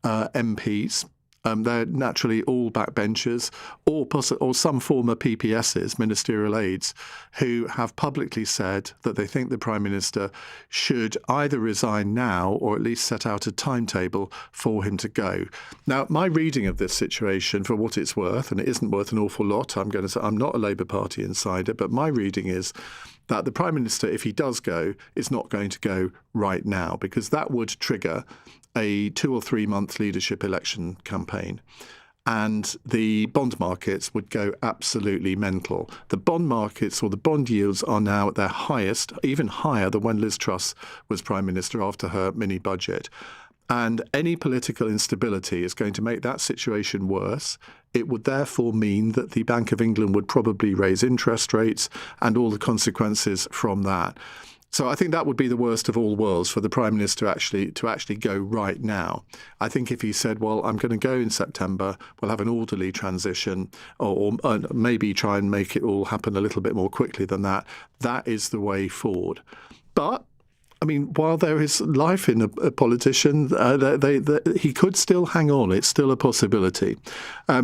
MPs. They're naturally all backbenchers or some former PPSs, ministerial aides, who have publicly said that they think the Prime Minister should either resign now or at least set out a timetable for him to go. Now, my reading of this situation, for what it's worth, and it isn't worth an awful lot, I'm going to say I'm not a Labour Party insider, but my reading is that the Prime Minister, if he does go, is not going to go right now, because that would trigger a 2 or 3 month leadership election campaign. And the bond markets would go absolutely mental. The bond markets, or the bond yields, are now at their highest, even higher than when Liz Truss was Prime Minister after her mini budget. And any political instability is going to make that situation worse. It would therefore mean that the Bank of England would probably raise interest rates and all the consequences from that. So I think that would be the worst of all worlds for the Prime Minister to actually go right now. I think if he said, well, I'm going to go in September, we'll have an orderly transition, or maybe try and make it all happen a little bit more quickly than that, that is the way forward. But I mean, while there is life in a politician, he could still hang on. It's still a possibility.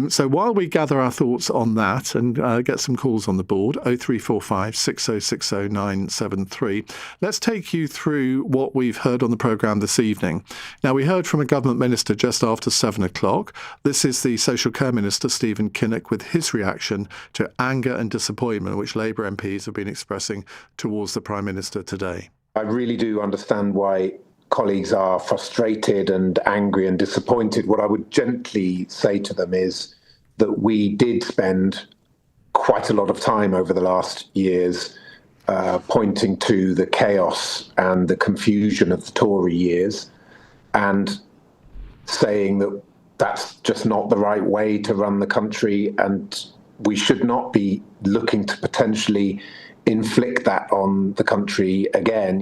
So while we gather our thoughts on that and get some calls on the board, 0345 6060 973, let's take you through what we've heard on the programme this evening. Now, we heard from a government minister just after 7 o'clock. This is the Social Care Minister, Stephen Kinnick, with his reaction to anger and disappointment which Labour MPs have been expressing towards the Prime Minister today. I really do understand why colleagues are frustrated and angry and disappointed. What I would gently say to them is that we did spend quite a lot of time over the last years pointing to the chaos and the confusion of the Tory years and saying that that's just not the right way to run the country, and we should not be looking to potentially inflict that on the country again.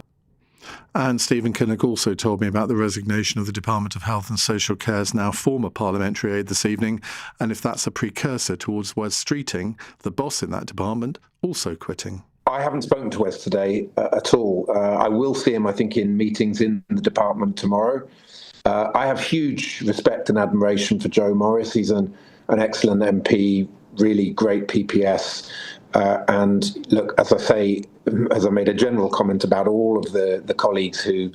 And Stephen Kinnick also told me about the resignation of the Department of Health and Social Care's now former parliamentary aide this evening, and if that's a precursor towards Wes Streeting, the boss in that department, also quitting. I haven't spoken to Wes today at all. I will see him, I think, in meetings in the department tomorrow. I have huge respect and admiration for Joe Morris. He's an excellent MP, really great PPS. And look, as I say, as I made a general comment about all of the colleagues who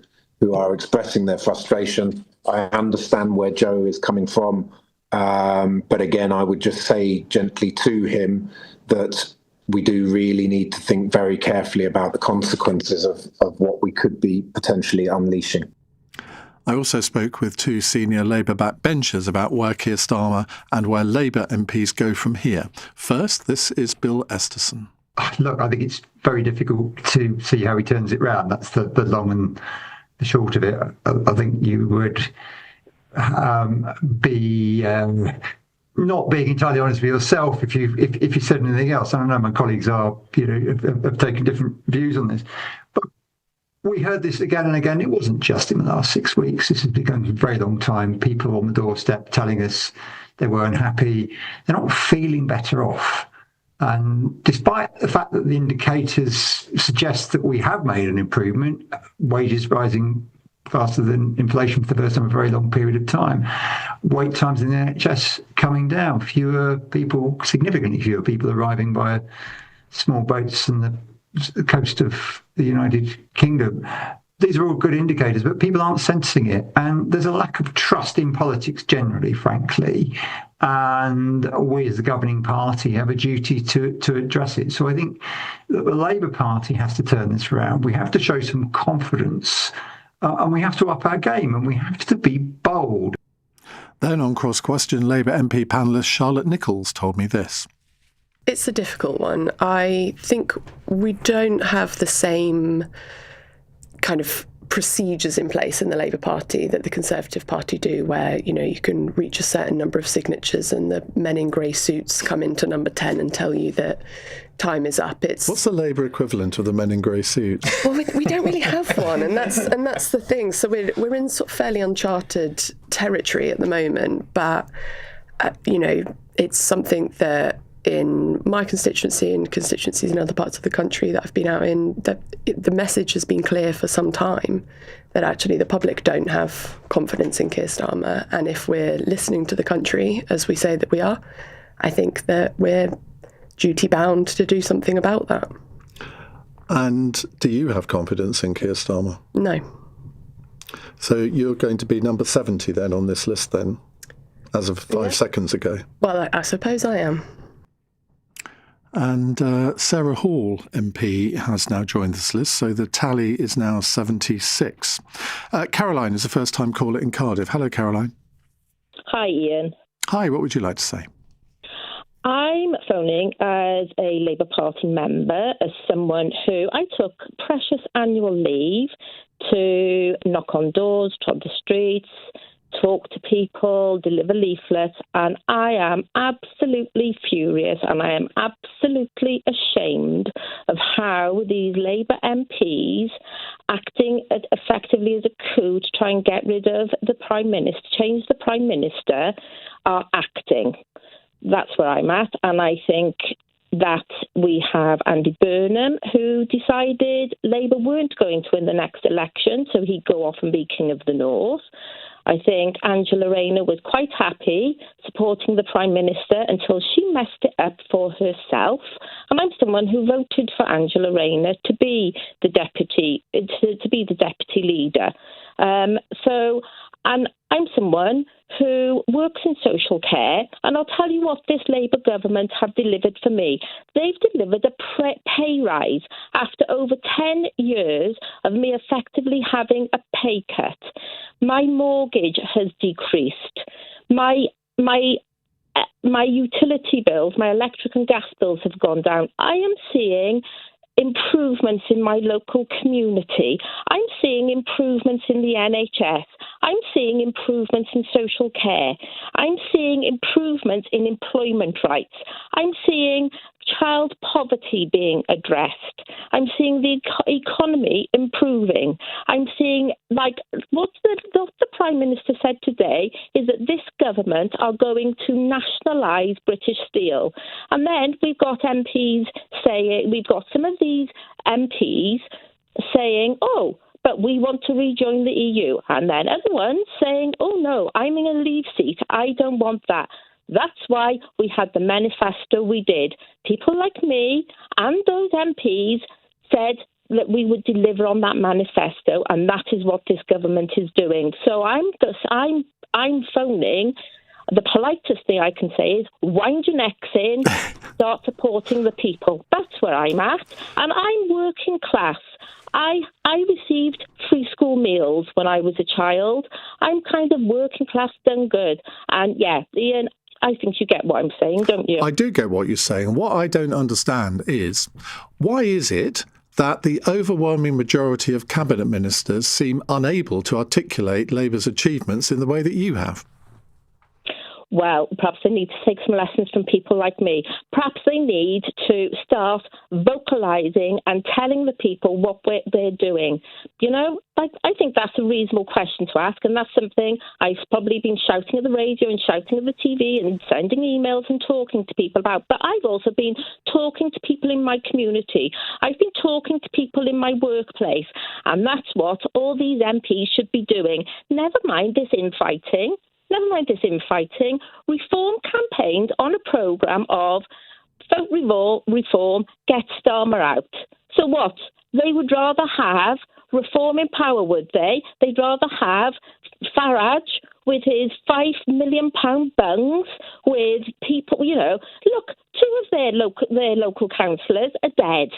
are expressing their frustration, I understand where Joe is coming from. But again, I would just say gently to him that we do really need to think very carefully about the consequences of what we could be potentially unleashing. I also spoke with two senior Labour backbenchers about where Keir Starmer and where Labour MPs go from here. First, this is Bill Esterson. Look, I think it's very difficult to see how he turns it round. That's the long and the short of it. I think you would be not being entirely honest with yourself if you said anything else. I don't know, my colleagues have taken different views on this. But we heard this again and again. It wasn't just in the last 6 weeks. This has been going for a very long time. People on the doorstep telling us they weren't happy. They're not feeling better off And despite the fact that the indicators suggest that we have made an improvement, wages rising faster than inflation for the first time in a very long period of time, wait times in the NHS coming down, significantly fewer people arriving by small boats on the coast of the United Kingdom. These are all good indicators, but people aren't sensing it. And there's a lack of trust in politics generally, frankly. And we as the governing party have a duty to address it. So I think that the Labour Party has to turn this around. We have to show some confidence and we have to up our game and we have to be bold. Then on Cross Question, Labour MP panellist Charlotte Nichols told me this. It's a difficult one. I think we don't have the same kind of procedures in place in the Labour Party that the Conservative Party do, where, you can reach a certain number of signatures and the men in grey suits come into number 10 and tell you that time is up. What's the Labour equivalent of the men in grey suits? Well, we don't really have one, and that's the thing. So we're in sort of fairly uncharted territory at the moment, but it's something that in my constituency and constituencies in other parts of the country that I've been out in, that the message has been clear for some time that actually the public don't have confidence in Keir Starmer. And if we're listening to the country, as we say that we are, I think that we're duty-bound to do something about that. And do you have confidence in Keir Starmer? No. So you're going to be number 70 then on this list then, as of 5 seconds ago? Well, I suppose I am. And Sarah Hall MP has now joined this list, so the tally is now 76. Caroline is a first-time caller in Cardiff. Hello, Caroline. Hi, Ian. Hi, what would you like to say? I'm phoning as a Labour Party member, as someone who I took precious annual leave to knock on doors, trod the streets, talk to people, deliver leaflets, and I am absolutely furious and I am absolutely ashamed of how these Labour MPs, acting effectively as a coup to try and get rid of the Prime Minister, change the Prime Minister, are acting. That's where I'm at, and I think that we have Andy Burnham, who decided Labour weren't going to win the next election, so he'd go off and be King of the North. I think Angela Rayner was quite happy supporting the Prime Minister until she messed it up for herself. And I'm someone who voted for Angela Rayner to be the deputy leader. And I'm someone who works in social care, and I'll tell you what this Labour government have delivered for me. They've delivered a pay rise after over 10 years of me effectively having a pay cut. My mortgage has decreased. My utility bills, my electric and gas bills have gone down. I am seeing improvements in my local community. I'm seeing improvements in the NHS. I'm seeing improvements in social care. I'm seeing improvements in employment rights. I'm seeing child poverty being addressed. I'm seeing the economy improving. I'm seeing, what the Prime Minister said today is that this government are going to nationalise British Steel. And then we've got some of these MPs saying, but we want to rejoin the EU. And then other ones saying, no, I'm in a leave seat. I don't want that. That's why we had the manifesto we did. People like me and those MPs said that we would deliver on that manifesto, and that is what this government is doing. So I'm phoning. The politest thing I can say is wind your necks in, start supporting the people. That's where I'm at. And I'm working class. I received free school meals when I was a child. I'm kind of working class, done good. And yeah, Ian, I think you get what I'm saying, don't you? I do get what you're saying. What I don't understand is, why is it that the overwhelming majority of cabinet ministers seem unable to articulate Labour's achievements in the way that you have? Well, perhaps they need to take some lessons from people like me. Perhaps they need to start vocalising and telling the people what they're doing. You know, I think that's a reasonable question to ask, and that's something I've probably been shouting at the radio and shouting at the TV and sending emails and talking to people about. But I've also been talking to people in my community. I've been talking to people in my workplace, and that's what all these MPs should be doing. Never mind this infighting. Reform campaigned on a programme of vote reform, get Starmer out. So what? They would rather have reform in power, would they? They'd rather have Farage with his £5 million bungs with people, you know. Look, 2 of their local councillors are dead.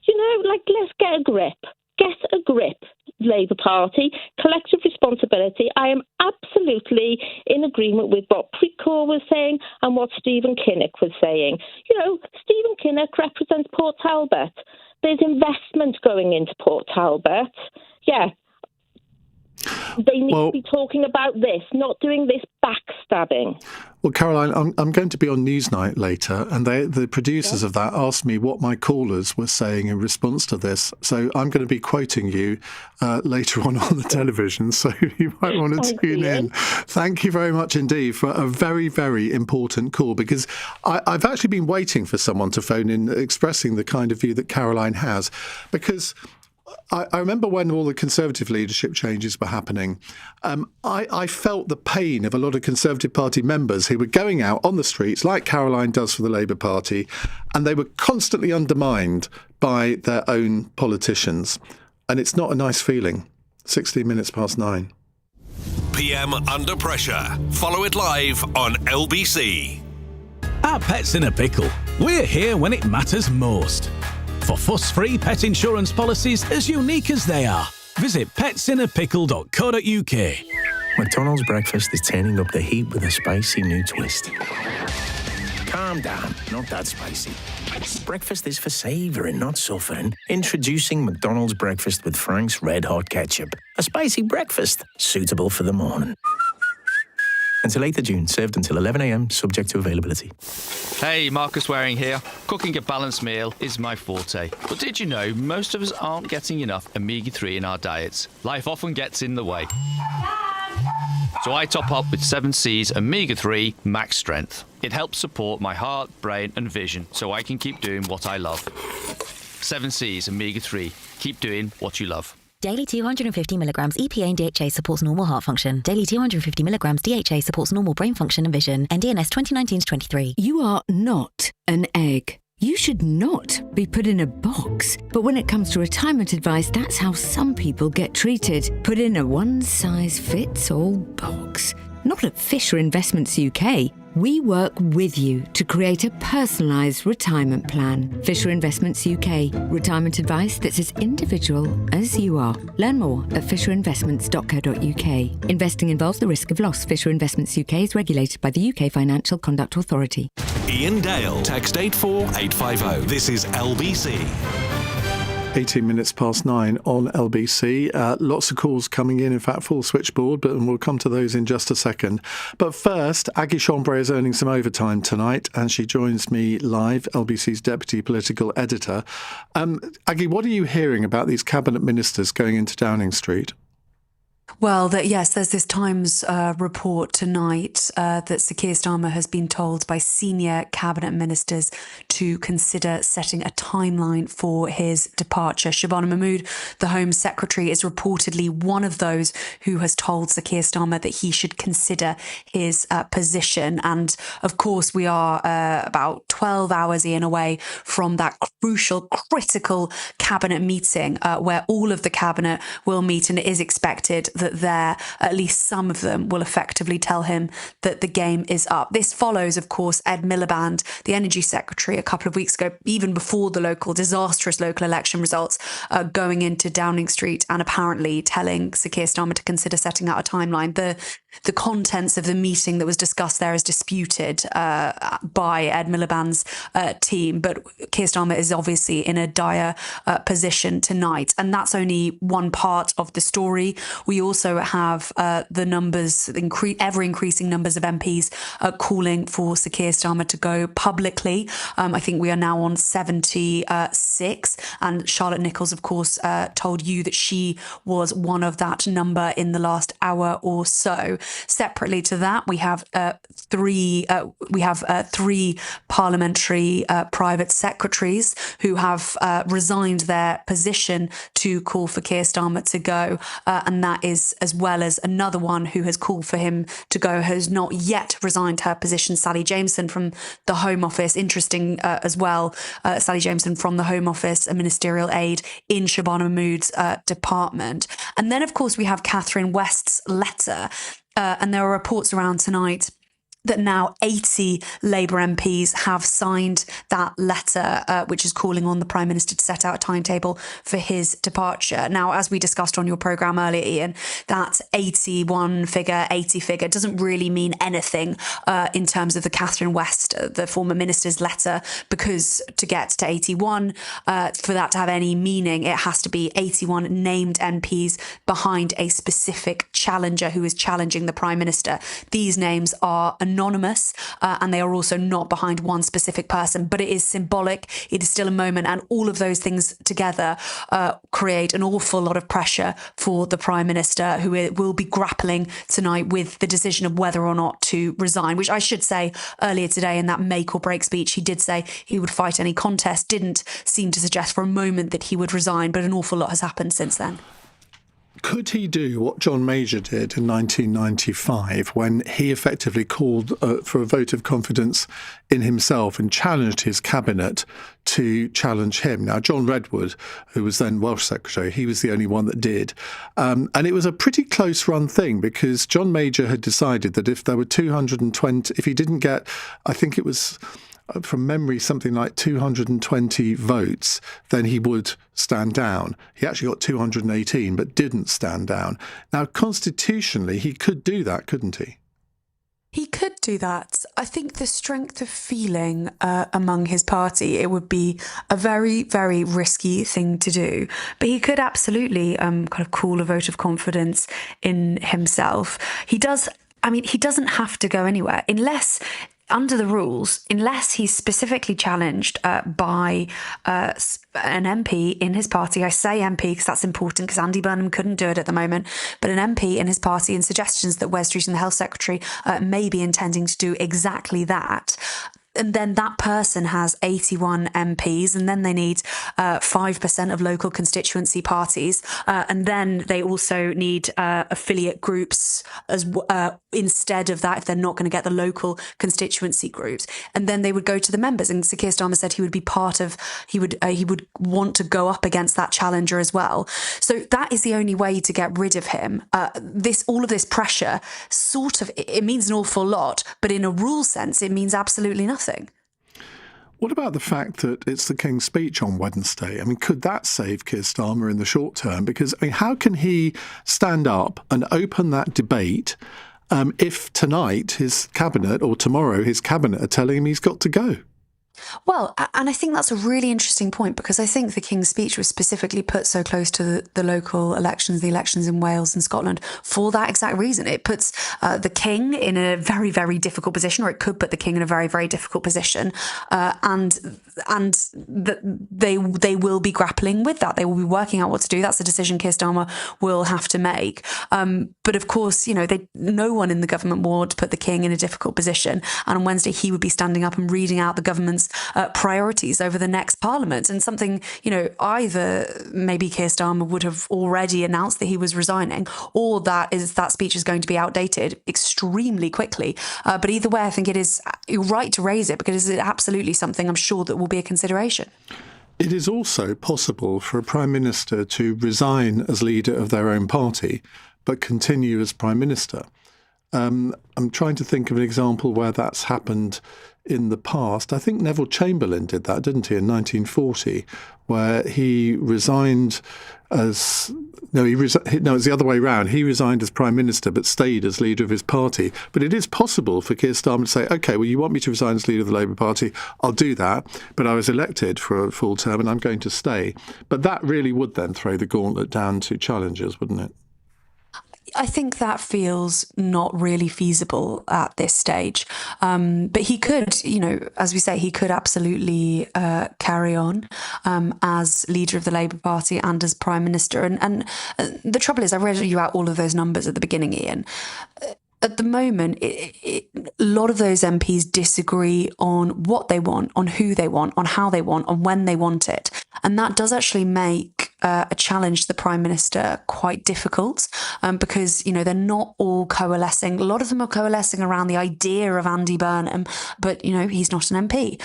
You know, like, let's get a grip. Get a grip, Labour Party. Collective responsibility. I am absolutely in agreement with what Preet Gill was saying and what Stephen Kinnick was saying. You know, Stephen Kinnick represents Port Talbot. There's investment going into Port Talbot. Yeah. They need to be talking about this, not doing this backstabbing. Well, Caroline, I'm going to be on Newsnight later, and the producers of that asked me what my callers were saying in response to this. So I'm going to be quoting you later on the television, so you might want to tune in. Thank you very much indeed for a very, very important call, because I've actually been waiting for someone to phone in expressing the kind of view that Caroline has, because I remember when all the Conservative leadership changes were happening, I felt the pain of a lot of Conservative Party members who were going out on the streets, like Caroline does for the Labour Party, and they were constantly undermined by their own politicians. And it's not a nice feeling. 16 minutes past 9. PM Under Pressure. Follow it live on LBC. Our Pets in a Pickle. We're here when it matters most. For fuss-free pet insurance policies as unique as they are, visit petsinnerpickle.co.uk. McDonald's breakfast is turning up the heat with a spicy new twist. Calm down, not that spicy. Breakfast is for savouring, not suffering. Introducing McDonald's breakfast with Frank's Red Hot Ketchup. A spicy breakfast suitable for the morning. Until 8th of June, served until 11 a.m, subject to availability. Hey, Marcus Waring here. Cooking a balanced meal is my forte. But did you know most of us aren't getting enough omega-3 in our diets? Life often gets in the way. So I top up with 7C's omega-3 max strength. It helps support my heart, brain and vision so I can keep doing what I love. 7C's omega-3. Keep doing what you love. Daily 250 milligrams EPA and DHA supports normal heart function. Daily 250 milligrams DHA supports normal brain function and vision. NDNS 2019-23. You are not an egg. You should not be put in a box. But when it comes to retirement advice, that's how some people get treated. Put in a one-size-fits-all box. Not at Fisher Investments UK. We work with you to create a personalised retirement plan. Fisher Investments UK. Retirement advice that's as individual as you are. Learn more at fisherinvestments.co.uk. Investing involves the risk of loss. Fisher Investments UK is regulated by the UK Financial Conduct Authority. Iain Dale. Text 84850. This is LBC. 18 minutes past 9 on LBC. Lots of calls coming in fact, full switchboard, but we'll come to those in just a second. But first, Aggie Chambray is earning some overtime tonight, and she joins me live, LBC's Deputy Political Editor. Aggie, what are you hearing about these Cabinet Ministers going into Downing Street? Well, yes, there's this Times report tonight that Sir Keir Starmer has been told by senior cabinet ministers to consider setting a timeline for his departure. Shabana Mahmood, the Home Secretary, is reportedly one of those who has told Sir Keir Starmer that he should consider his position. And of course, we are about 12 hours in away from that crucial, critical cabinet meeting where all of the cabinet will meet, and it is expected that at least some of them will effectively tell him that the game is up. This follows, of course, Ed Miliband, the Energy Secretary, a couple of weeks ago, even before the disastrous local election results, going into Downing Street and apparently telling Sir Keir Starmer to consider setting out a timeline. The contents of the meeting that was discussed there is disputed by Ed Miliband's team, but Keir Starmer is obviously in a dire position tonight. And that's only one part of the story. We also have the numbers, ever-increasing numbers of MPs calling for Sir Keir Starmer to go publicly. I think we are now on 76, and Charlotte Nichols, of course, told you that she was one of that number in the last hour or so. Separately to that, we have three parliamentary private secretaries who have resigned their position to call for Keir Starmer to go, and that is as well as another one who has called for him to go, has not yet resigned her position, Sally Jameson from the Home Office. Interesting as well, Sally Jameson from the Home Office, a ministerial aide in Shabana Mahmood's department. And then, of course, we have Catherine West's letter, and there are reports around tonight that now 80 Labour MPs have signed that letter, which is calling on the Prime Minister to set out a timetable for his departure. Now, as we discussed on your programme earlier, Iain, that 80 figure doesn't really mean anything in terms of the Catherine West, the former minister's letter, because to get to 81, for that to have any meaning, it has to be 81 named MPs behind a specific challenger who is challenging the Prime Minister. These names are anonymous, and they are also not behind one specific person, but it is symbolic. It is still a moment, and all of those things together create an awful lot of pressure for the Prime Minister, who will be grappling tonight with the decision of whether or not to resign, which I should say earlier today in that make or break speech, he did say he would fight any contest, didn't seem to suggest for a moment that he would resign, but an awful lot has happened since then. Could he do what John Major did in 1995 when he effectively called for a vote of confidence in himself and challenged his cabinet to challenge him? Now, John Redwood, who was then Welsh Secretary, he was the only one that did. And it was a pretty close run thing because John Major had decided that if there were 220, if he didn't get, I think it was from memory, something like 220 votes, then he would stand down. He actually got 218, but didn't stand down. Now, constitutionally, he could do that, couldn't he? He could do that. I think the strength of feeling among his party, it would be a very, very risky thing to do. But he could absolutely kind of call a vote of confidence in himself. He doesn't have to go anywhere unless, under the rules, unless he's specifically challenged by an MP in his party. I say MP because that's important, because Andy Burnham couldn't do it at the moment, but an MP in his party, and suggestions that Wes Streeting, the Health Secretary, may be intending to do exactly that. And then that person has 81 MPs, and then they need 5% of local constituency parties. And then they also need affiliate groups as instead of that, if they're not going to get the local constituency groups. And then they would go to the members. And Sir Keir Starmer said he would be he would want to go up against that challenger as well. So that is the only way to get rid of him. All of this pressure, it means an awful lot, but in a rule sense, it means absolutely nothing. What about the fact that it's the King's speech on Wednesday? I mean, could that save Keir Starmer in the short term? Because, I mean, how can he stand up and open that debate if tonight his cabinet, or tomorrow his cabinet, are telling him he's got to go? Well, and I think that's a really interesting point, because I think the King's speech was specifically put so close to the local elections, the elections in Wales and Scotland, for that exact reason. It puts the King in a very, very difficult position, or it could put the King in a very, very difficult position. And they will be grappling with that. They will be working out what to do. That's a decision Keir Starmer will have to make. But of course, no one in the government would put the King in a difficult position. And on Wednesday, he would be standing up and reading out the government's priorities over the next Parliament, and something, either maybe Keir Starmer would have already announced that he was resigning, or that speech is going to be outdated extremely quickly. But either way, I think you're right to raise it, because it is absolutely something I'm sure that will be a consideration. It is also possible for a Prime Minister to resign as leader of their own party, but continue as Prime Minister. I'm trying to think of an example where that's happened in the past. I think Neville Chamberlain did that, didn't he, in 1940, where he resigned as... No, it's the other way round. He resigned as Prime Minister but stayed as leader of his party. But it is possible for Keir Starmer to say, OK, well, you want me to resign as leader of the Labour Party, I'll do that, but I was elected for a full term and I'm going to stay. But that really would then throw the gauntlet down to challengers, wouldn't it? I think that feels not really feasible at this stage. But he could, as we say, he could absolutely carry on as leader of the Labour Party and as Prime Minister. And the trouble is, I read you out all of those numbers at the beginning, Iain. At the moment, a lot of those MPs disagree on what they want, on who they want, on how they want, on when they want it. And that does actually make a challenge to the Prime Minister quite difficult because, they're not all coalescing. A lot of them are coalescing around the idea of Andy Burnham, but, he's not an MP.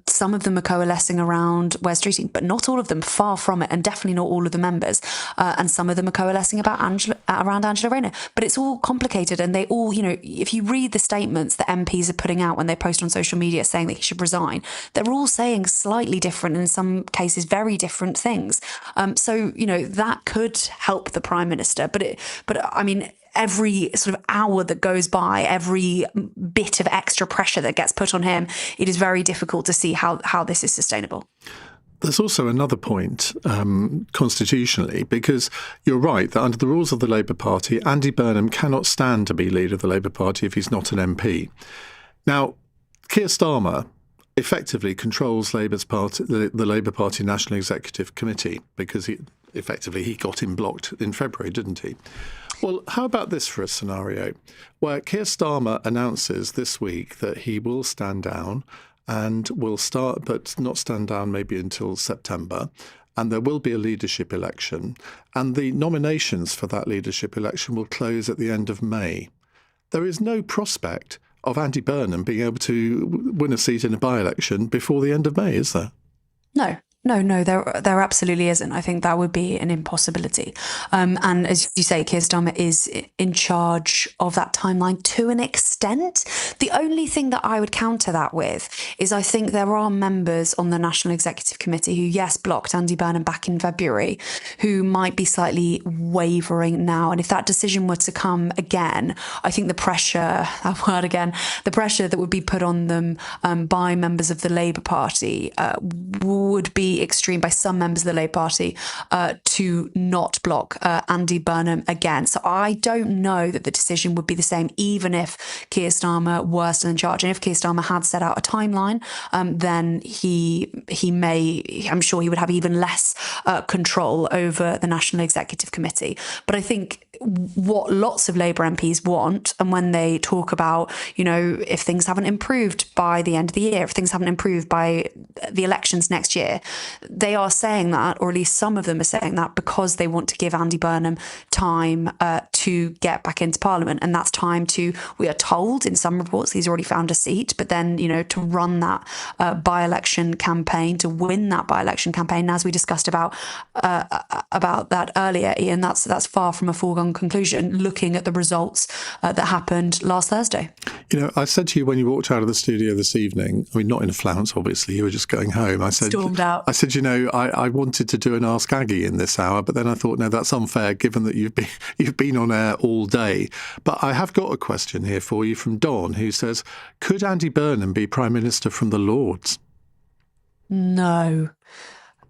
Some of them are coalescing around Wes Streeting, but not all of them, far from it, and definitely not all of the members. And some of them are coalescing around Angela Rayner. But it's all complicated, and they all, if you read the statements that MPs are putting out when they post on social media saying that he should resign, they're all saying slightly different, and in some cases very different things. So, that could help the Prime Minister. But I mean, every sort of hour that goes by, every bit of extra pressure that gets put on him, it is very difficult to see how this is sustainable. There's also another point constitutionally, because you're right that under the rules of the Labour Party, Andy Burnham cannot stand to be leader of the Labour Party if he's not an MP. Now, Keir Starmer effectively controls the Labour Party National Executive Committee because he got him blocked in February, didn't he? Well, how about this for a scenario where Keir Starmer announces this week that he will stand down and will start, but not stand down maybe until September, and there will be a leadership election, and the nominations for that leadership election will close at the end of May. There is no prospect of Andy Burnham being able to win a seat in a by-election before the end of May, is there? No, there absolutely isn't. I think that would be an impossibility. And as you say, Keir Starmer is in charge of that timeline to an extent. The only thing that I would counter that with is I think there are members on the National Executive Committee who, yes, blocked Andy Burnham back in February, who might be slightly wavering now. And if that decision were to come again, I think the pressure that would be put on them by members of the Labour Party would be extreme by some members of the Labour Party to not block Andy Burnham again. So I don't know that the decision would be the same even if Keir Starmer were still in charge. And if Keir Starmer had set out a timeline, then I'm sure he would have even less control over the National Executive Committee. But I think what lots of Labour MPs want, and when they talk about, if things haven't improved by the end of the year, if things haven't improved by the elections next year, they are saying that, or at least some of them are saying that, because they want to give Andy Burnham time to get back into Parliament. And that's time to, we are told in some reports, he's already found a seat, but then, to run that by-election campaign, to win that by-election campaign. And as we discussed about that earlier, Iain, that's far from a foregone conclusion, looking at the results that happened last Thursday. I said to you when you walked out of the studio this evening, I mean, not in a flounce, obviously, you were just going home. I said, stormed out. I said, I wanted to do an Ask Aggie in this hour, but then I thought, no, that's unfair given that you've been on air all day. But I have got a question here for you from Don, who says, could Andy Burnham be Prime Minister from the Lords? No.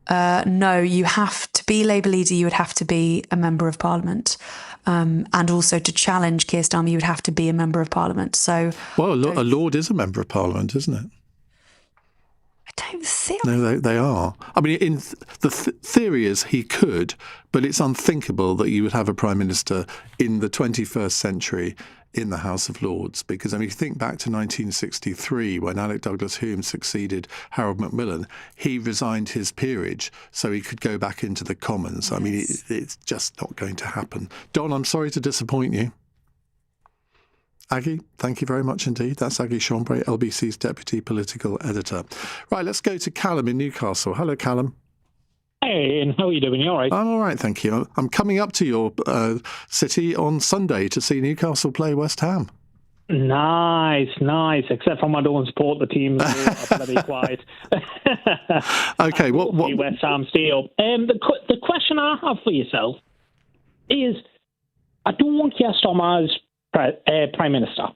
No, you have to be Labour leader, you would have to be a Member of Parliament. And also to challenge Keir Starmer, you would have to be a Member of Parliament. So, well, a Lord is a Member of Parliament, isn't it? I don't think... No, they are. I mean, the theory is he could, but it's unthinkable that you would have a Prime Minister in the 21st century in the House of Lords, because, I mean, if you think back to 1963 when Alec Douglas-Home succeeded Harold Macmillan, he resigned his peerage so he could go back into the Commons. Yes. I mean, it's just not going to happen. Don, I'm sorry to disappoint you. Aggie, thank you very much indeed. That's Aggie Chambray, LBC's Deputy Political Editor. Right, let's go to Callum in Newcastle. Hello, Callum. Hey, Ian, how are you doing? You all right? I'm all right, thank you. I'm coming up to your city on Sunday to see Newcastle play West Ham. Nice. Except for I don't support the team. I'm bloody quiet. Okay, what West Ham stay up. The question I have for yourself is, I don't want Keir Starmer as Prime Minister.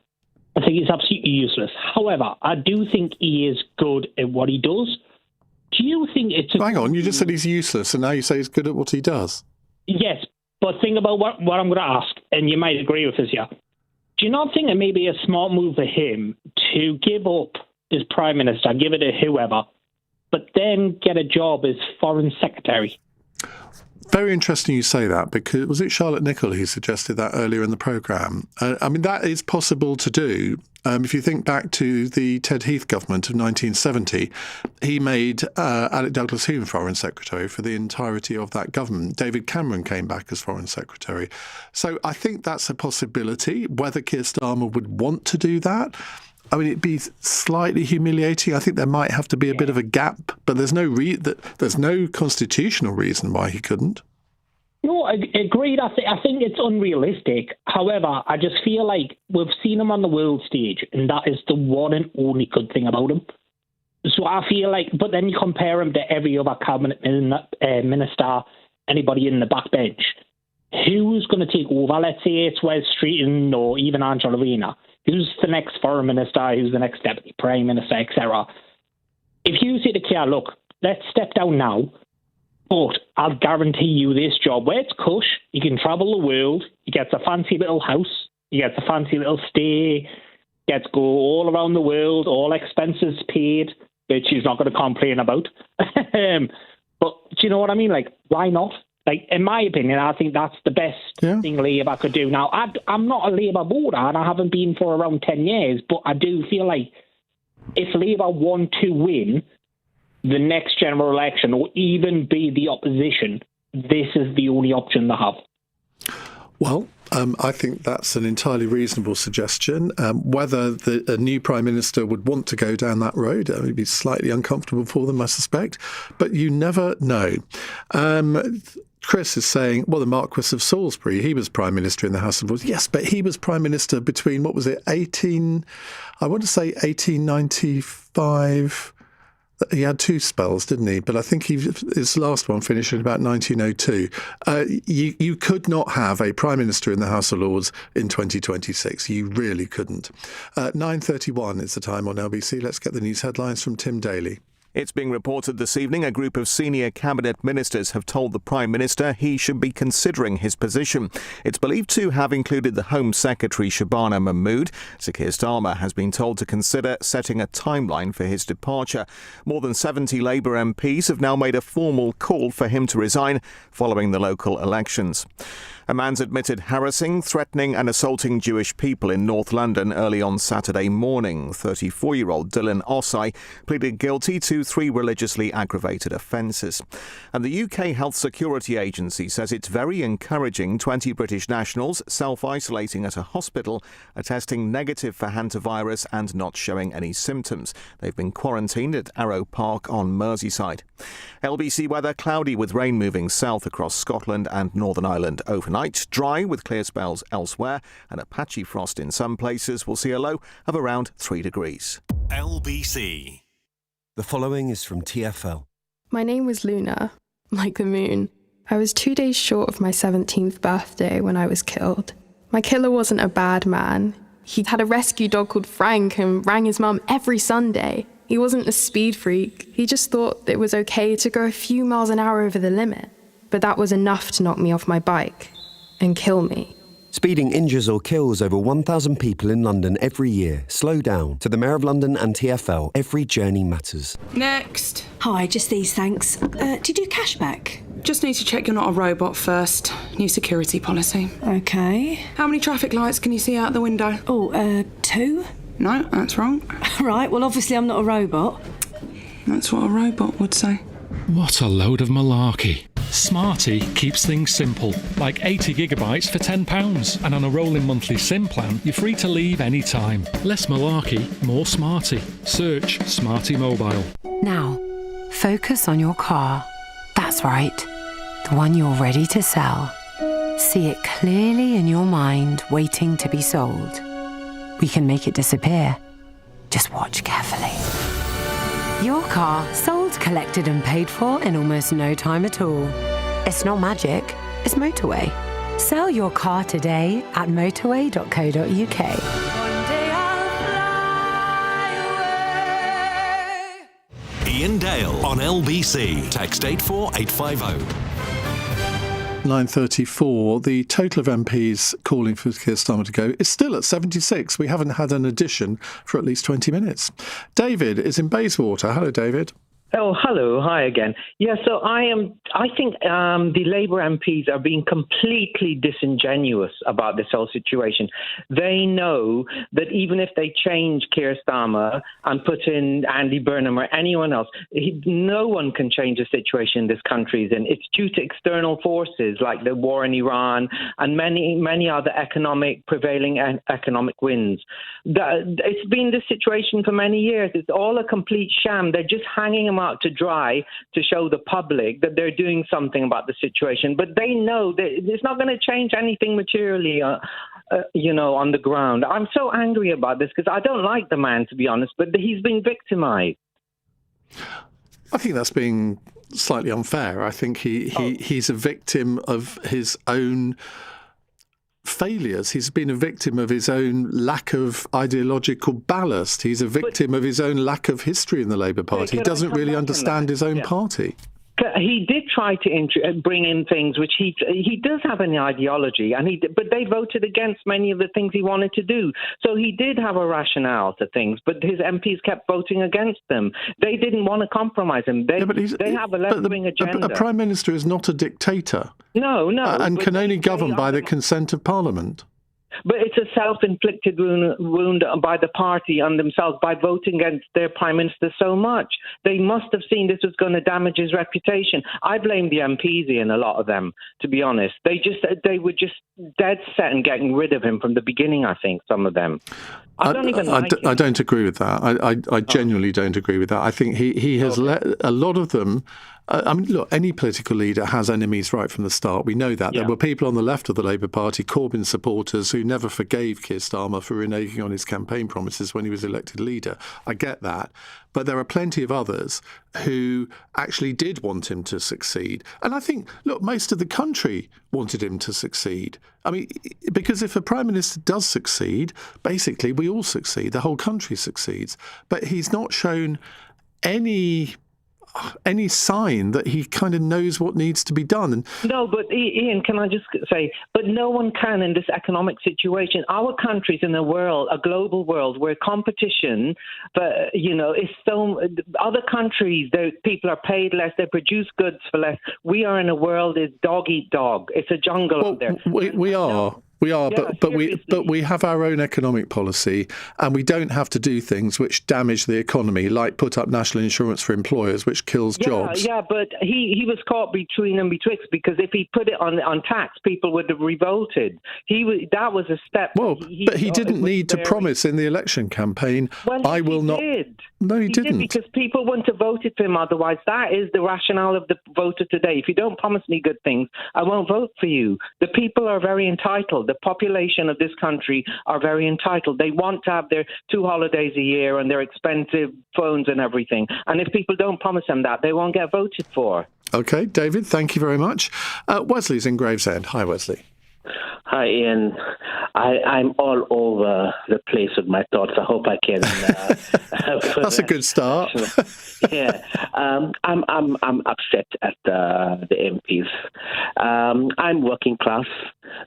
I think he's absolutely useless. However, I do think he is good at what he does. Do you think it's... Hang on, you just said he's useless, and now you say he's good at what he does. Yes, but think about what I'm going to ask. and you might agree with this, yeah. Do you not think it may be a smart move for him to give up his Prime Minister, give it to whoever, but then get a job as Foreign Secretary? Very interesting you say that, because was it Charlotte Nichols who suggested that earlier in the programme? I mean, that is possible to do. If you think back to the Ted Heath government of 1970, he made Alec Douglas-Home Foreign Secretary for the entirety of that government. David Cameron came back as Foreign Secretary. So I think that's a possibility. Whether Keir Starmer would want to do that, I mean, it'd be slightly humiliating. I think there might have to be a bit of a gap, but there's no constitutional reason why he couldn't. No, agreed. I think it's unrealistic. However, I just feel like we've seen him on the world stage, and that is the one and only good thing about him. So I feel like, but then you compare him to every other cabinet minister, anybody in the backbench. Who's going to take over? Let's say it's Wes Streeton or even Angela Rayner. Who's the next foreign minister? Who's the next deputy prime minister, etc.? If you say to Keir, look, let's step down now, but I'll guarantee you this job where it's cush, you can travel the world, he gets a fancy little house, he gets a fancy little stay, gets to go all around the world, all expenses paid, which he's not going to complain about. But do you know what I mean? Like, why not? Like, in my opinion, I think that's the best thing Labour could do. Now, I'm not a Labour voter, and I haven't been for around 10 years, but I do feel like if Labour want to win the next general election or even be the opposition, this is the only option they have. Well, I think that's an entirely reasonable suggestion. Whether a new Prime Minister would want to go down that road, it would be slightly uncomfortable for them, I suspect. But you never know. Chris is saying, well, the Marquess of Salisbury, he was Prime Minister in the House of Lords. Yes, but he was Prime Minister between, 1895... He had two spells, didn't he? But I think his last one finished in about 1902. You could not have a Prime Minister in the House of Lords in 2026. You really couldn't. 9:31 is the time on LBC. Let's get the news headlines from Tim Daly. It's being reported this evening a group of senior cabinet ministers have told the Prime Minister he should be considering his position. It's believed to have included the Home Secretary Shabana Mahmood. Sir Keir Starmer has been told to consider setting a timeline for his departure. More than 70 Labour MPs have now made a formal call for him to resign following the local elections. A man's admitted harassing, threatening and assaulting Jewish people in North London early on Saturday morning. 34-year-old Dylan Ossai pleaded guilty to 3 religiously aggravated offences. And the UK Health Security Agency says it's very encouraging 20 British nationals self-isolating at a hospital are testing negative for hantavirus and not showing any symptoms. They've been quarantined at Arrow Park on Merseyside. LBC weather, cloudy with rain moving south across Scotland and Northern Ireland overnight. Dry with clear spells elsewhere and a patchy frost in some places. Will see a low of around 3 degrees. LBC. The following is from TfL. My name was Luna, like the moon. I was 2 days short of my 17th birthday when I was killed. My killer wasn't a bad man. He had a rescue dog called Frank and rang his mum every Sunday. He wasn't a speed freak. He just thought it was okay to go a few miles an hour over the limit. But that was enough to knock me off my bike and kill me. Speeding injures or kills over 1,000 people in London every year. Slow down. To the Mayor of London and TfL, every journey matters. Next. Hi, just these, thanks. Do you do cashback? Just need to check you're not a robot first. New security policy. Okay. How many traffic lights can you see out the window? 2? No, that's wrong. Right, well, obviously I'm not a robot. That's what a robot would say. What a load of malarkey. Smarty keeps things simple, like 80 gigabytes for £10, and on a rolling monthly SIM plan, you're free to leave any time. Less malarkey, more Smarty. Search Smarty Mobile. Now, focus on your car. That's right, the one you're ready to sell. See it clearly in your mind, waiting to be sold. We can make it disappear. Just watch carefully. Your car sold, collected and paid for in almost no time at all. It's not magic, it's motorway. Sell your car today at motorway.co.uk. Iain Dale on LBC. Text 84850. 9:34. The total of MPs calling for Keir Starmer to go is still at 76. We haven't had an addition for at least 20 minutes. David is in Bayswater. Hello, David. Oh, hello. Hi again. Yeah, so I think the Labour MPs are being completely disingenuous about this whole situation. They know that even if they change Keir Starmer and put in Andy Burnham or anyone else, no one can change the situation this country is in. It's due to external forces like the war in Iran and many other prevailing economic winds. It's been this situation for many years. It's all a complete sham. They're just hanging him out to dry to show the public that they're doing something about the situation. But they know that it's not going to change anything materially, on the ground. I'm so angry about this because I don't like the man, to be honest, but he's been victimized. I think that's being slightly unfair. I think he's a victim of his own failures. He's been a victim of his own lack of ideological ballast. He's a victim of his own lack of history in the Labour Party. He doesn't really understand his own party. He did try to bring in things which he does have an ideology, but they voted against many of the things he wanted to do. So he did have a rationale to things, but his MPs kept voting against them. They didn't want to compromise him. They have a left-wing agenda. A Prime Minister is not a dictator. No. And can only govern by the consent of Parliament. But it's a self-inflicted wound by the party on themselves by voting against their Prime Minister so much. They must have seen this was going to damage his reputation. I blame the MPs, Ian, a lot of them, to be honest. They were just dead set on getting rid of him from the beginning, I think, some of them. I don't agree with that. I genuinely don't agree with that. I think he has let a lot of them. Look, any political leader has enemies right from the start. We know that. Yeah. There were people on the left of the Labour Party, Corbyn supporters, who never forgave Keir Starmer for reneging on his campaign promises when he was elected leader. I get that. But there are plenty of others who actually did want him to succeed. And I think, look, most of the country wanted him to succeed. I mean, because if a Prime Minister does succeed, basically we all succeed. The whole country succeeds. But he's not shown any sign that he kind of knows what needs to be done. No, but Ian, can I just say, but no one can in this economic situation. Our country's in a global world where competition, is so. Other countries, people are paid less, they produce goods for less. We are in a world is dog eat dog. It's a jungle out there. We are. We are, yeah, but we have our own economic policy, and we don't have to do things which damage the economy, like put up national insurance for employers, which kills jobs. Yeah, but he was caught between and betwixt, because if he put it on tax, people would have revolted. That was a step. Well, but he didn't need to promise in the election campaign, I will not. Did. No, he didn't. Because people wouldn't have voted for him otherwise. That is the rationale of the voter today. If you don't promise me good things, I won't vote for you. The people are very entitled. The population of this country are very entitled. They want to have their 2 holidays a year and their expensive phones and everything. And if people don't promise them that, they won't get voted for. OK, David, thank you very much. Wesley's in Gravesend. Hi, Wesley. Hi, Ian. I'm all over the place with my thoughts. I hope I can. That's a good start. Yeah, I'm upset at the MPs. I'm working class.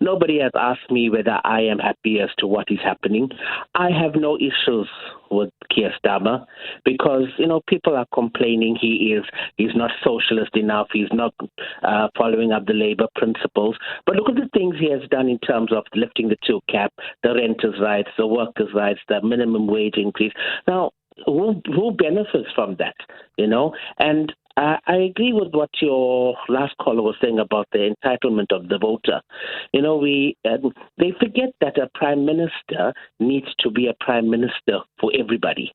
Nobody has asked me whether I am happy as to what is happening. I have no issues with Keir Starmer because, people are complaining he's not socialist enough, he's not following up the Labour principles. But look at the things he has done in terms of lifting the 2 cap, the renters' rights, the workers' rights, the minimum wage increase. Now, who benefits from that, And I agree with what your last caller was saying about the entitlement of the voter. They forget that a prime minister needs to be a prime minister for everybody.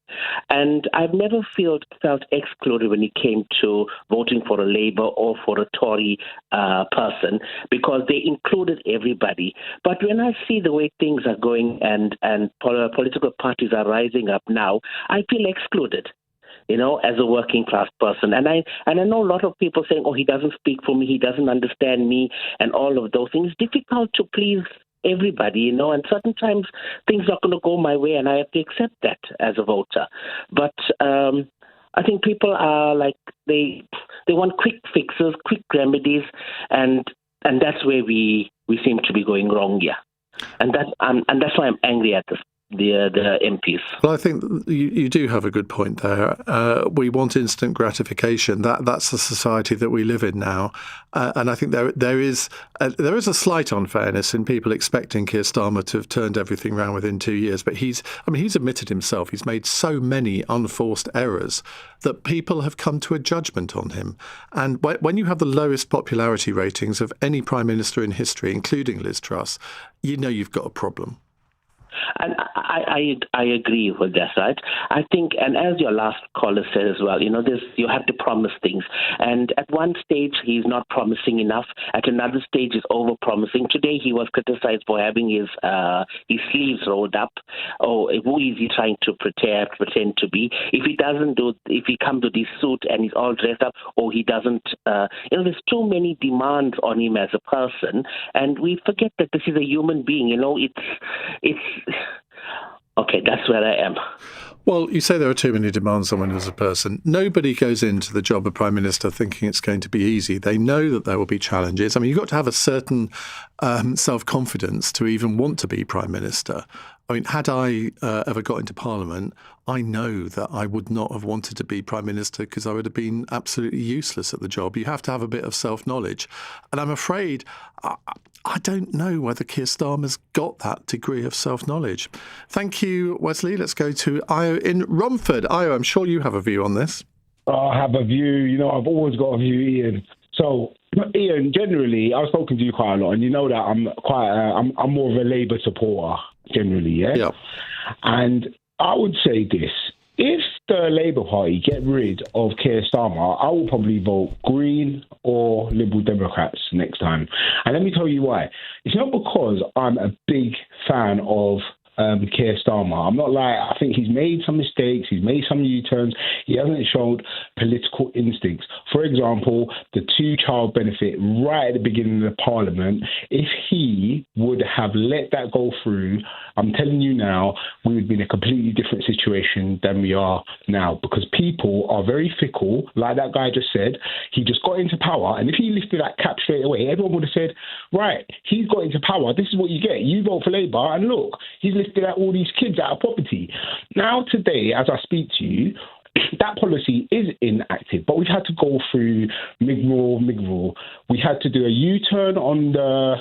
And I've never felt excluded when it came to voting for a Labour or for a Tory person, because they included everybody. But when I see the way things are going and political parties are rising up now, I feel excluded. As a working class person. And I know a lot of people saying, he doesn't speak for me, he doesn't understand me, and all of those things. It's difficult to please everybody, and certain times things are going to go my way, and I have to accept that as a voter. But I think people are like, they want quick fixes, quick remedies, and And that's where we seem to be going wrong here. And that's why I'm angry at the MPs. Well, I think you do have a good point there. We want instant gratification. That's the society that we live in now, and I think there is a slight unfairness in people expecting Keir Starmer to have turned everything around within 2 years. But he's admitted himself he's made so many unforced errors that people have come to a judgment on him. And when you have the lowest popularity ratings of any prime minister in history, including Liz Truss, you know you've got a problem. And I agree with that, right? I think, and as your last caller said as well, you have to promise things. And at one stage, he's not promising enough. At another stage, he's over-promising. Today, he was criticized for having his sleeves rolled up. Oh, who is he trying to pretend to be? If he comes with his suit and he's all dressed up, or he doesn't, there's too many demands on him as a person, and we forget that this is a human being. It's okay, that's where I am. Well, you say there are too many demands on one as a person. Nobody goes into the job of Prime Minister thinking it's going to be easy. They know that there will be challenges. I mean, you've got to have a certain self-confidence to even want to be Prime Minister. I mean, had I ever got into Parliament, I know that I would not have wanted to be Prime Minister because I would have been absolutely useless at the job. You have to have a bit of self-knowledge. And I'm afraid I don't know whether Keir Starmer's got that degree of self-knowledge. Thank you, Wesley. Let's go to Io in Romford. Io, I'm sure you have a view on this. I have a view. I've always got a view, Ian. So, Ian, generally, I've spoken to you quite a lot, and you know that I'm more of a Labour supporter, generally, yeah? Yeah. And I would say this. If the Labour Party get rid of Keir Starmer, I will probably vote Green or Liberal Democrats next time. And let me tell you why. It's not because I'm a big fan of Keir Starmer. I'm not I think he's made some mistakes, he's made some U-turns, he hasn't showed political instincts. For example, the two-child benefit right at the beginning of the Parliament, if he would have let that go through, I'm telling you now, we would be in a completely different situation than we are now, because people are very fickle, like that guy just said. He just got into power, and if he lifted that cap straight away, everyone would have said, right, he's got into power, this is what you get. You vote for Labour, and look, he's lifted out all these kids out of poverty. Now, today, as I speak to you, that policy is inactive, but we've had to go through Migral. We had to do a U-turn on the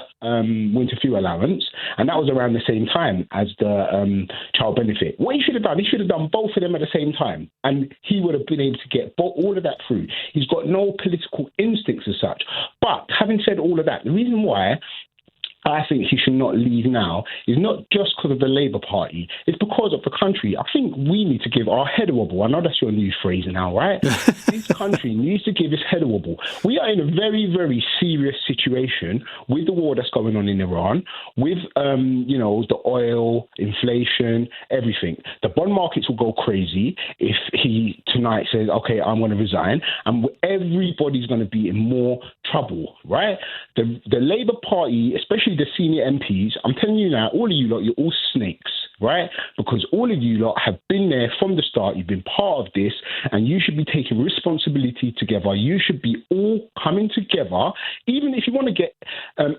winter fuel allowance, and that was around the same time as the child benefit. What he should have done both of them at the same time, and he would have been able to get all of that through. He's got no political instincts as such. But having said all of that, the reason why I think he should not leave now is not just because of the Labour Party. It's because of the country. I think we need to give our head a wobble. I know that's your new phrase now, right? This country needs to give its head a wobble. We are in a very, very serious situation with the war that's going on in Iran, with, the oil, inflation, everything. The bond markets will go crazy if he tonight says, okay, I'm going to resign, and everybody's going to be in more trouble, right? The Labour Party, especially the senior MPs, I'm telling you now, all of you lot, you're all snakes, right? Because all of you lot have been there from the start. You've been part of this, and you should be taking responsibility together. You should be all coming together. Even if you want to get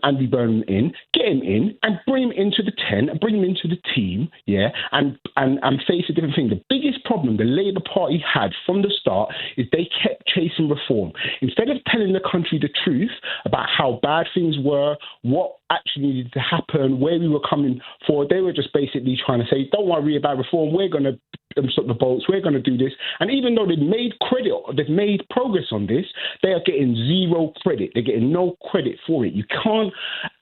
Andy Burnham in, get him in and bring him into the tent, bring him into the team, yeah, and face a different thing. The biggest problem the Labour Party had from the start is they kept chasing reform. Instead of telling the country the truth about how bad things were, what actually needed to happen, where we were coming for, they were just basically trying to say, don't worry about reform, we're going to stop the boats, we're going to do this. And even though they've made progress on this, they are getting zero credit. They're getting no credit for it. You can't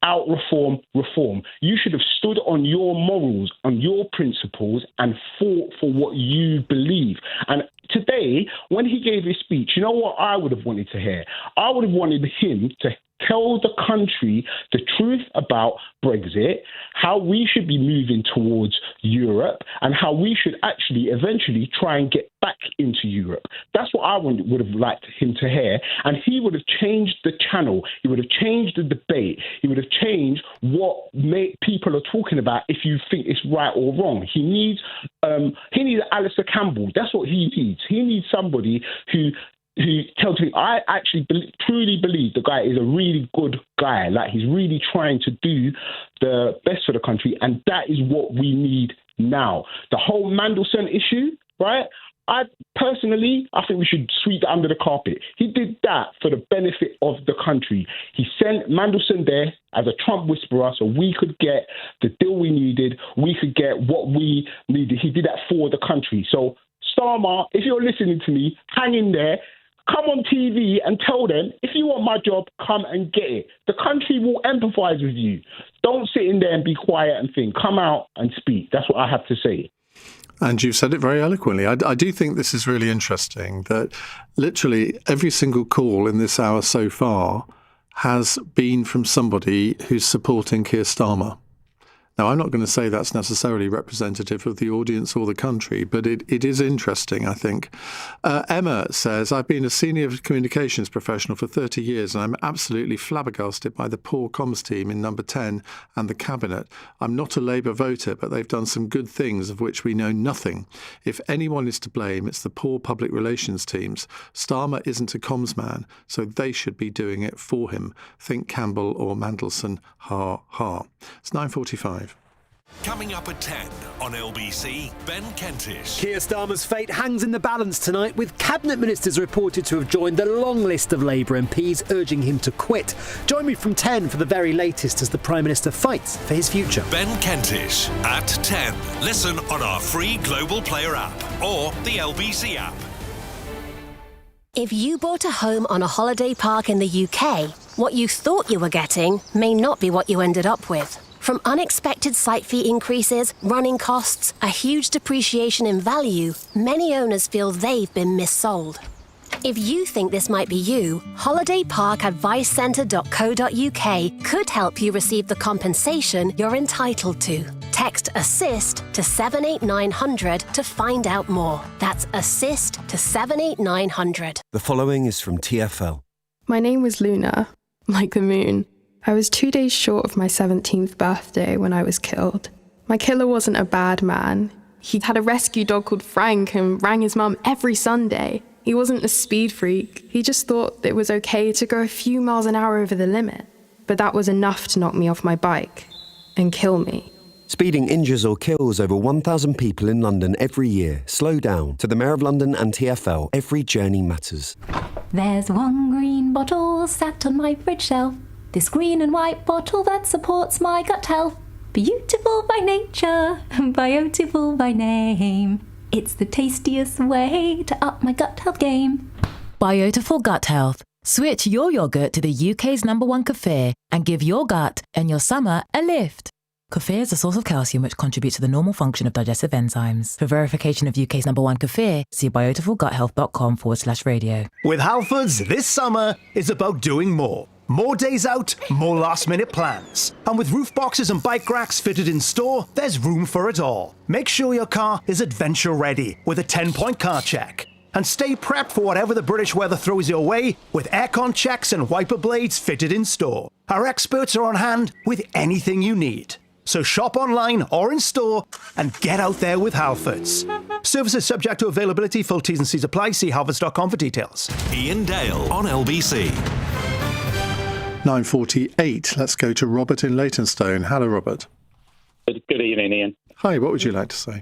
out-reform reform. You should have stood on your morals, on your principles, and fought for what you believe. And today, when he gave his speech, you know what I would have wanted to hear? I would have wanted him to tell the country the truth about Brexit, how we should be moving towards Europe, and how we should actually eventually try and get back into Europe. That's what I would have liked him to hear, and he would have changed the channel. He would have changed the debate. He would have changed what people are talking about if you think it's right or wrong. He needs Alistair Campbell. That's what he needs. He needs somebody who who tells me I actually truly believe the guy is a really good guy. Like, he's really trying to do the best for the country, and that is what we need now. The whole Mandelson issue, right? I think we should sweep that under the carpet. He did that for the benefit of the country. He sent Mandelson there as a Trump whisperer so we could get the deal we needed, we could get what we needed. He did that for the country. So, Starmer, if you're listening to me, hang in there. Come on TV and tell them, if you want my job, come and get it. The country will empathise with you. Don't sit in there and be quiet and think. Come out and speak. That's what I have to say. And you've said it very eloquently. I do think this is really interesting, that literally every single call in this hour so far has been from somebody who's supporting Keir Starmer. Now, I'm not going to say that's necessarily representative of the audience or the country, but it is interesting, I think. Emma says, I've been a senior communications professional for 30 years and I'm absolutely flabbergasted by the poor comms team in number 10 and the cabinet. I'm not a Labour voter, but they've done some good things of which we know nothing. If anyone is to blame, it's the poor public relations teams. Starmer isn't a comms man, so they should be doing it for him. Think Campbell or Mandelson. Ha, ha. It's 9:45. Coming up at 10 on LBC, Ben Kentish. Keir Starmer's fate hangs in the balance tonight, with cabinet ministers reported to have joined the long list of Labour MPs urging him to quit. Join me from 10 for the very latest as the Prime Minister fights for his future. Ben Kentish at 10. Listen on our free Global Player app or the LBC app. If you bought a home on a holiday park in the UK, what you thought you were getting may not be what you ended up with. From unexpected site fee increases, running costs, a huge depreciation in value, many owners feel they've been missold. If you think this might be you, holidayparkadvicecentre.co.uk could help you receive the compensation you're entitled to. Text ASSIST to 78900 to find out more. That's ASSIST to 78900. The following is from TfL. My name was Luna, like the moon. I was 2 days short of my 17th birthday when I was killed. My killer wasn't a bad man. He had a rescue dog called Frank and rang his mum every Sunday. He wasn't a speed freak. He just thought it was okay to go a few miles an hour over the limit. But that was enough to knock me off my bike and kill me. Speeding injures or kills over 1,000 people in London every year. Slow down. To the Mayor of London and TfL, every journey matters. There's one green bottle sat on my fridge shelf. This green and white bottle that supports my gut health. Beautiful by nature, beautiful by name. It's the tastiest way to up my gut health game. Beautiful Gut Health. Switch your yogurt to the UK's #1 kefir and give your gut and your summer a lift. Kefir is a source of calcium which contributes to the normal function of digestive enzymes. For verification of UK's #1 kefir, see beautifulguthealth.com/radio. With Halfords, this summer is about doing more. More days out, more last-minute plans. And with roof boxes and bike racks fitted in store, there's room for it all. Make sure your car is adventure-ready with a 10-point car check. And stay prepped for whatever the British weather throws your way with aircon checks and wiper blades fitted in store. Our experts are on hand with anything you need. So shop online or in store and get out there with Halfords. Services subject to availability. Full T's and C's apply. See halfords.com for details. Iain Dale on LBC. 9:48. Let's go to Robert in Leytonstone. Hello, Robert. Good evening, Ian. Hi, what would you like to say?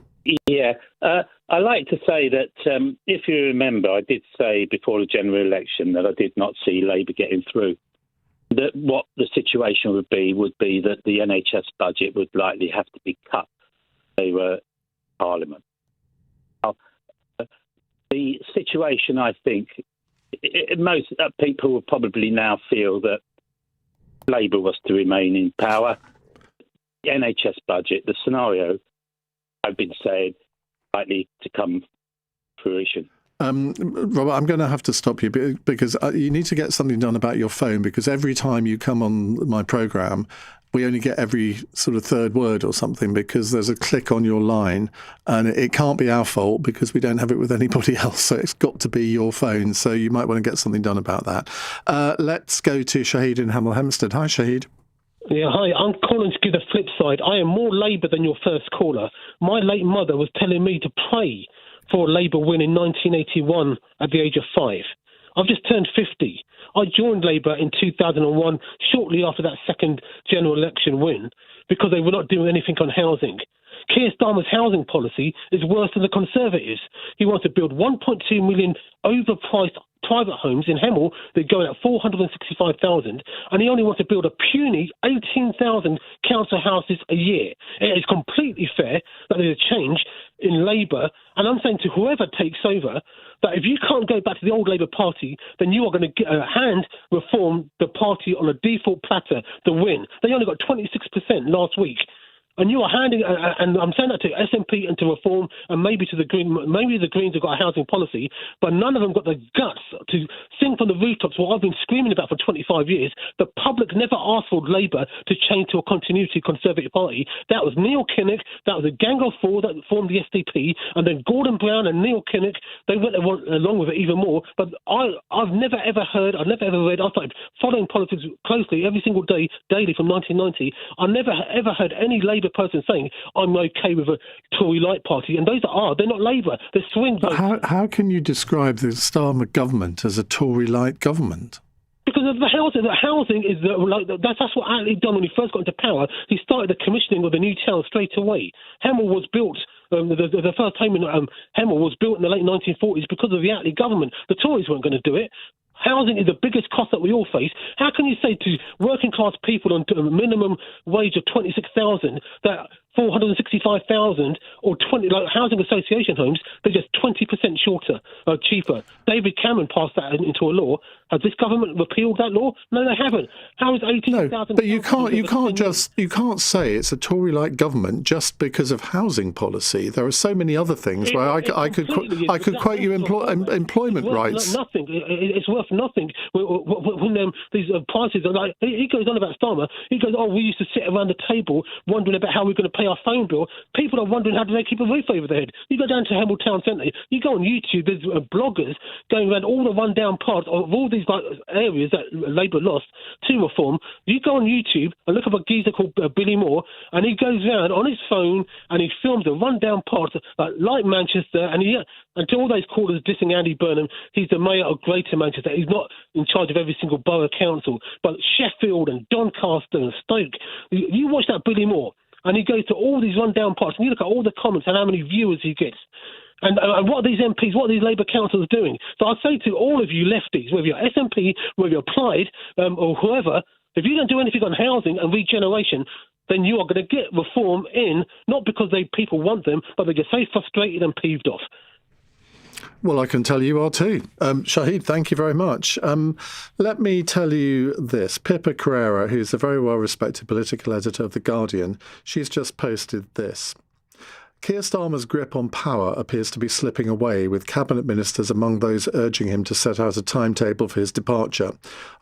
Yeah, I like to say that if you remember, I did say before the general election that I did not see Labour getting through. That what the situation would be that the NHS budget would likely have to be cut if they were Parliament. Now, the situation, I think, most people will probably now feel that Labour was to remain in power. The NHS budget, the scenario I've been saying, likely to come to fruition. Robert, I'm going to have to stop you because you need to get something done about your phone, because every time you come on my programme, we only get every sort of third word or something because there's a click on your line, and it can't be our fault because we don't have it with anybody else. So it's got to be your phone. So you might want to get something done about that. Let's go to Shahid in Hemel Hempstead. Hi, Shahid. Yeah, hi. I'm calling to give the flip side. I am more Labour than your first caller. My late mother was telling me to pray for a Labour win in 1981 at the age of 5. I've just turned 50. I joined Labour in 2001, shortly after that second general election win, because they were not doing anything on housing. Keir Starmer's housing policy is worse than the Conservatives. He wants to build 1.2 million overpriced private homes in Hemel. They're going at 465,000, and he only wants to build a puny 18,000 council houses a year. It is completely fair that there's a change in Labour, and I'm saying to whoever takes over that if you can't go back to the old Labour Party, then you are going to hand reform the party on a default platter to win. They only got 26% last week. And you are handing, and I'm saying that to SNP and to Reform, and maybe to the Green. Maybe the Greens have got a housing policy, but none of them got the guts to sing from the rooftops what I've been screaming about for 25 years. The public never asked for Labour to change to a continuity Conservative party. That was Neil Kinnock, that was a gang of four that formed the SDP, and then Gordon Brown and Neil Kinnock, they went along with it even more. But I've never ever heard, I've never ever read, I started following politics closely every single day, daily from 1990. I never ever heard any Labour person saying I'm okay with a Tory light party, and those they're not Labour, they're swing votes. How can you describe the Starmer government as a Tory light government? Because of the housing. The housing is that's what Attlee done when he first got into power. He started the commissioning of the new town straight away. Hemel was built. The first home in Hemel was built in the late 1940s because of the Attlee government. The Tories weren't going to do it. Housing is the biggest cost that we all face. How can you say to working class people on a minimum wage of 26,000 that 465,000 or 20 like housing association homes, they're just 20% shorter, cheaper? David Cameron passed that into a law. Has this government repealed that law? No, they haven't. How is 18,000? No, but you can't say it's a Tory-like government just because of housing policy. There are so many other things where I could quote you employment rights. Nothing. It's worth nothing when these prices are like. He goes on about Starmer. He goes, "Oh, we used to sit around the table wondering about how we're going to pay our phone bill." People are wondering how do they keep a roof over their head. You go down to Hemel Town Centre. You go on YouTube. There's bloggers going around all the rundown parts of all these areas that Labour lost to Reform. You go on YouTube and look up a geezer called Billy Moore, and he goes around on his phone and he films the rundown parts like Manchester, and to all those callers dissing Andy Burnham, he's the mayor of Greater Manchester. He's not in charge of every single borough council, but Sheffield and Doncaster and Stoke. You watch that Billy Moore, and he goes to all these rundown parts, and you look at all the comments and how many viewers he gets. And what are these MPs, what are these Labour councillors doing? So I say to all of you lefties, whether you're SNP, whether you're Plaid, or whoever, if you don't do anything on housing and regeneration, then you are going to get Reform in, not because people want them, but they get so frustrated and peeved off. Well, I can tell you are too. Shahid, thank you very much. Let me tell you this. Pippa Carrera, who's a very well-respected political editor of The Guardian, she's just posted this. Keir Starmer's grip on power appears to be slipping away, with cabinet ministers among those urging him to set out a timetable for his departure.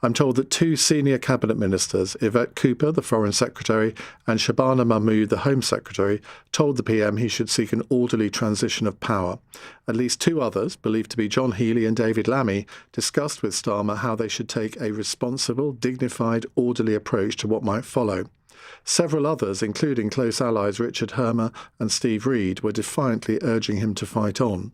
I'm told that two senior cabinet ministers, Yvette Cooper, the Foreign Secretary, and Shabana Mahmood, the Home Secretary, told the PM he should seek an orderly transition of power. At least two others, believed to be John Healey and David Lammy, discussed with Starmer how they should take a responsible, dignified, orderly approach to what might follow. Several others, including close allies Richard Hermer and Steve Reed, were defiantly urging him to fight on.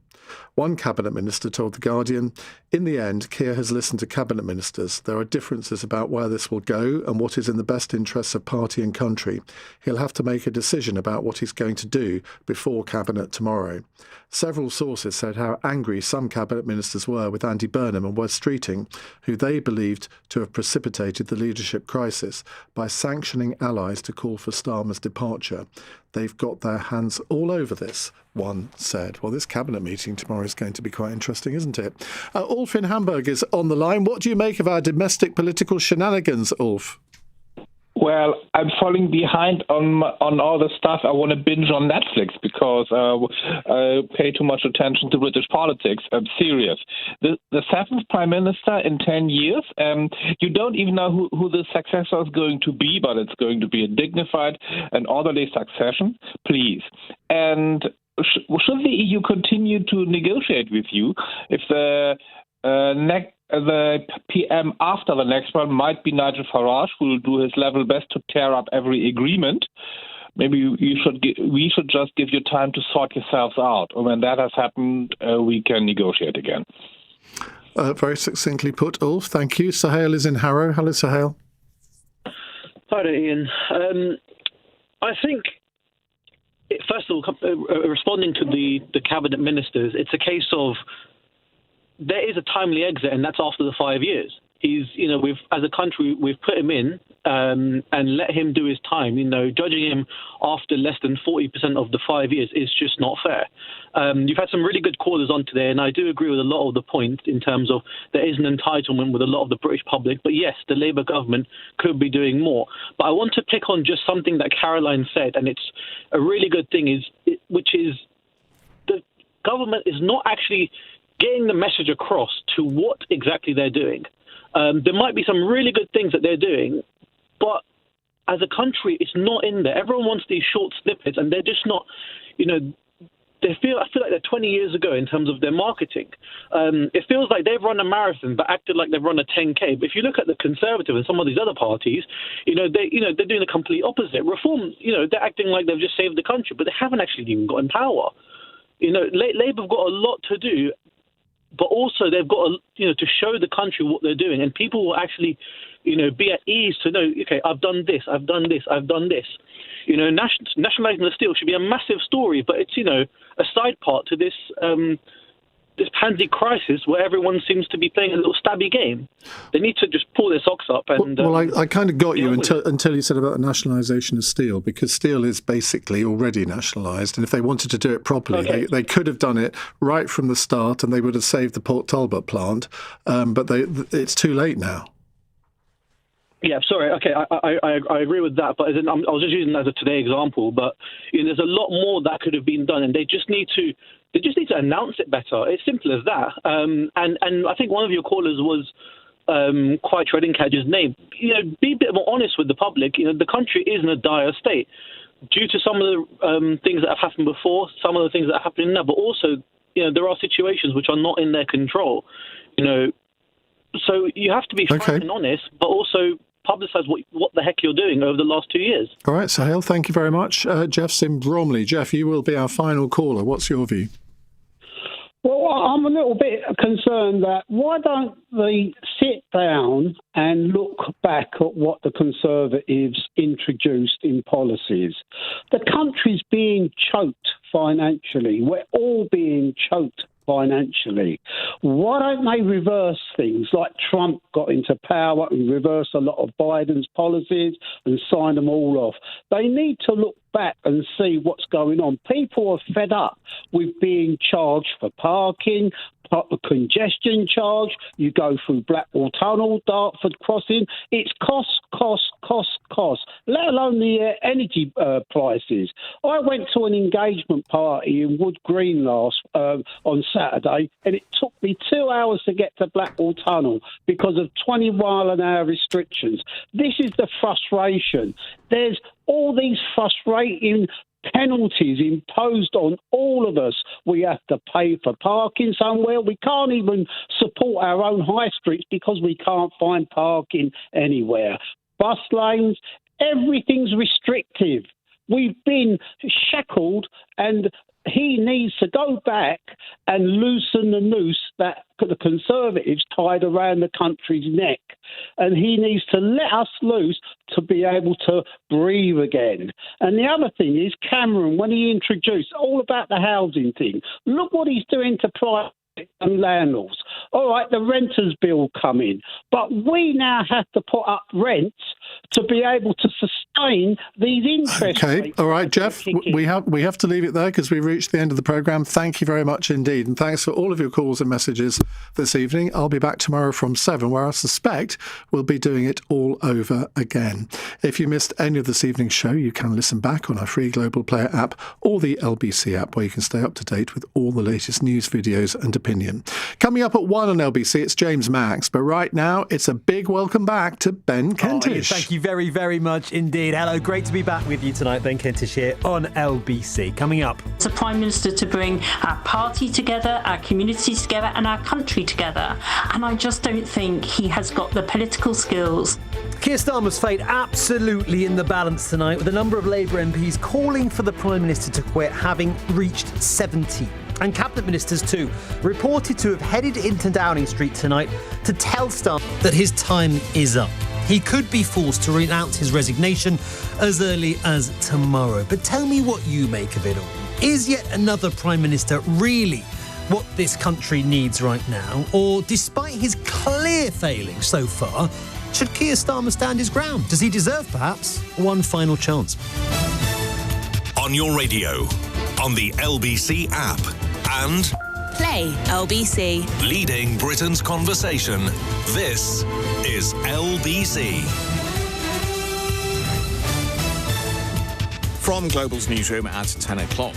One cabinet minister told The Guardian, "In the end, Keir has listened to cabinet ministers. There are differences about where this will go and what is in the best interests of party and country. He'll have to make a decision about what he's going to do before cabinet tomorrow." Several sources said how angry some cabinet ministers were with Andy Burnham and Wes Streeting, who they believed to have precipitated the leadership crisis by sanctioning allies to call for Starmer's departure. They've got their hands all over this, one said. Well, this cabinet meeting tomorrow is going to be quite interesting, isn't it? Ulf in Hamburg is on the line. What do you make of our domestic political shenanigans, Ulf? Well, I'm falling behind on all the stuff I want to binge on Netflix because I pay too much attention to British politics. I'm serious. The seventh Prime Minister in 10 years, you don't even know who the successor is going to be, but it's going to be a dignified and orderly succession, please. And should the EU continue to negotiate with you if the PM after the next one might be Nigel Farage, who will do his level best to tear up every agreement? Maybe we should just give you time to sort yourselves out. And when that has happened, we can negotiate again. Very succinctly put, Ulf. Thank you. Sohail is in Harrow. Hello, Sohail. Hi there, Ian. I think, first of all, responding to the cabinet ministers, it's a case of there is a timely exit, and that's after the 5 years. As a country, we've put him in and let him do his time. Judging him after less than 40% of the 5 years is just not fair. You've had some really good callers on today, and I do agree with a lot of the points in terms of there is an entitlement with a lot of the British public. But yes, the Labour government could be doing more. But I want to pick on just something that Caroline said, and it's a really good thing, which is the government is not actually getting the message across to what exactly they're doing. There might be some really good things that they're doing, but as a country, it's not in there. Everyone wants these short snippets, and they're just not, I feel like they're 20 years ago in terms of their marketing. It feels like they've run a marathon but acted like they've run a 10K. But if you look at the Conservative and some of these other parties, they're doing the complete opposite. Reform, they're acting like they've just saved the country, but they haven't actually even got in power. Labour have got a lot to do. But also they've got to show the country what they're doing, and people will actually, be at ease to know, okay, I've done this, I've done this, I've done this. Nationalising the steel should be a massive story, but it's a side part to this this pansy crisis where everyone seems to be playing a little stabby game. They need to just pull their socks up. And I kind of got you until you said about the nationalisation of steel, because steel is basically already nationalised, and if they wanted to do it properly, they could have done it right from the start, and they would have saved the Port Talbot plant. But it's too late now. Yeah, sorry. Okay, I agree with that, but I was just using that as a today example. But there's a lot more that could have been done, and they just need to announce it better. It's simple as that. And I think one of your callers was quite treading Cadge's name. Be a bit more honest with the public. The country is in a dire state due to some of the things that have happened before, some of the things that are happening now, but also there are situations which are not in their control. So you have to be frank and honest, but also publicise what the heck you're doing over the last 2 years. All right, Sohail, thank you very much. Jeff's in Bromley. Jeff, you will be our final caller. What's your view? Well, I'm a little bit concerned that why don't they sit down and look back at what the Conservatives introduced in policies? The country's being choked financially. We're all being choked financially. Why don't they reverse things like Trump got into power and reverse a lot of Biden's policies and sign them all off? They need to look back and see what's going on. People are fed up with being charged for parking, a congestion charge. You go through Blackwall Tunnel, Dartford Crossing. It's cost, let alone the energy prices. I went to an engagement party in Wood Green on Saturday, and it took me 2 hours to get to Blackwall Tunnel because of 20-mile-an-hour restrictions. This is the frustration. There's all these frustrating penalties imposed on all of us. We have to pay for parking somewhere. We can't even support our own high streets because we can't find parking anywhere. Bus lanes, everything's restrictive. We've been shackled, and he needs to go back and loosen the noose that the Conservatives tied around the country's neck. And he needs to let us loose to be able to breathe again. And the other thing is Cameron, when he introduced all about the housing thing, look what he's doing to private and landlords. All right, the renters bill come in, but we now have to put up rents to be able to sustain these interest rates. All right, Jeff, we have to leave it there because we've reached the end of the programme. Thank you very much indeed, and thanks for all of your calls and messages this evening. I'll be back tomorrow from 7, where I suspect we'll be doing it all over again. If you missed any of this evening's show, you can listen back on our free Global Player app or the LBC app, where you can stay up to date with all the latest news, videos and opinion. Coming up at 1 on LBC, it's James Max, but right now it's a big welcome back to Ben Kentish. Thank you very, very much indeed. Hello, great to be back with you tonight. Ben Kentish here on LBC. Coming up, it's a Prime Minister to bring our party together, our communities together and our country together, and I just don't think he has got the political skills. Keir Starmer's fate absolutely in the balance tonight, with a number of Labour MPs calling for the Prime Minister to quit, having reached 70. And Cabinet Ministers too, reported to have headed into Downing Street tonight to tell staff that his time is up. He could be forced to renounce his resignation as early as tomorrow. But tell me what you make of it all. Is yet another Prime Minister really what this country needs right now? Or, despite his clear failings so far, should Keir Starmer stand his ground? Does he deserve, perhaps, one final chance? On your radio, on the LBC app, and Play LBC. leading Britain's conversation. This is LBC. From Global's newsroom at 10 o'clock.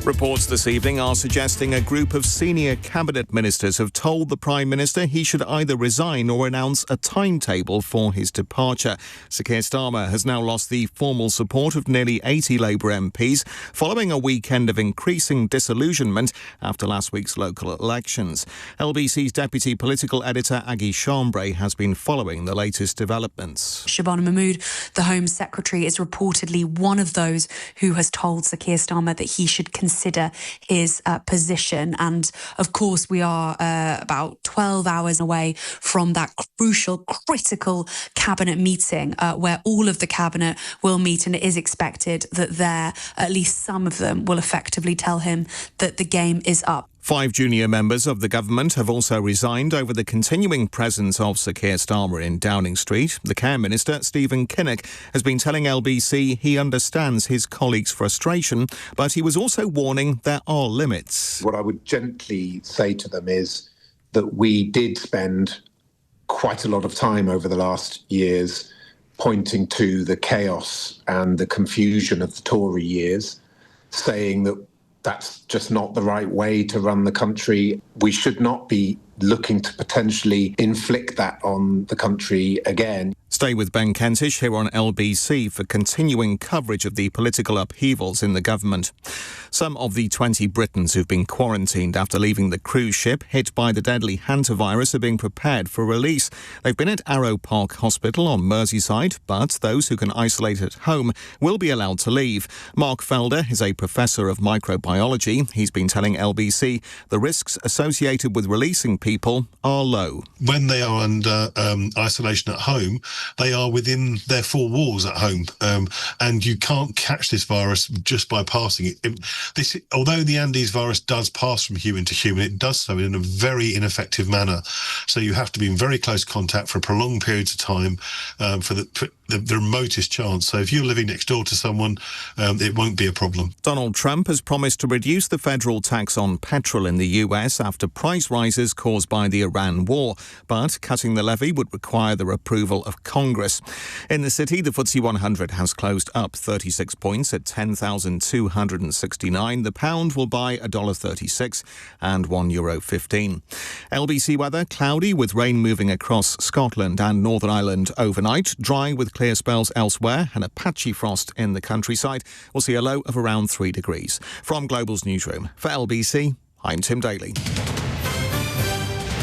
Reports this evening are suggesting a group of senior cabinet ministers have told the Prime Minister he should either resign or announce a timetable for his departure. Sir Keir Starmer has now lost the formal support of nearly 80 Labour MPs following a weekend of increasing disillusionment after last week's local elections. LBC's deputy political editor Aggie Chambray has been following the latest developments. Shabana Mahmood, the Home Secretary, is reportedly one of those who has told Sir Keir Starmer that he should consider his position. And of course, we are about 12 hours away from that crucial, critical cabinet meeting where all of the cabinet will meet, and it is expected that there, at least some of them, will effectively tell him that the game is up. 5 junior members of the government have also resigned over the continuing presence of Sir Keir Starmer in Downing Street. The Care Minister, Stephen Kinnick, has been telling LBC he understands his colleagues' frustration, but he was also warning there are limits. What I would gently say to them is that we did spend quite a lot of time over the last years pointing to the chaos and the confusion of the Tory years, saying that that's just not the right way to run the country. We should not be looking to potentially inflict that on the country again. Stay with Ben Kentish here on LBC for continuing coverage of the political upheavals in the government. Some of the 20 Britons who've been quarantined after leaving the cruise ship hit by the deadly hantavirus are being prepared for release. They've been at Arrow Park Hospital on Merseyside, but those who can isolate at home will be allowed to leave. Mark Felder is a professor of microbiology. He's been telling LBC the risks associated with releasing people are low. When they are under isolation at home, they are within their 4 walls at home, and you can't catch this virus just by passing it. Although the Andes virus does pass from human to human, it does so in a very ineffective manner. So you have to be in very close contact for prolonged periods of time for the remotest chance. So if you're living next door to someone, it won't be a problem. Donald Trump has promised to reduce the federal tax on petrol in the US after price rises caused by the Iran war, but cutting the levy would require the approval of Congress. In the city, the FTSE 100 has closed up 36 points at 10,269. The pound will buy $1.36 and €1.15. LBC weather, cloudy with rain moving across Scotland and Northern Ireland overnight, dry with clear spells elsewhere and a patchy frost in the countryside. We'll see a low of around 3 degrees. From Global's newsroom, for LBC, I'm Tim Daly.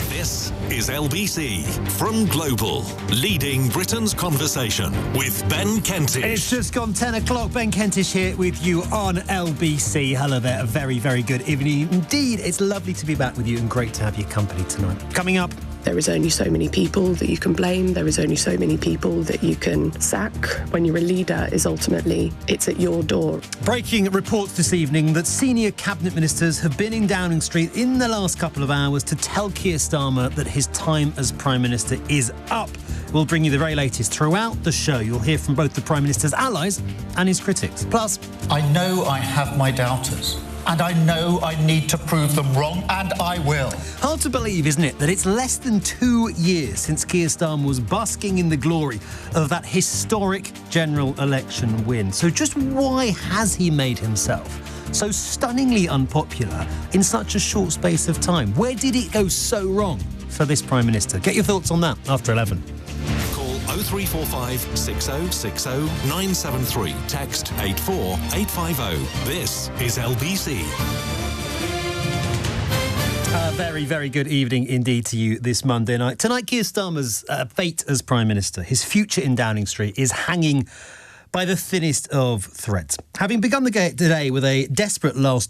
This is LBC from Global, leading Britain's conversation with Ben Kentish. It's just gone 10 o'clock. Ben Kentish here with you on LBC. Hello there. A very, very good evening indeed. It's lovely to be back with you and great to have your company tonight. Coming up, there is only so many people that you can blame. There is only so many people that you can sack. When you're a leader, it's at your door. Breaking reports this evening that senior cabinet ministers have been in Downing Street in the last couple of hours to tell Keir Starmer that his time as Prime Minister is up. We'll bring you the very latest throughout the show. You'll hear from both the Prime Minister's allies and his critics. Plus, I know I have my doubters. And I know I need to prove them wrong, and I will. Hard to believe, isn't it, that it's less than 2 years since Keir Starmer was basking in the glory of that historic general election win. So just why has he made himself so stunningly unpopular in such a short space of time? Where did it go so wrong for this Prime Minister? Get your thoughts on that after 11. 0345 6060 973. Text 84850. This is LBC. A very, very good evening indeed to you this Monday night. Tonight, Keir Starmer's fate as Prime Minister, his future in Downing Street, is hanging by the thinnest of threads. Having begun the day with a desperate last